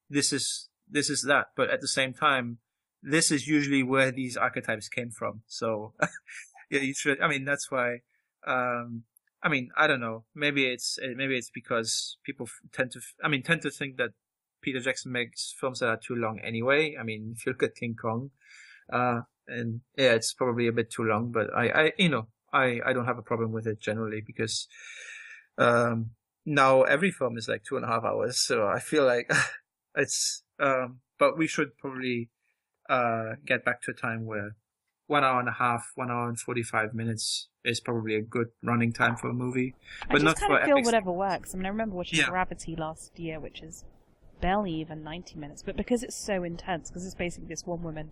S3: this is that. But at the same time, this is usually where these archetypes came from. So, yeah, you should. I mean, that's why. I don't know. Maybe it's because people tend to think that Peter Jackson makes films that are too long anyway. I mean, if you look at King Kong, and yeah, it's probably a bit too long. But I don't have a problem with it generally, because now every film is like 2.5 hours. So I feel like it's. But we should probably get back to a time where 1 hour and a half, 1 hour and 45 minutes is probably a good running time for a movie. But
S1: I just
S3: not
S1: kind of feel
S3: epics.
S1: whatever works. I mean, I remember watching Gravity last year, which is barely even 90 minutes, but because it's so intense, because it's basically this one woman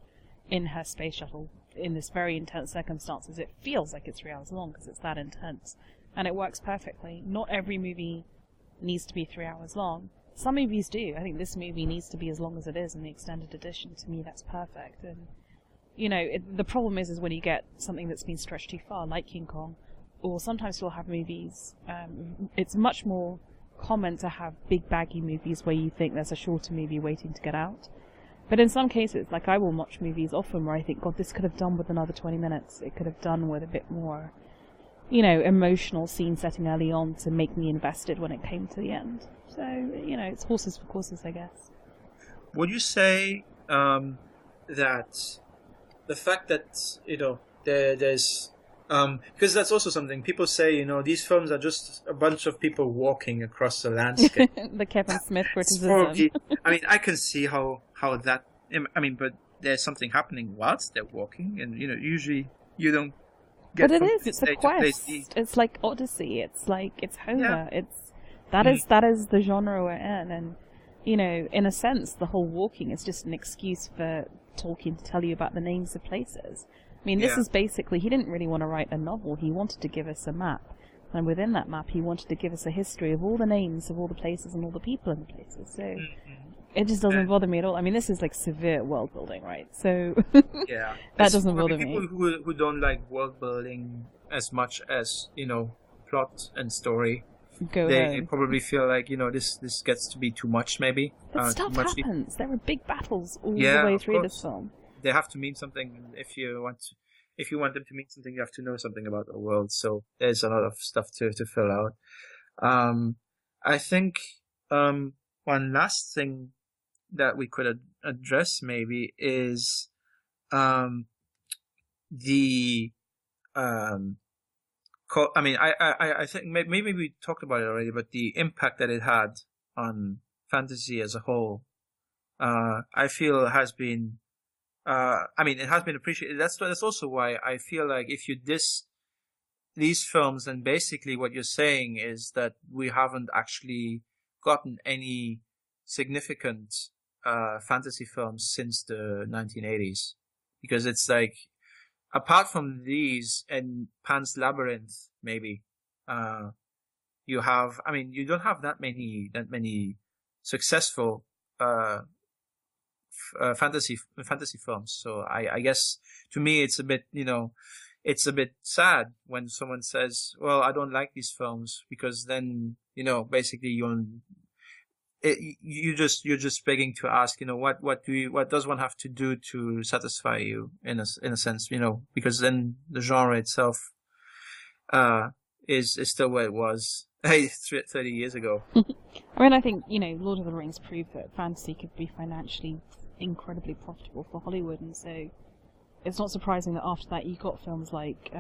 S1: in her space shuttle in this very intense circumstances, it feels like it's 3 hours long because it's that intense, and it works perfectly. Not every movie needs to be 3 hours long. Some movies do. I think this movie needs to be as long as it is in the extended edition. To me, that's perfect. And the problem is when you get something that's been stretched too far, like King Kong, or sometimes you'll have movies. It's much more common to have big baggy movies where you think there's a shorter movie waiting to get out. But in some cases, like I will watch movies often where I think, God, this could have done with another 20 minutes. It could have done with a bit more, emotional scene setting early on to make me invested when it came to the end. So, it's horses for courses, I guess.
S3: Would you say that the fact that, there's because that's also something people say, these films are just a bunch of people walking across the landscape.
S1: The Kevin Smith criticism.
S3: Probably, I can see how that, but there's something happening whilst they're walking, and, usually you don't get.
S1: But it's a quest. It's like Odyssey. It's Homer. Yeah. That is the genre we're in, and, in a sense, the whole walking is just an excuse for Tolkien to tell you about the names of places. I mean, this is basically, he didn't really want to write a novel. He wanted to give us a map. And within that map, he wanted to give us a history of all the names of all the places and all the people in the places. So it just doesn't bother me at all. I mean, this is like severe world building, right? So
S3: that
S1: doesn't bother me.
S3: People who don't like world building as much as, plot and story.
S1: go
S3: they
S1: home.
S3: probably feel like, this gets to be too much, maybe.
S1: But stuff
S3: too much.
S1: happens. There are big battles all the
S3: Yeah,
S1: way
S3: of
S1: through
S3: course.
S1: this film.
S3: They have to mean something. And if you want them to mean something, you have to know something about the world. So there's a lot of stuff to fill out. I think one last thing that we could address maybe is the I think maybe we talked about it already, but the impact that it had on fantasy as a whole, I feel has been, it has been appreciated. That's also why I feel like if you diss these films, then basically what you're saying is that we haven't actually gotten any significant fantasy films since the 1980s, because it's like, apart from these and Pan's Labyrinth, maybe, you don't have that many successful fantasy films. So I guess to me it's a bit, it's a bit sad when someone says, well, I don't like these films, because then, basically you're just begging to ask, what does one have to do to satisfy you in a sense, because then the genre itself is still where it was 30 years ago.
S1: I think, Lord of the Rings proved that fantasy could be financially incredibly profitable for Hollywood, and so it's not surprising that after that you got films like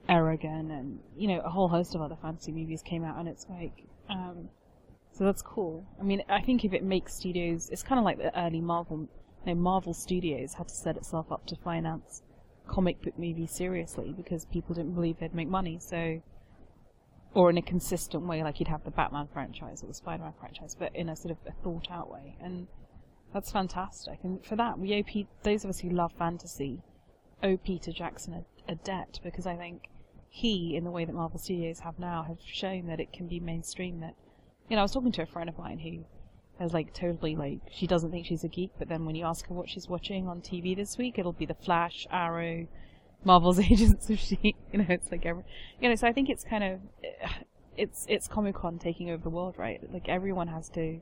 S1: Eragon and, a whole host of other fantasy movies came out, and it's like, so that's cool. I think if it makes studios, it's kind of like the early Marvel Studios had to set itself up to finance comic book movies seriously because people didn't believe they'd make money, so, or in a consistent way, like you'd have the Batman franchise or the Spider-Man franchise, but in a sort of a thought-out way, and that's fantastic. And for that, we owe those of us who love fantasy owe Peter Jackson a debt, because I think he, in the way that Marvel Studios have now, have shown that it can be mainstream. That, I was talking to a friend of mine who has totally she doesn't think she's a geek, but then when you ask her what she's watching on TV this week, it'll be The Flash, Arrow, Marvel's Agents of S.H.I.E.L.D. It's like so I think it's kind of it's Comic-Con taking over the world, right? Like everyone has to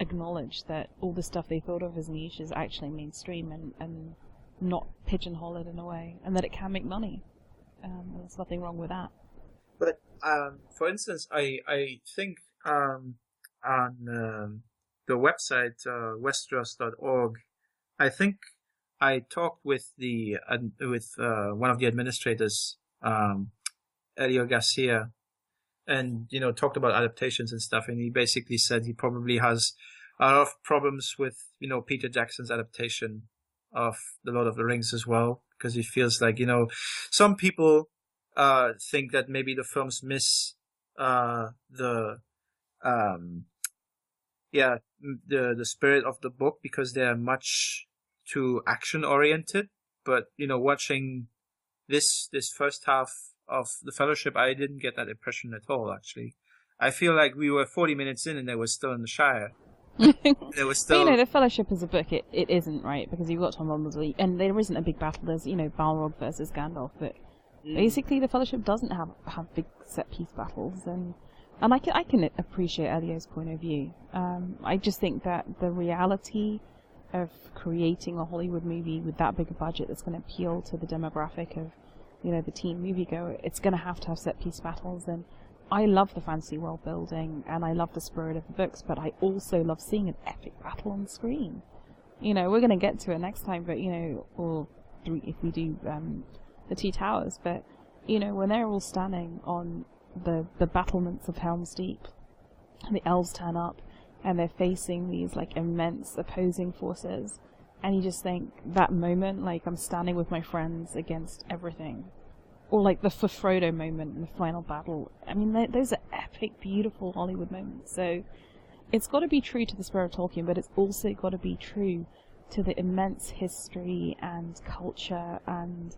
S1: acknowledge that all the stuff they thought of as niche is actually mainstream and not pigeonhole it in a way, and that it can make money. There's nothing wrong with that.
S3: But for instance, I think on the website westeros.org, I think I talked with one of the administrators, Elio Garcia, and talked about adaptations and stuff, and he basically said he probably has a lot of problems with Peter Jackson's adaptation of The Lord of the Rings as well, because he feels like some people think that maybe the films miss the spirit of the book because they are much too action oriented. But watching this first half of The Fellowship, I didn't get that impression at all. Actually, I feel like we were 40 minutes in and they were still in the Shire. They were still.
S1: But, The Fellowship as a book, it isn't, right, because you've got Tom Bombadil, and there isn't a big battle. There's Balrog versus Gandalf, but basically The Fellowship doesn't have big set piece battles, and I can appreciate Elio's point of view. I just think that the reality of creating a Hollywood movie with that big a budget that's going to appeal to the demographic of the teen moviegoer, it's going to have set piece battles. And I love the fantasy world building and I love the spirit of the books, but I also love seeing an epic battle on screen. We're going to get to it next time, but or if we do the Two Towers, but when they're all standing on the battlements of Helm's Deep, and the elves turn up and they're facing these immense opposing forces, and you just think that moment, I'm standing with my friends against everything. Or the Frodo moment in the final battle. Those are epic, beautiful Hollywood moments. So it's got to be true to the spirit of Tolkien, but it's also got to be true to the immense history and culture and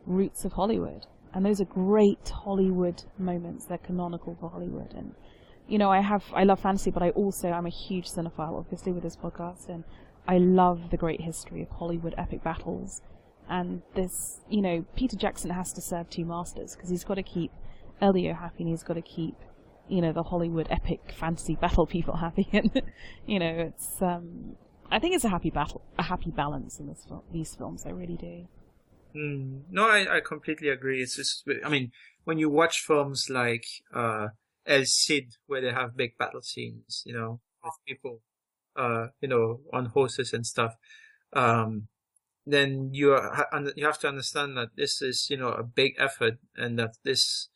S1: roots of Hollywood. And those are great Hollywood moments. They're canonical for Hollywood. And I love fantasy, but I'm a huge cinephile, obviously, with this podcast, and I love the great history of Hollywood epic battles. And this, Peter Jackson has to serve two masters, because he's got to keep Elio happy and he's got to keep the Hollywood epic fantasy battle people happy, and it's I think it's a happy balance in these films. I really do.
S3: No, I completely agree. It's just, I mean, when you watch films like El Cid, where they have big battle scenes, with people, on horses and stuff, then you have to understand that this is, a big effort, and that this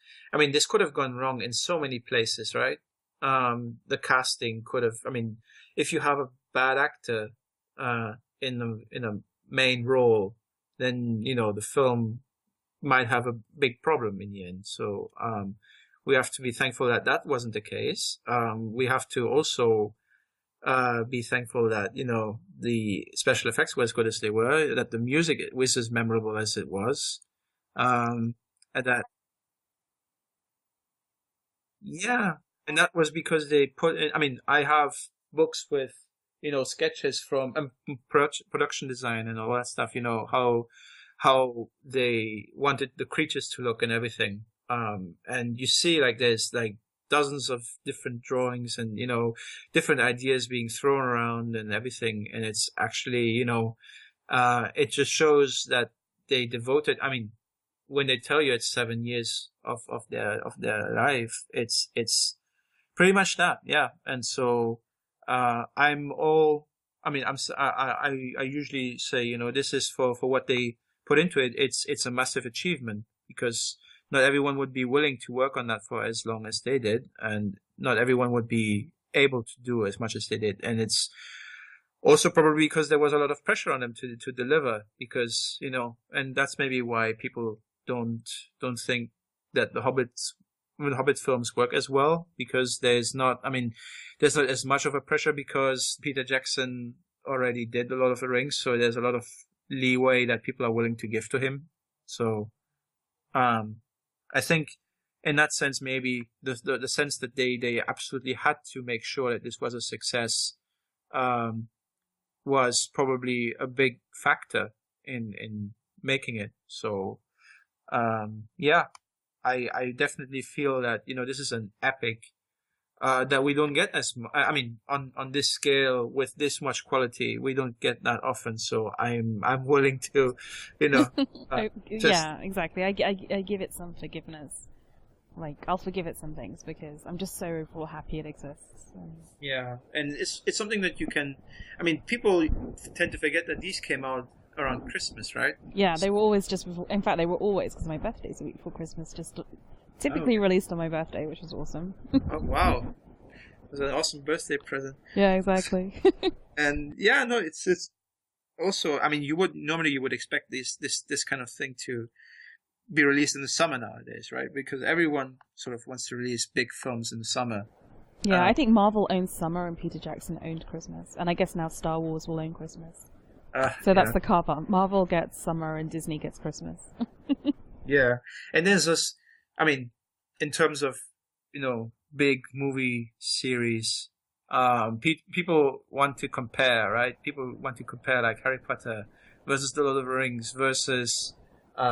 S3: could have gone wrong in so many places, right? The casting could have, if you have a bad actor in a main role, then the film might have a big problem in the end. So we have to be thankful that wasn't the case. We have to also be thankful that the special effects were as good as they were, that the music was as memorable as it was, and that and that was because they put in. I have books with sketches from production design and all that stuff. How they wanted the creatures to look and everything. And you see, like, there's like dozens of different drawings and different ideas being thrown around and everything. And it's actually it just shows that they devoted. When they tell you it's 7 years of their life, it's pretty much that, yeah. And so I usually say this is for what they put into it. It's a massive achievement, because not everyone would be willing to work on that for as long as they did, and not everyone would be able to do as much as they did. And it's also probably because there was a lot of pressure on them to deliver, because and that's maybe why people don't think that the Hobbit films work as well, because there's not as much of a pressure, because Peter Jackson already did a lot of the rings, so there's a lot of leeway that people are willing to give to him. So I think in that sense, maybe the sense that they absolutely had to make sure that this was a success was probably a big factor in making it. So I definitely feel that this is an epic that we don't get as on this scale with this much quality. We don't get that often. So I'm willing to
S1: yeah, exactly. I give it some forgiveness. Like, I'll forgive it some things because I'm just so overall happy it exists.
S3: Yeah, and it's something that you can. People tend to forget that these came out around Christmas, right?
S1: Yeah, they were always just before. In fact, they were always, because my birthday's a week before Christmas, just typically released on my birthday, which was awesome.
S3: Oh, wow. It was an awesome birthday present.
S1: Yeah, exactly.
S3: And yeah, no, it's also, you would expect this kind of thing to be released in the summer nowadays, right? Because everyone sort of wants to release big films in the summer.
S1: Yeah, I think Marvel owns summer and Peter Jackson owned Christmas. And I guess now Star Wars will own Christmas. So that's the carve-up. Marvel gets summer and Disney gets Christmas.
S3: Yeah. And there's this, in terms of, big movie series, people want to compare, right? People want to compare, like, Harry Potter versus The Lord of the Rings versus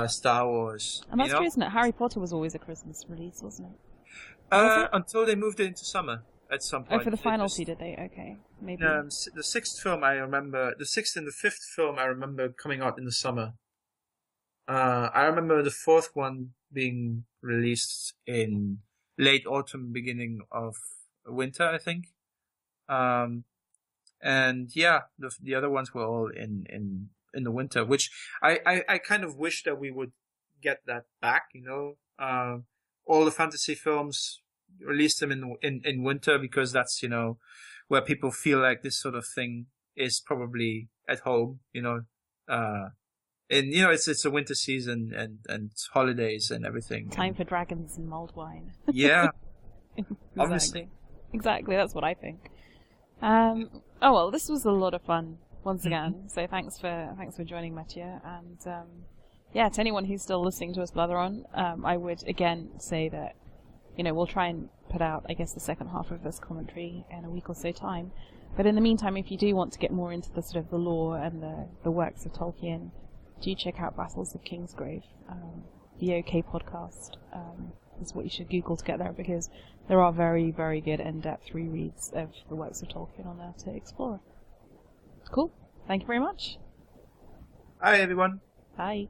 S3: Star Wars.
S1: And that's true, isn't it? Harry Potter was always a Christmas release, wasn't it?
S3: Until they moved it into summer at some point.
S1: Oh, for the final two, did they? Okay, maybe.
S3: The sixth film, I remember, the sixth and the fifth film, I remember coming out in the summer. I remember the fourth one being released in late autumn, beginning of winter, I think. And yeah, the other ones were all in the winter, which I kind of wish that we would get that back, all the fantasy films, release them in winter, because that's, where people feel like this sort of thing is probably at home, and it's a winter season and holidays and everything.
S1: Time for dragons and mulled wine.
S3: Yeah.
S1: Exactly, that's what I think. Oh well, this was a lot of fun once again. So thanks for joining, Matthieu, and to anyone who's still listening to us blather on, I would again say that we'll try and put out, I guess, the second half of this commentary in a week or so time. But in the meantime, if you do want to get more into the sort of the lore and the works of Tolkien, do check out Battles of Kingsgrave, the OK podcast. is what you should Google to get there, because there are very, very good in-depth rereads of the works of Tolkien on there to explore. Cool. Thank you very much.
S3: Hi, everyone.
S1: Bye.